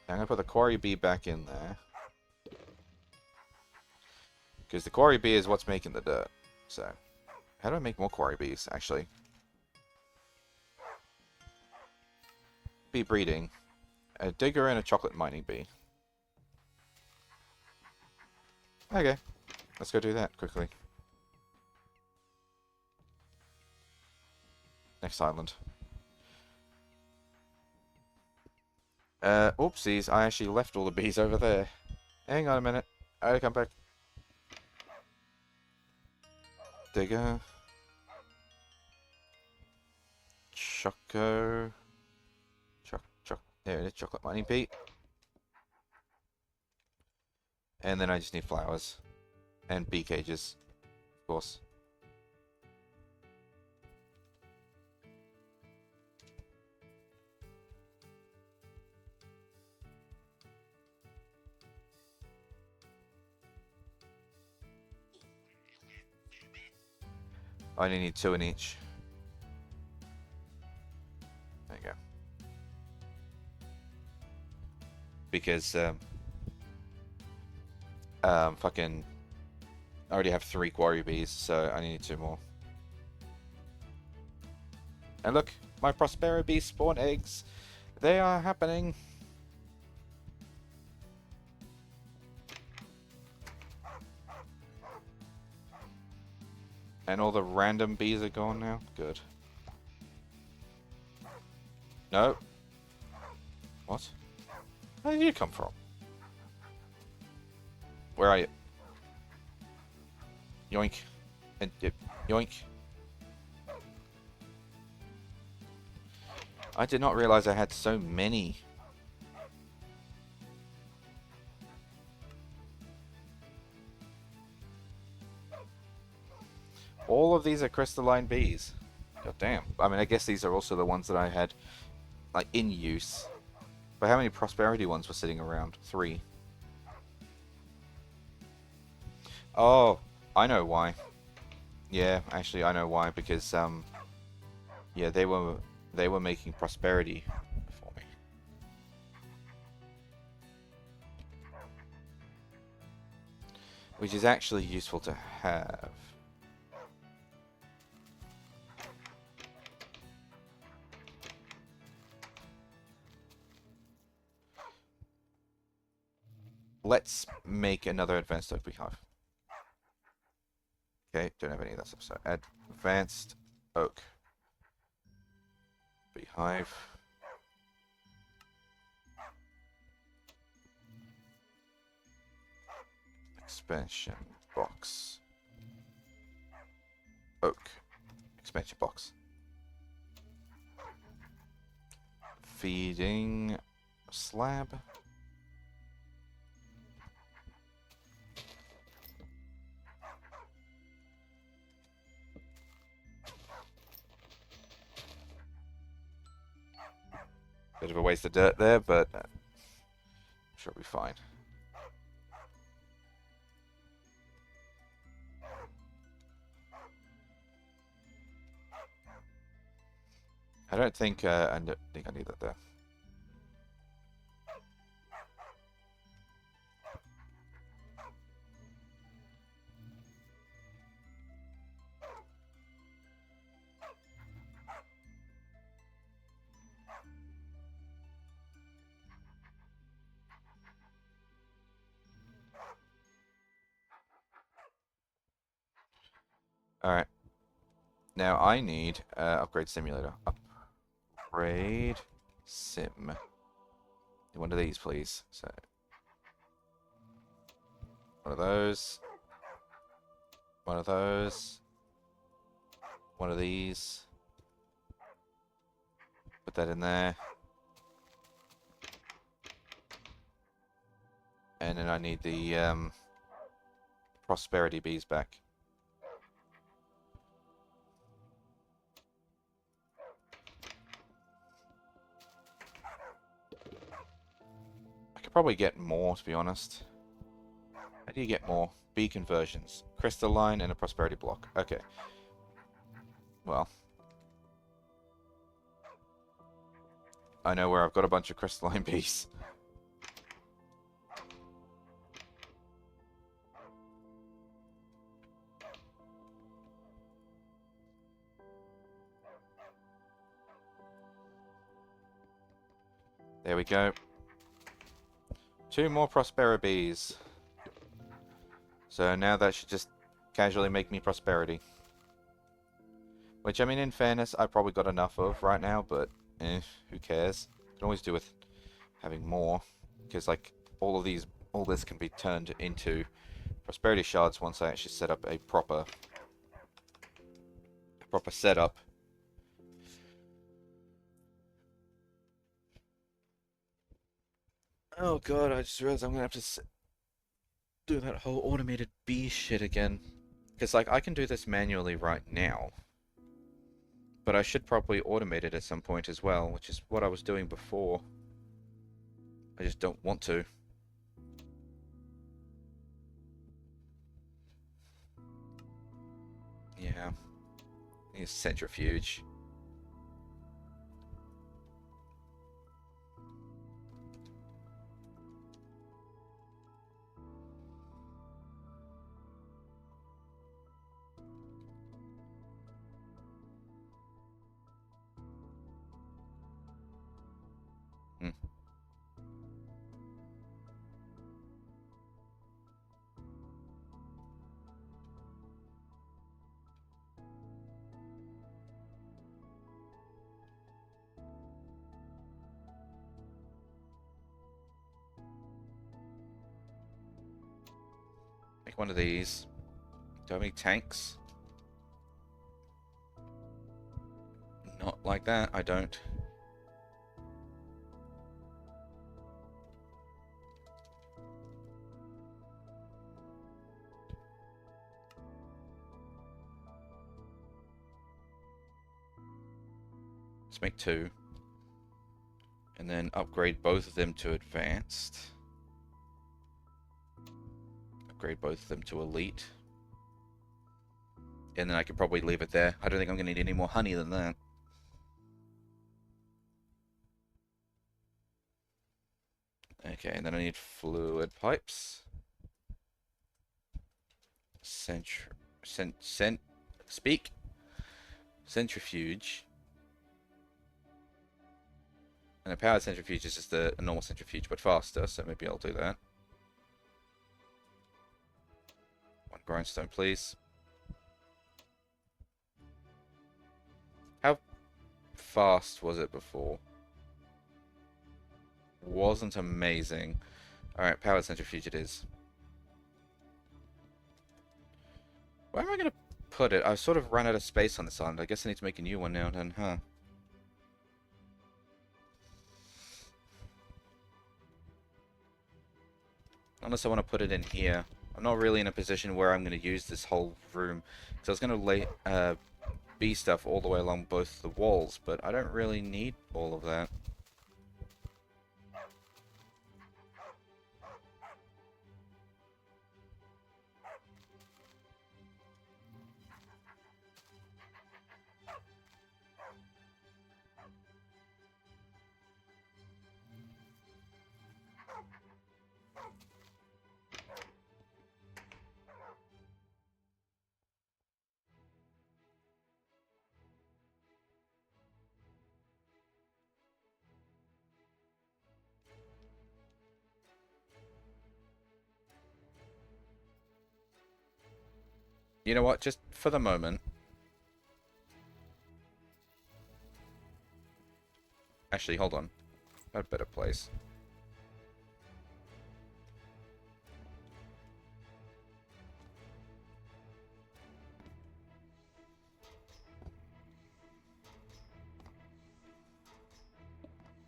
I'm gonna put the quarry bee back in there. Because the quarry bee is what's making the dirt. So, how do I make more quarry bees, actually? Bee breeding. A digger and a chocolate mining bee. Okay, let's go do that quickly. Next island. Oopsies, I actually left all the bees over there. Hang on a minute. I gotta come back. Digger. Choco. There it is, chocolate mining bee. And then I just need flowers. And bee cages, of course. I only need 2 in each. There you go. Because, fucking... I already have 3 quarry bees, so I need 2 more. And look, my Prospero bees spawn eggs. They are happening. And all the random bees are gone now? Good. No. What? Where did you come from? Where are you? Yoink. And yoink. I did not realize I had so many. All of these are crystalline bees. God damn. I mean, I guess these are also the ones that I had like in use. But how many prosperity ones were sitting around? 3. Oh, I know why. Yeah, actually, I know why. Because yeah, they were making prosperity for me. Which is actually useful to have. Let's make another advanced oak beehive. Okay, don't have any of that stuff. So advanced oak beehive. Expansion box. Oak. Expansion box. Feeding slab. Bit of a waste of dirt there, but I'm sure it'll be fine. I don't think I need that there. Alright. Now I need upgrade simulator. Upgrade sim. One of these, please. So one of those. One of those. One of these. Put that in there. And then I need the prosperity bees back. I could probably get more, to be honest. How do you get more? Bee conversions. Crystalline and a prosperity block. Okay. Well. I know where I've got a bunch of crystalline bees. There we go. 2 more Prospera bees. So now that should just casually make me prosperity. Which, I mean, in fairness, I've probably got enough of right now, but who cares? Can always do with having more. Because, like, all this can be turned into prosperity shards once I actually set up a proper setup. Oh god, I just realized I'm gonna have to do that whole automated bee shit again. Because, like, I can do this manually right now. But I should probably automate it at some point as well, which is what I was doing before. I just don't want to. Yeah. Need a centrifuge. Hmm. Make one of these. Do I have any tanks? Not like that, I don't. Let's make 2. And then upgrade both of them to advanced. Upgrade both of them to elite. And then I could probably leave it there. I don't think I'm going to need any more honey than that. Okay, and then I need fluid pipes. Centrifuge. And a powered centrifuge is just a normal centrifuge, but faster, so maybe I'll do that. One grindstone, please. How fast was it before? Wasn't amazing. Alright, powered centrifuge it is. Where am I going to put it? I've sort of run out of space on this island. I guess I need to make a new one now then, huh? Unless I want to put it in here. I'm not really in a position where I'm going to use this whole room. Because I was going to lay bee stuff all the way along both the walls, but I don't really need all of that. You know what? Just for the moment. Actually, hold on. A better place.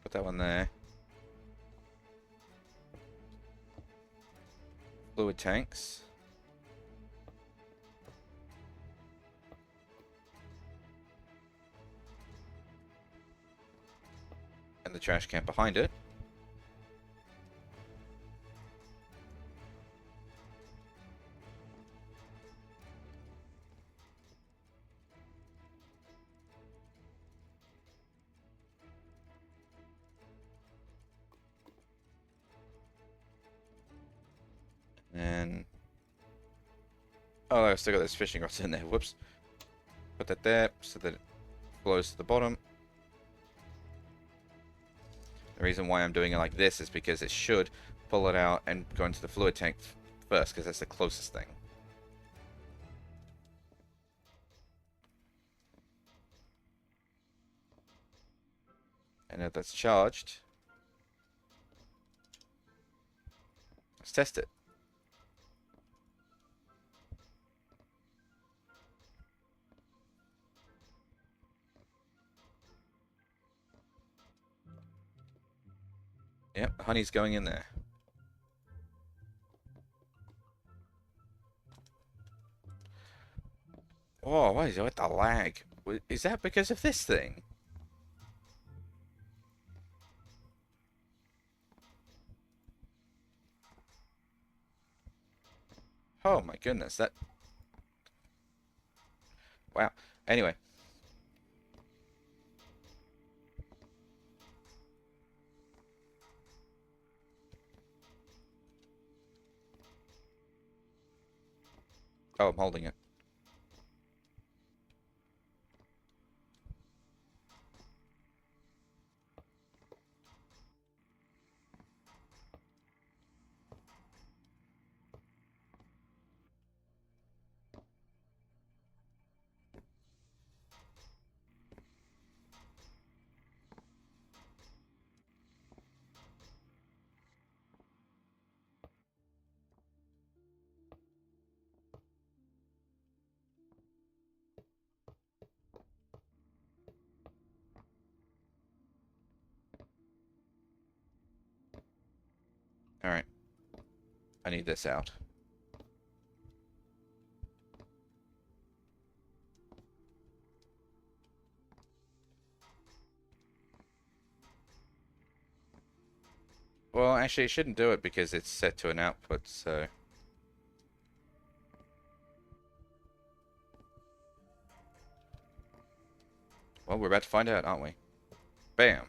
Put that one there. Fluid tanks. And the trash can behind it. And oh, I still got those fishing rods in there. Whoops. Put that there so that it flows to the bottom. The reason why I'm doing it like this is because it should pull it out and go into the fluid tank first, because that's the closest thing. And if that's charged, let's test it. Yep, the honey's going in there. Oh, what is it with the lag? Is that because of this thing? Oh my goodness, that... Wow. Anyway. Oh, I'm holding it. Alright. I need this out. Well, actually, it shouldn't do it because it's set to an output, so... Well, we're about to find out, aren't we? Bam.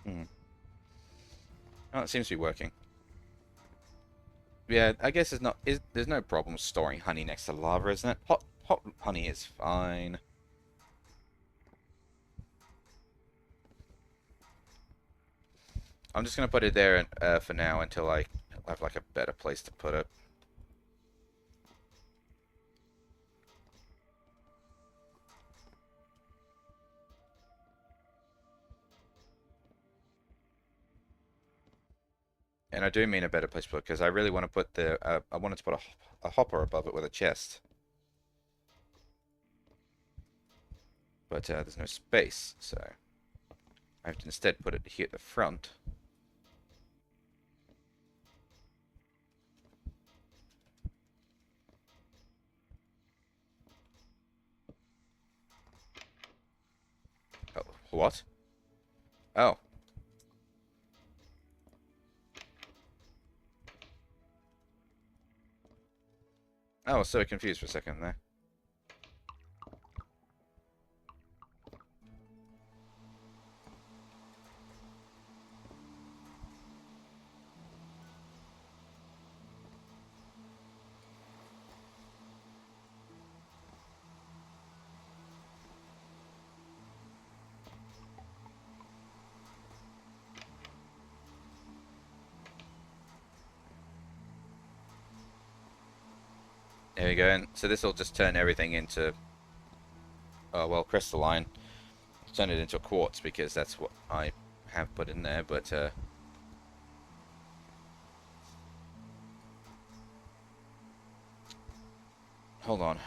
Hmm. Oh, it seems to be working. Yeah, I guess there's no problem storing honey next to lava, isn't it? Hot honey is fine. I'm just gonna put it there for now until I have like a better place to put it. And I do mean a better place to put it because I really want to put I wanted to put a hopper above it with a chest. But there's no space, so I have to instead put it here at the front. Oh, what? Oh. I was so confused for a second there. There we go. And so this will just turn everything into, well, crystalline. Turn it into a quartz because that's what I have put in there. But hold on.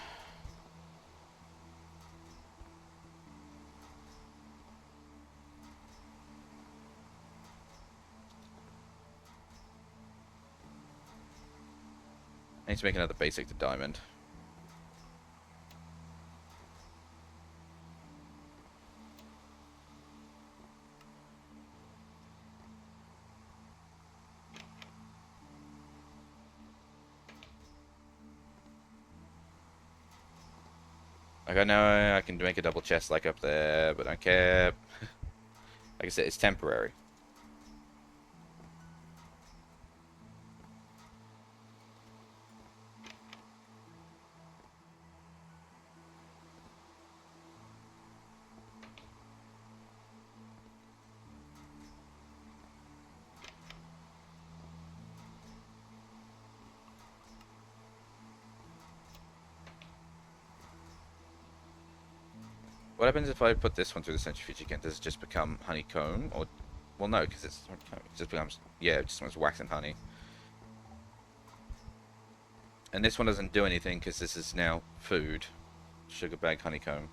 I need to make another basic to diamond. Like I know I can make a double chest like up there, but I don't care. Like I said, it's temporary. What happens if I put this one through the centrifuge again? Does it just become honeycomb? Or, well, no, because it just becomes, yeah, it just becomes wax and honey. And this one doesn't do anything because this is now food. Sugar bag honeycomb.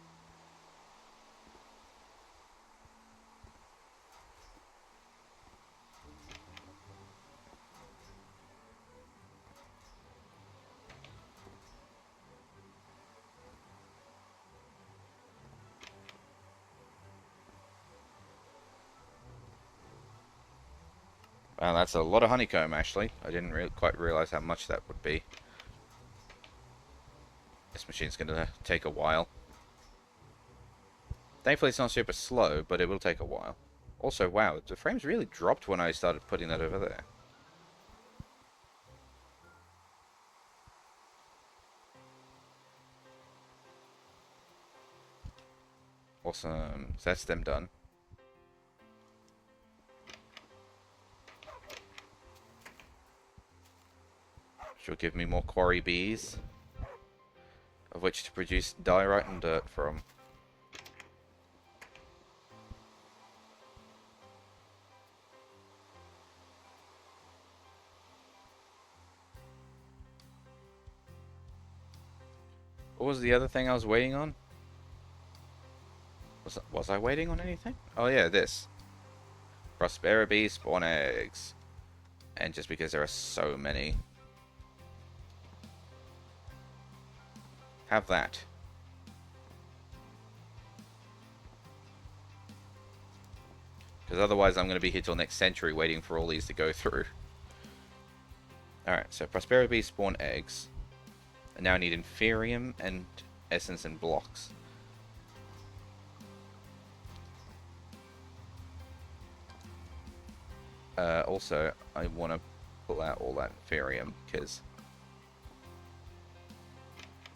Wow, that's a lot of honeycomb, actually. I didn't quite realize how much that would be. This machine's going to take a while. Thankfully, it's not super slow, but it will take a while. Also, wow, the frames really dropped when I started putting that over there. Awesome. So that's them done. Which will give me more quarry bees, of which to produce diorite and dirt from. What was the other thing I was waiting on? Was I waiting on anything? Oh yeah, this. Prosperity spawn eggs. And just because there are so many. Have that. Because otherwise I'm going to be here till next century waiting for all these to go through. Alright, so Prosperity spawn eggs. And now I need Inferium and Essence and blocks. Also, I want to pull out all that Inferium, because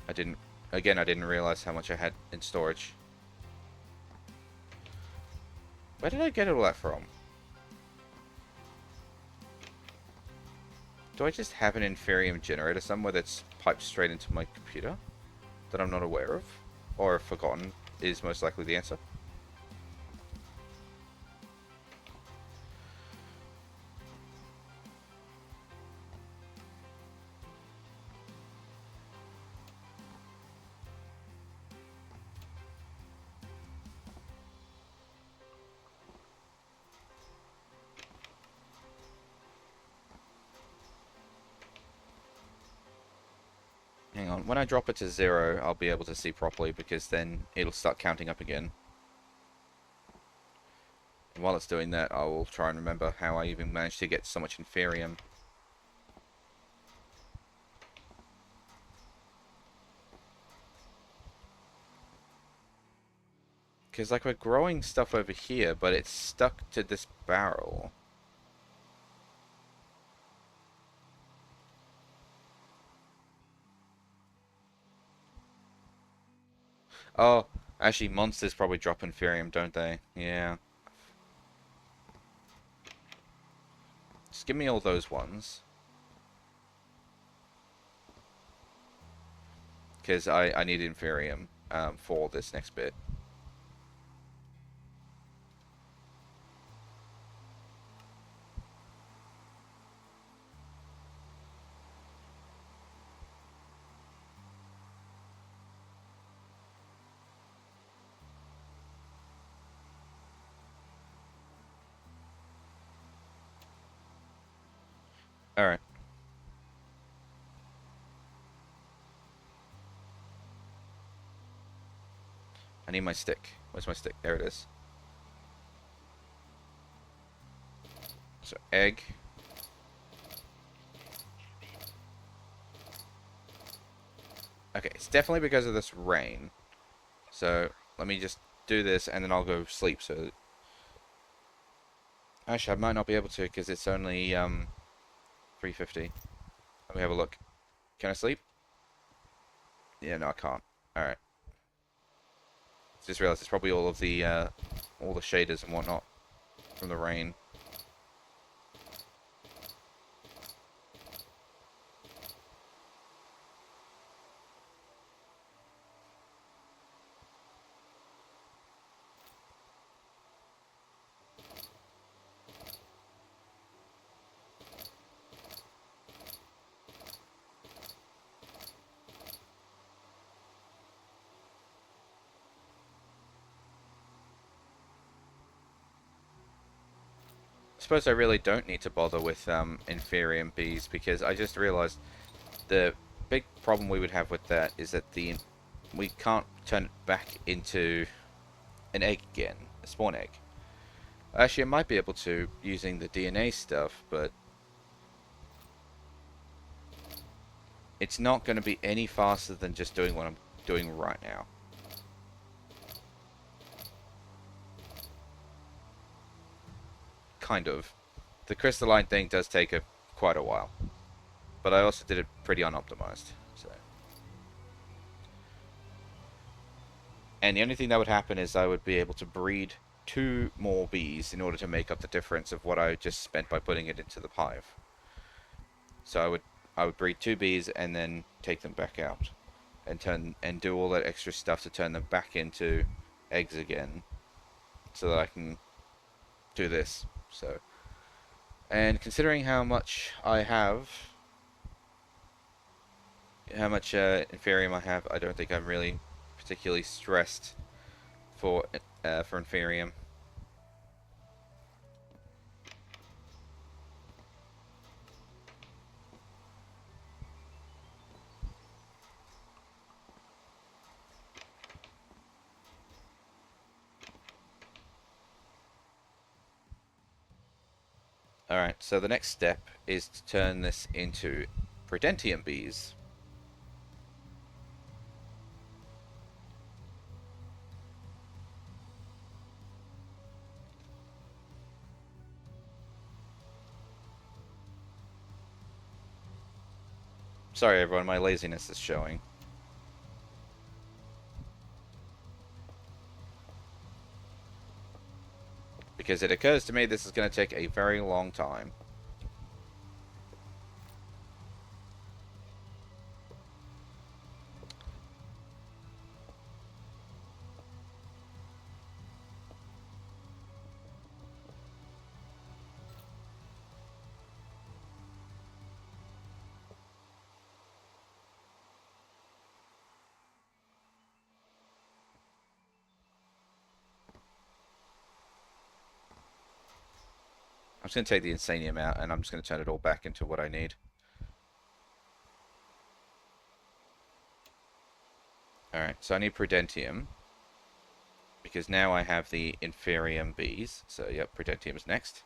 I didn't realize how much I had in storage. Where did I get all that from? Do I just have an Inferium generator somewhere that's piped straight into my computer that I'm not aware of? Or forgotten is most likely the answer. Hang on, when I drop it to 0, I'll be able to see properly, because then it'll start counting up again. And while it's doing that, I will try and remember how I even managed to get so much Inferium. Because, like, we're growing stuff over here, but it's stuck to this barrel. Oh, actually, monsters probably drop Inferium, don't they? Yeah. Just give me all those ones. Because I need Inferium for this next bit. Alright. I need my stick. Where's my stick? There it is. So, egg. Okay, it's definitely because of this rain. So, let me just do this, and then I'll go sleep. So, actually, I might not be able to, because it's only 3:50. Let me have a look. Can I sleep? Yeah, no, I can't. Alright. Just realized it's probably all the shaders and whatnot from the rain. I suppose I really don't need to bother with Inferium bees, because I just realized the big problem we would have with that is that we can't turn it back into an egg again, a spawn egg. Actually, I might be able to using the DNA stuff, but it's not going to be any faster than just doing what I'm doing right now. Kind of. The crystalline thing does take quite a while, but I also did it pretty unoptimized. So, and the only thing that would happen is I would be able to breed 2 more bees in order to make up the difference of what I just spent by putting it into the hive. So I would breed 2 bees and then take them back out, and do all that extra stuff to turn them back into eggs again, so that I can do this. So, and considering how much I have, how much Inferium I have. I don't think I'm really particularly stressed for Inferium. Alright, so the next step is to turn this into Prudentium bees. Sorry everyone, my laziness is showing. Because it occurs to me this is going to take a very long time. I'm just going to take the Insanium out and I'm just going to turn it all back into what I need. Alright, so I need Prudentium. Because now I have the Inferium bees. So, yep, Prudentium's next.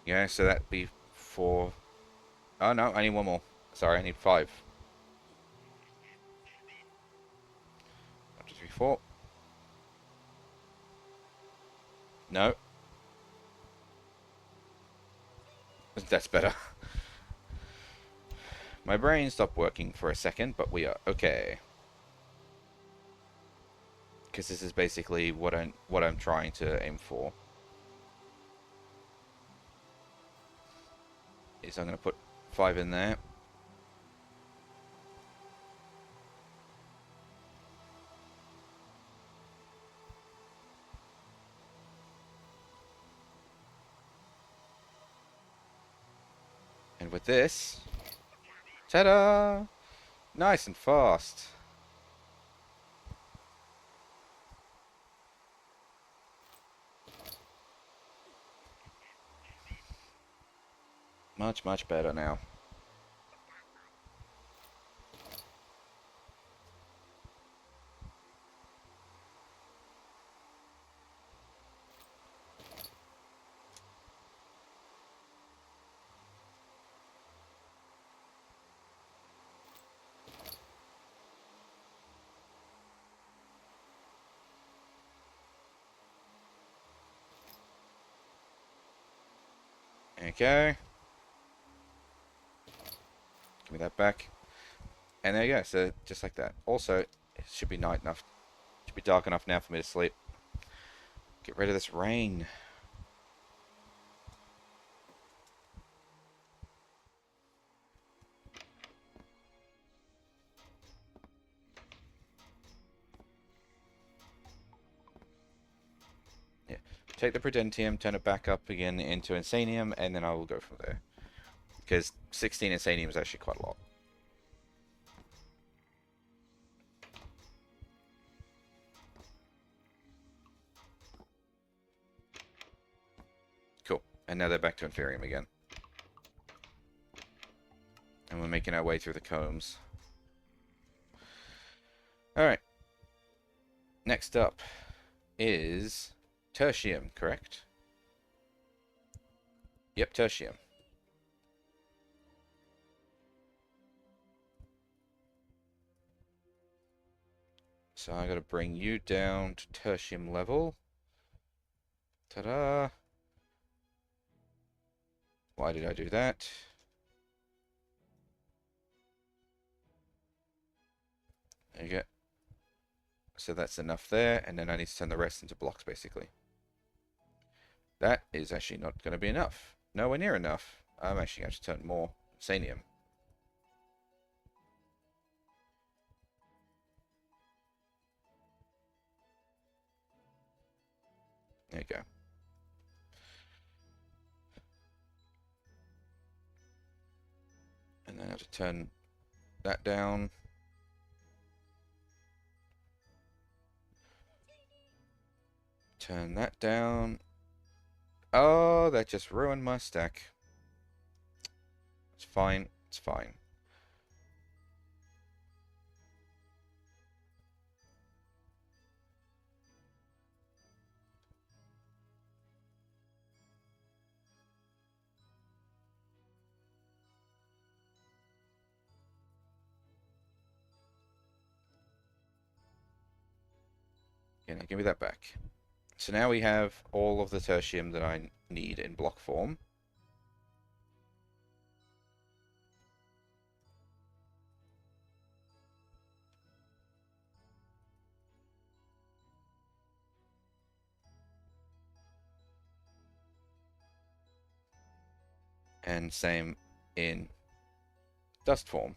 Yeah, so that'd be 4. Oh no, I need one more. Sorry, I need 5. 1, 2, 3, 4. No. That's better. My brain stopped working for a second, but we are okay. Because this is basically what I'm trying to aim for. Is I'm going to put 5 in there. And with this, ta-da! Nice and fast. Much, much better now. Okay. Give me that back. And there you go, so just like that. Also, it should be night enough. It should be dark enough now for me to sleep. Get rid of this rain. Yeah. Take the Prudentium, turn it back up again into Insanium, and then I will go from there. Because 16 Insanium is actually quite a lot. Cool. And now they're back to Inferium again. And we're making our way through the combs. Alright. Next up is Tertium, correct? Yep, Tertium. So I gotta bring you down to tertium level. Ta-da! Why did I do that? There you go. So that's enough there, and then I need to turn the rest into blocks, basically. That is actually not going to be enough. Nowhere near enough. I'm actually going to turn more Sanium. There you go. And then I have to turn that down. Turn that down. Oh, that just ruined my stack. It's fine. It's fine. Yeah, now give me that back. So now we have all of the tertium that I need in block form. And same in dust form.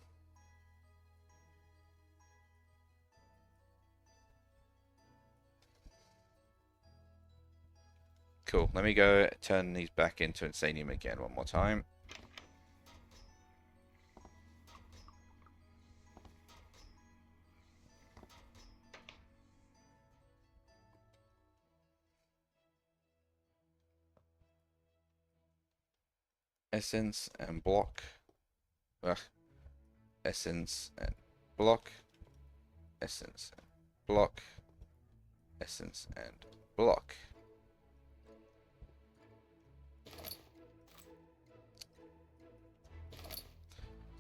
Cool. Let me go turn these back into Insanium again one more time. Essence and block. Ugh. Essence and block. Essence and block. Essence and block.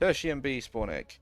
Tertium B spawn egg.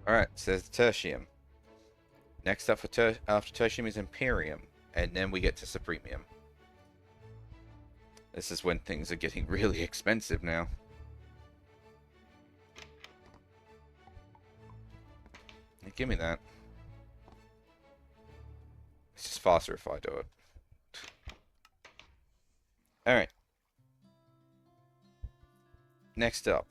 Alright, so there's tertium. Next up after tertium is Imperium, and then we get to Supremium. This is when things are getting really expensive now. Give me that. It's just faster if I do it. Alright. Next up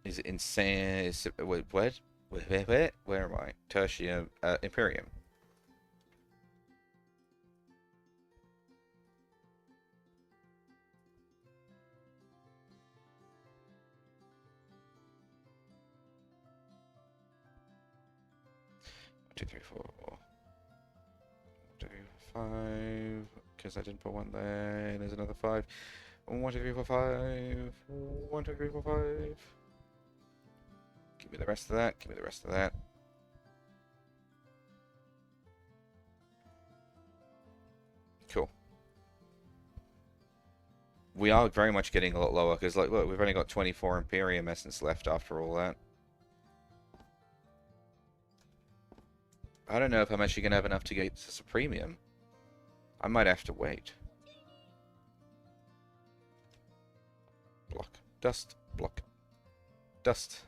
is insane. Wait, what? Where am I? Tertium, Imperium. One, two, three, four. 1, 2, 3, 4, 5. Because I didn't put one there. There's another 5. 1, 2, 3, 4, 5. 1, 2, 3, 4, 5. Give me the rest of that. Give me the rest of that. Cool. We are very much getting a lot lower because, like, look, we've only got 24 Imperium Essence left after all that. I don't know if I'm actually going to have enough to get to Supremium. I might have to wait. Block. Dust. Block. Dust.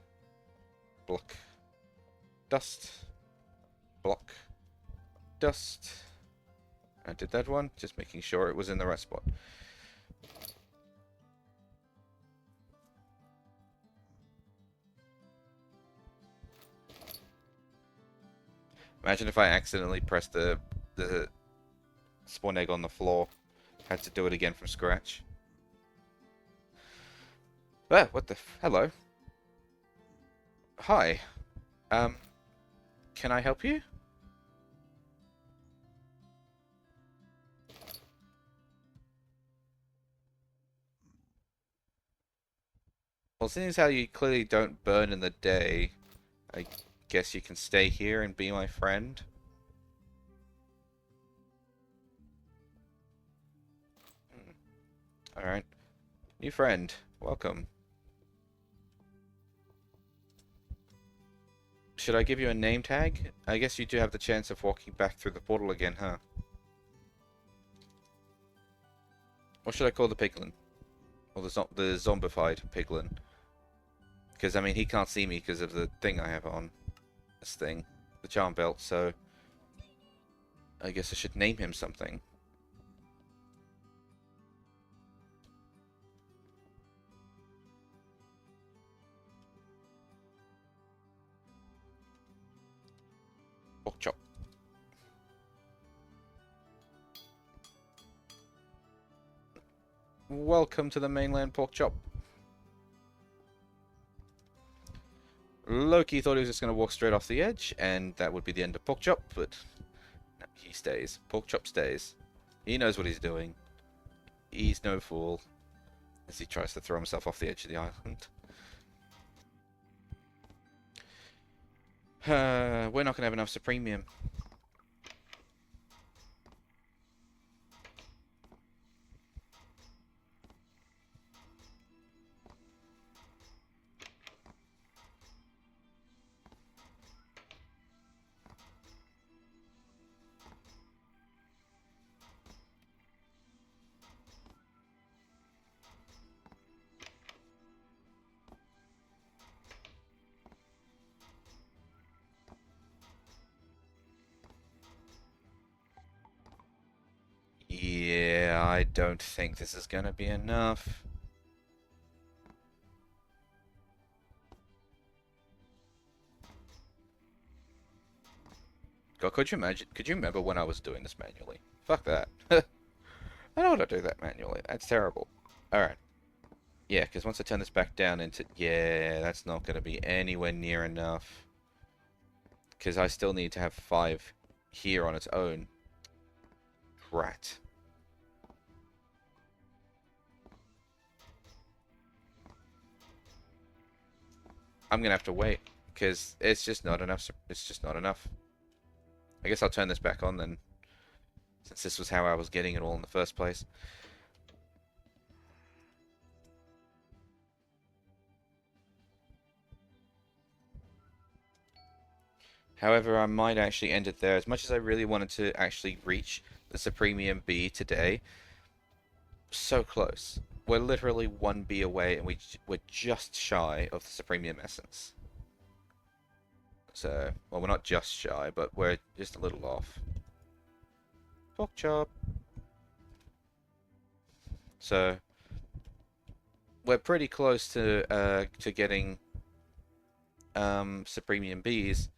Block. Dust. Block. Dust. I did that one, just making sure it was in the right spot. Imagine if I accidentally pressed the spawn egg on the floor. Had to do it again from scratch. Ah, what the... Hello. Hi. Um, can I help you? Well, seeing as how you clearly don't burn in the day, I guess you can stay here and be my friend. Alright. New friend. Welcome. Should I give you a name tag? I guess you do have the chance of walking back through the portal again, huh? What should I call the piglin? Or the zombified piglin? Because, I mean, he can't see me because of the thing I have on. This thing. The charm belt, so... I guess I should name him something. Pork chop. Welcome to the mainland, pork chop. Loki thought he was just going to walk straight off the edge, and that would be the end of pork chop, but no, he stays. Pork chop stays. He knows what he's doing. He's no fool. As he tries to throw himself off the edge of the island. We're not going to have enough Supremium. Yeah, I don't think this is going to be enough. God, could you imagine? Could you remember when I was doing this manually? Fuck that. I don't want to do that manually. That's terrible. Alright. Yeah, because once I turn this back down into... Yeah, that's not going to be anywhere near enough. Because I still need to have 5 here on its own. Rat. I'm going to have to wait. Because it's just not enough. It's just not enough. I guess I'll turn this back on then. Since this was how I was getting it all in the first place. However, I might actually end it there. As much as I really wanted to actually reach the Supremium B today, so close. We're literally 1 B away, and we're just shy of the Supremium Essence. So, well, we're not just shy, but we're just a little off. Pork chop. So, we're pretty close to getting Supremium Bs,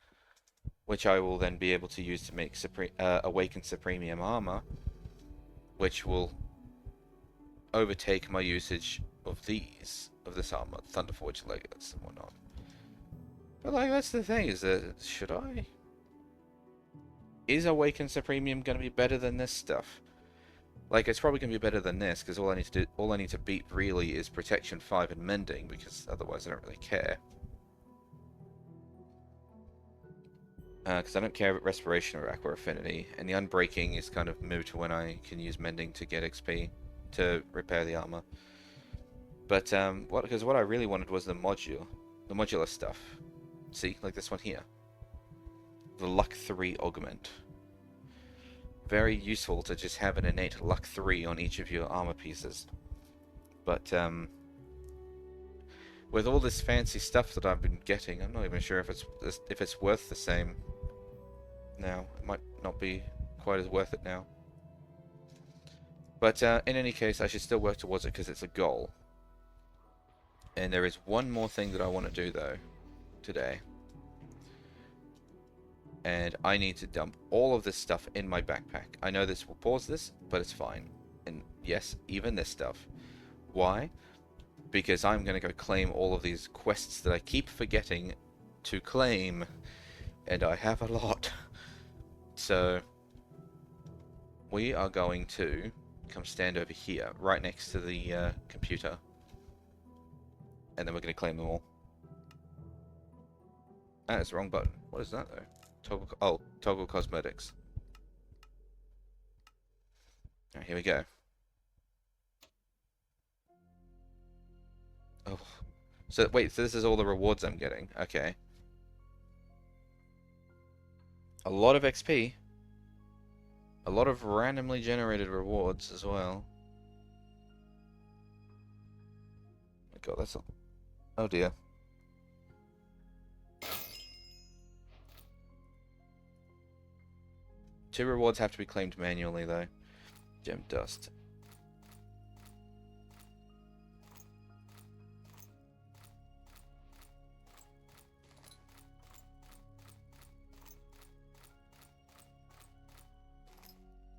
which I will then be able to use to make Awakened Supremium Armor, which will overtake my usage of this armor, Thunderforged Legates and whatnot. But like, that's the thing, is that, should I? Is Awakened Supremium gonna be better than this stuff? Like, it's probably gonna be better than this, because all I need to beat really is Protection 5 and Mending, because otherwise I don't really care. Because I don't care about Respiration or Aqua Affinity, and the Unbreaking is kind of moot when I can use Mending to get XP to repair the armor. But because what I really wanted was the modular stuff. See, like this one here, the Luck 3 Augment. Very useful to just have an innate Luck 3 on each of your armor pieces. But with all this fancy stuff that I've been getting, I'm not even sure if it's worth the same now. It might not be quite as worth it now. But in any case, I should still work towards it because it's a goal. And there is one more thing that I want to do, though, today. And I need to dump all of this stuff in my backpack. I know this will pause this, but it's fine. And yes, even this stuff. Why? Because I'm going to go claim all of these quests that I keep forgetting to claim, and I have a lot. So we are going to come stand over here, right next to the computer, and then we're going to claim them all. Ah, it's the wrong button. What is that though? Toggle. Oh, toggle cosmetics. Alright, here we go. Oh, so wait, so this is all the rewards I'm getting. Okay. A lot of XP. A lot of randomly generated rewards as well. Oh my god, that's a... Oh dear. Two rewards have to be claimed manually though. Gem dust.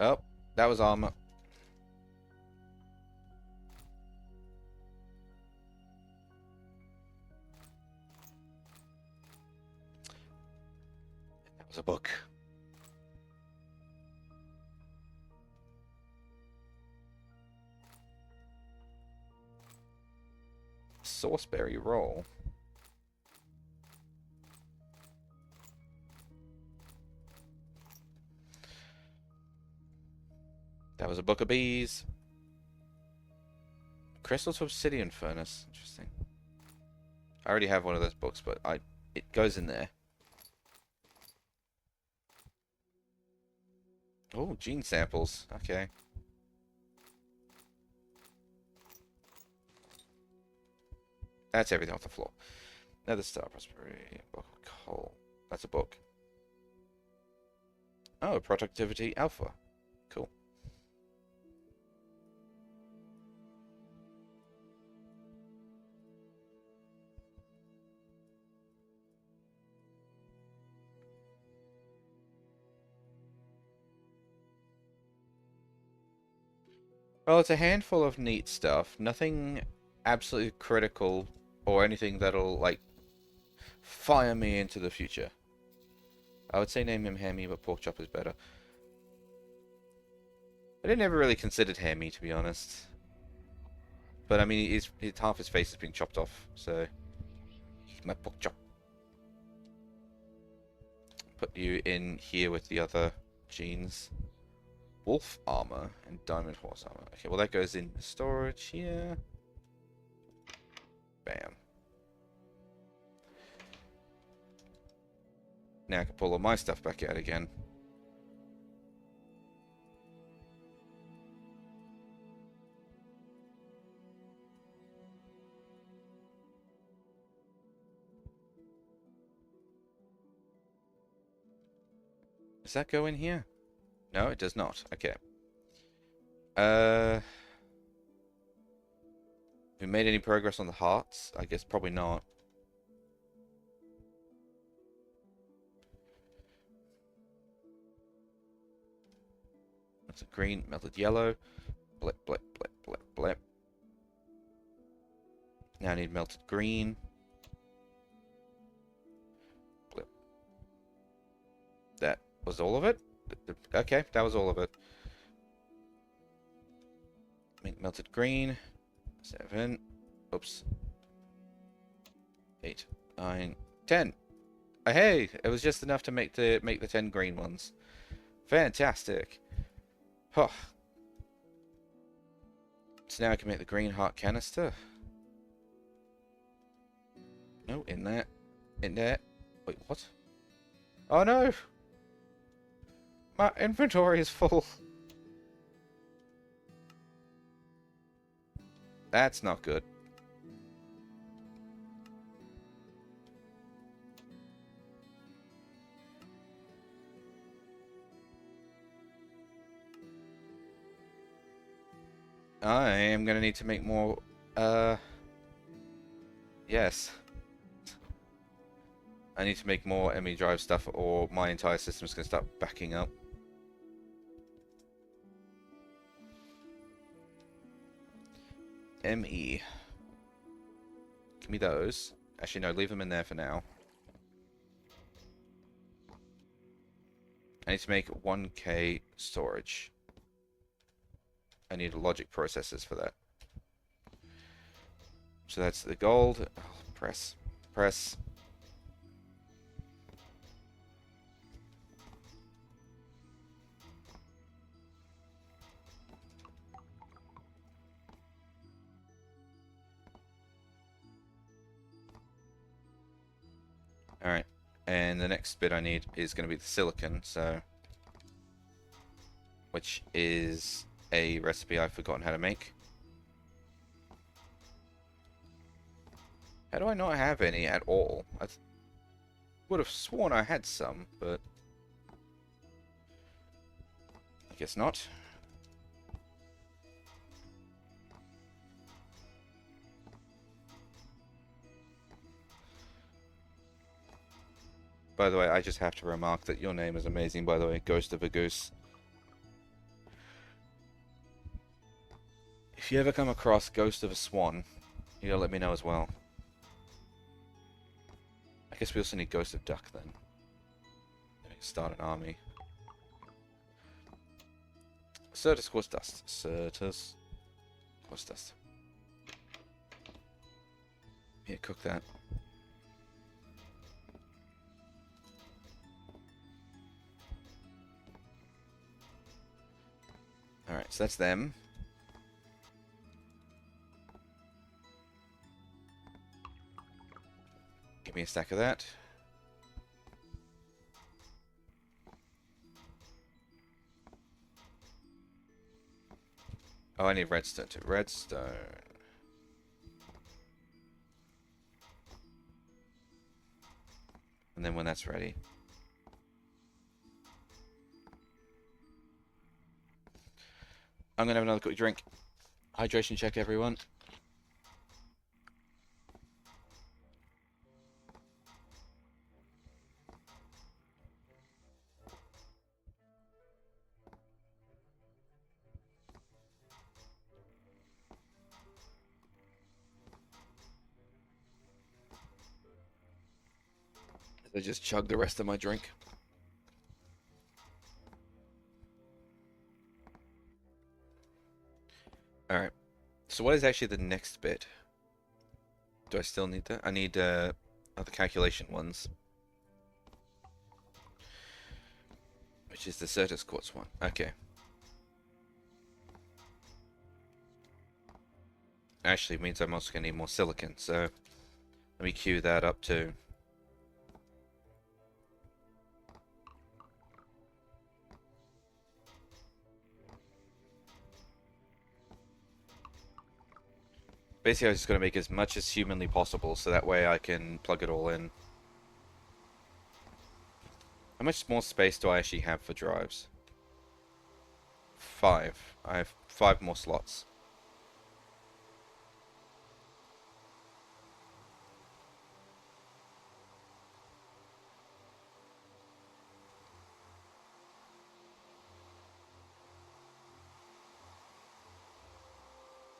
Oh, that was armor. That was a book. Sauceberry roll. That was a book of bees. Crystal to Obsidian Furnace. Interesting. I already have one of those books, but it goes in there. Oh, gene samples. Okay. That's everything off the floor. Nether Star Prosperity. Book of Coal. That's a book. Oh, Productivity Alpha. Cool. Well, it's a handful of neat stuff. Nothing absolutely critical or anything that'll, like, fire me into the future. I would say name him Hammy, but pork chop is better. I didn't ever really considered Hammy, to be honest. But, I mean, half his face is being chopped off, so... He's my pork chop. Put you in here with the other genes. Wolf armor and diamond horse armor. Okay, well that goes in storage here. Bam. Now I can pull all my stuff back out again. Does that go in here? No, it does not. Okay. Have we made any progress on the hearts? I guess probably not. That's a green, melted yellow. Blip, blip, blip, blip, blip. Now I need melted green. Blip. That was all of it? Okay, that was all of it. Make melted green. 7. Oops. 8, 9, 10. Oh, hey, it was just enough to make the 10 green ones. Fantastic. Huh. So now I can make the green heart canister. No, in there. In there. Wait, what? Oh no! My inventory is full. That's not good. I am gonna need to make more, yes. I need to make more ME drive stuff or my entire system's gonna start backing up. ME. Give me those. Actually, no, leave them in there for now. I need to make 1K storage. I need logic processors for that. So that's the gold. Oh, press. Press. Alright. And the next bit I need is going to be the silicon, so... which is a recipe I've forgotten how to make. How do I not have any at all? I would have sworn I had some, but... I guess not. By the way, I just have to remark that your name is amazing, by the way, Ghost of a Goose. If you ever come across Ghost of a Swan, you gotta let me know as well. I guess we also need Ghost of Duck then. Start an army. Certus Quartz Dust. Certus Quartz Dust. Yeah, cook that. Alright, so that's them. Give me a stack of that. Oh, I need redstone too. Redstone. And then when that's ready. I'm gonna have another quick drink. Hydration check, everyone. I just chug the rest of my drink. Alright. So what is actually the next bit? Do I still need that? I need other calculation ones. Which is the Certus Quartz one. Okay. Actually, it means I'm also going to need more silicon, so let me queue that up too. Basically, I was just going to make as much as humanly possible, so that way I can plug it all in. How much more space do I actually have for drives? 5. I have 5 more slots.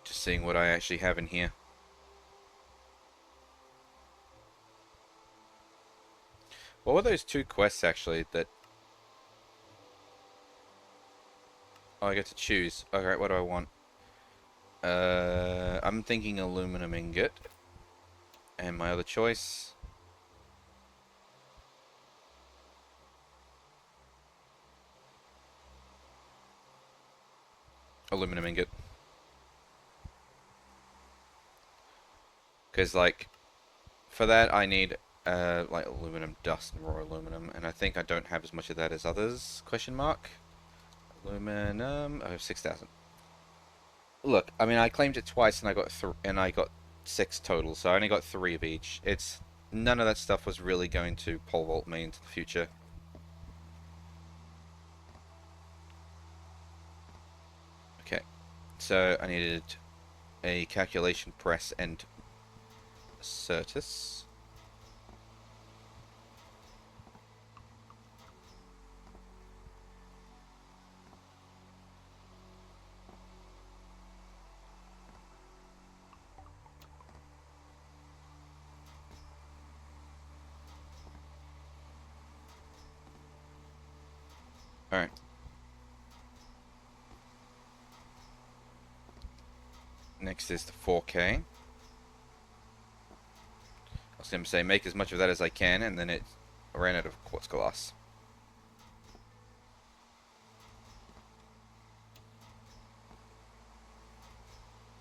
Just seeing what I actually have in here. What were those 2 quests actually that... Oh, I get to choose. Alright, what do I want? I'm thinking aluminum ingot. And my other choice... aluminum ingot. Because, like, for that I need, like, aluminum dust and raw aluminum. And I think I don't have as much of that as others, question mark. Aluminum, I have 6,000. Look, I mean, I claimed it twice and I got 6 total, so I only got 3 of each. It's... none of that stuff was really going to pole vault me into the future. Okay, so I needed a calculation press and Certus. Alright. Next is the 4K. I was going to say make as much of that as I can, and then I ran out of quartz glass.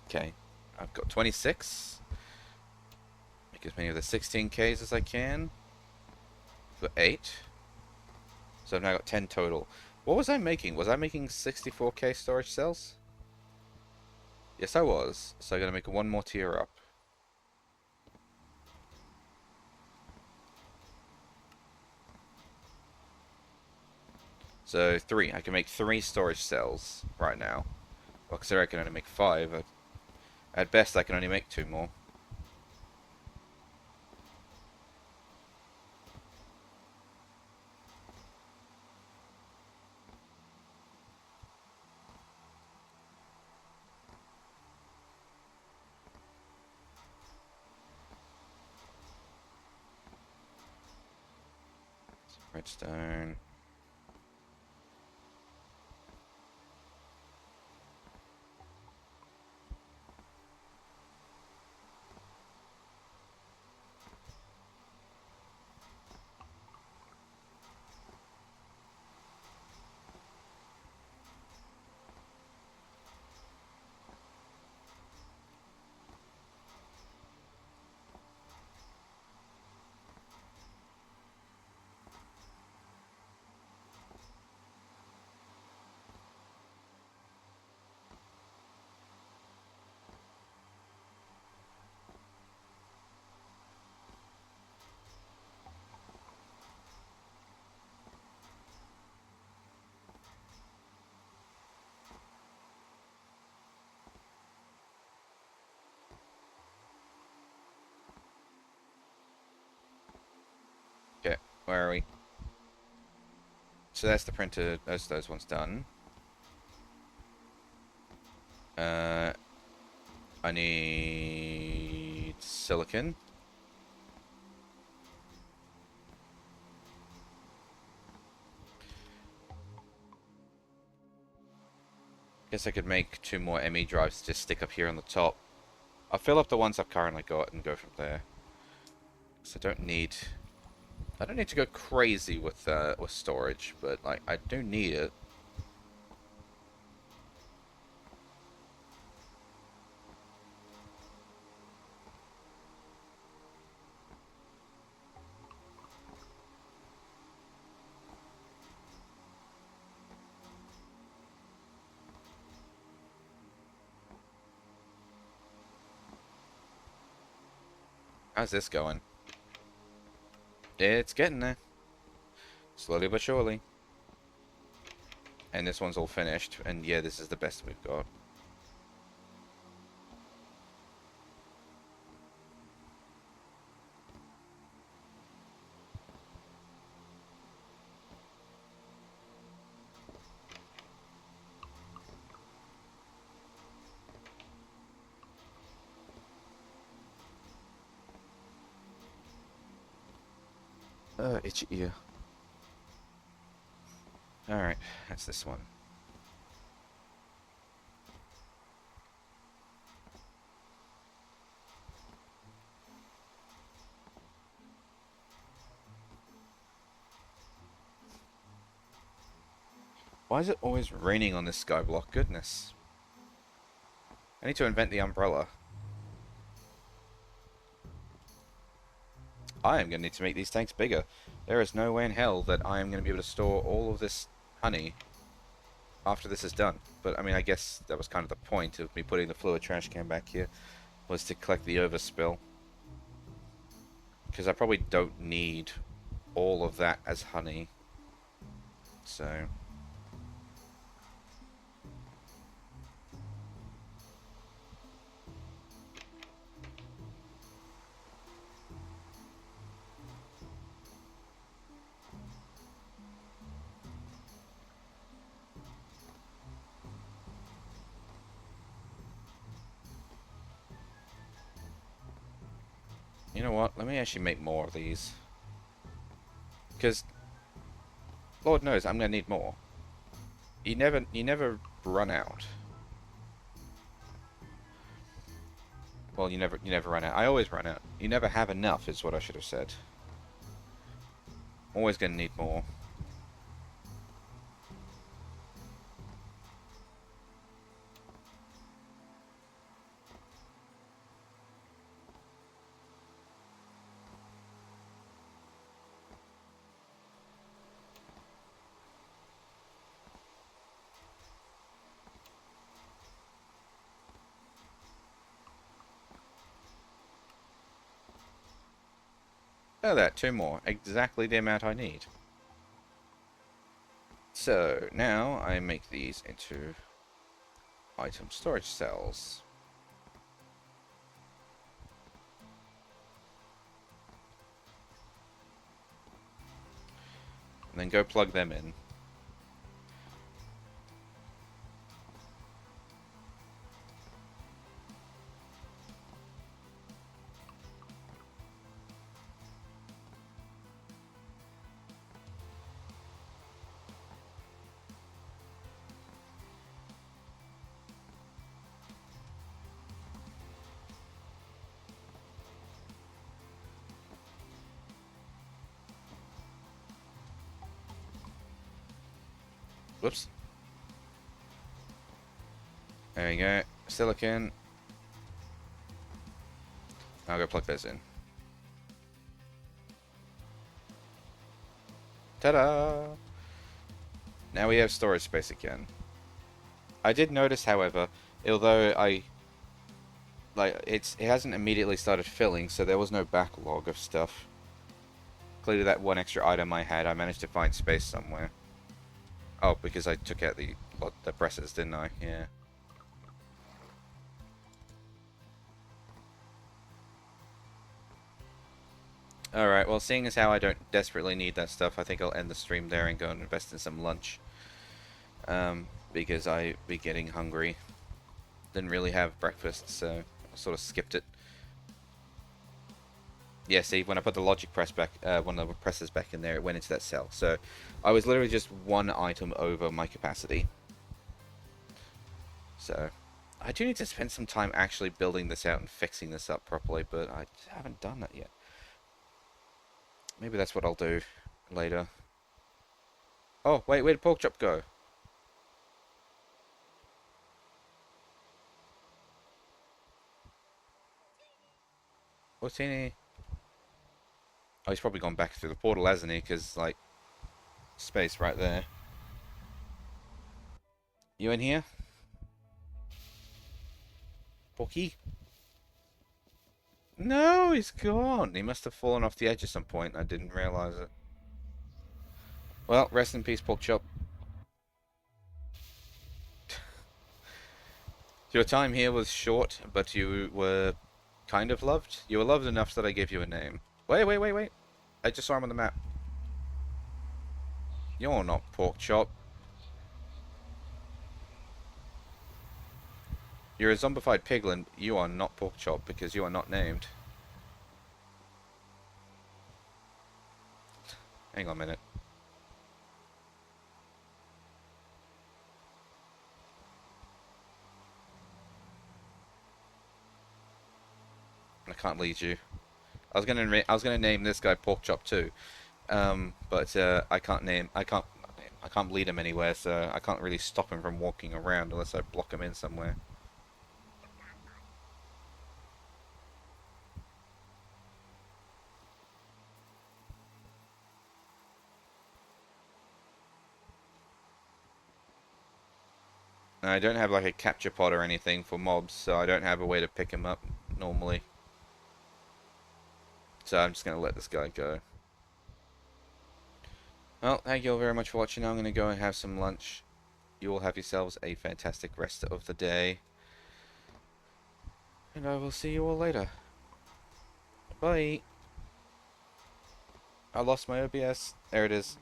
Okay, I've got 26. Make as many of the 16Ks as I can. Got 8. So I've now got 10 total. What was I making? Was I making 64K storage cells? Yes, I was. So I'm going to make one more tier up. So 3. I can make 3 storage cells right now. Well, considering I can only make 5. At best, I can only make 2 more. Redstone. Okay, where are we? So that's the printer. Those ones done. I need silicon. Guess I could make 2 more ME drives to just stick up here on the top. I'll fill up the ones I've currently got and go from there. So I don't need to go crazy with storage, but like I do need it. How's this going? It's getting there. Slowly but surely. And this one's all finished, and yeah, this is the best we've got. Itchy ear. Alright, that's this one. Why is it always raining on this skyblock? Goodness. I need to invent the umbrella. I am going to need to make these tanks bigger. There is no way in hell that I am going to be able to store all of this honey after this is done. But, I mean, I guess that was kind of the point of me putting the fluid trash can back here, was to collect the overspill. Because I probably don't need all of that as honey. So... You know what? Let me actually make more of these. Because, Lord knows, I'm going to need more. You never run out. Well, you never run out. I always run out. You never have enough is what I should have said. Always gonna need more. Oh, that, two more. Exactly the amount I need. So, now I make these into item storage cells. And then go plug them in. Whoops. There we go. Silicon. I'll go plug those in. Ta-da! Now we have storage space again. I did notice, however, although it hasn't immediately started filling, so there was no backlog of stuff. Clearly that one extra item I had, I managed to find space somewhere. Oh, because I took out the presses, didn't I? Yeah. Alright, well, seeing as how I don't desperately need that stuff, I think I'll end the stream there and go and invest in some lunch. Because I be getting hungry. Didn't really have breakfast, so I sort of skipped it. Yeah, see, when I put the logic press back, one of the presses back in there, it went into that cell. So I was literally just one item over my capacity. So I do need to spend some time actually building this out and fixing this up properly, but I haven't done that yet. Maybe that's what I'll do later. Oh, wait, where'd pork chop go? What's he? Oh, he's probably gone back through the portal, hasn't he? Because, like, space right there. You in here? Porky? No, he's gone. He must have fallen off the edge at some point. I didn't realize it. Well, rest in peace, pork chop. Your time here was short, but you were kind of loved. You were loved enough that I gave you a name. Wait, wait, wait, wait. I just saw him on the map. You're not pork chop. You're a zombified piglin. You are not pork chop because you are not named. Hang on a minute. I can't lead you. I was gonna name this guy pork chop too, but I can't lead him anywhere, so I can't really stop him from walking around unless I block him in somewhere. I don't have like a capture pod or anything for mobs, so I don't have a way to pick him up normally. So I'm just gonna let this guy go. Well, thank you all very much for watching. I'm gonna go and have some lunch. You all have yourselves a fantastic rest of the day. And I will see you all later. Bye. I lost my OBS. There it is.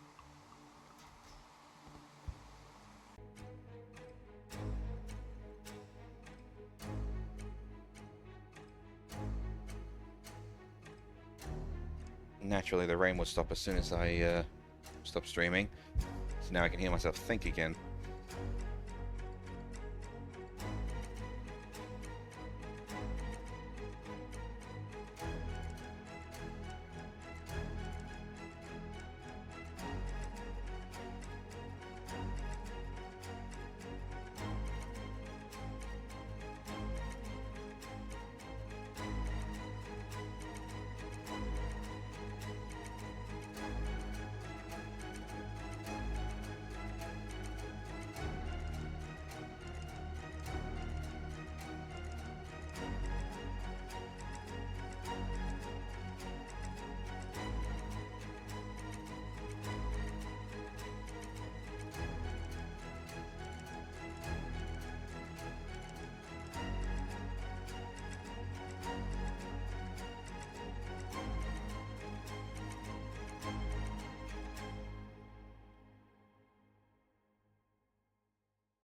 Naturally, the rain would stop as soon as I stop streaming. So now I can hear myself think again.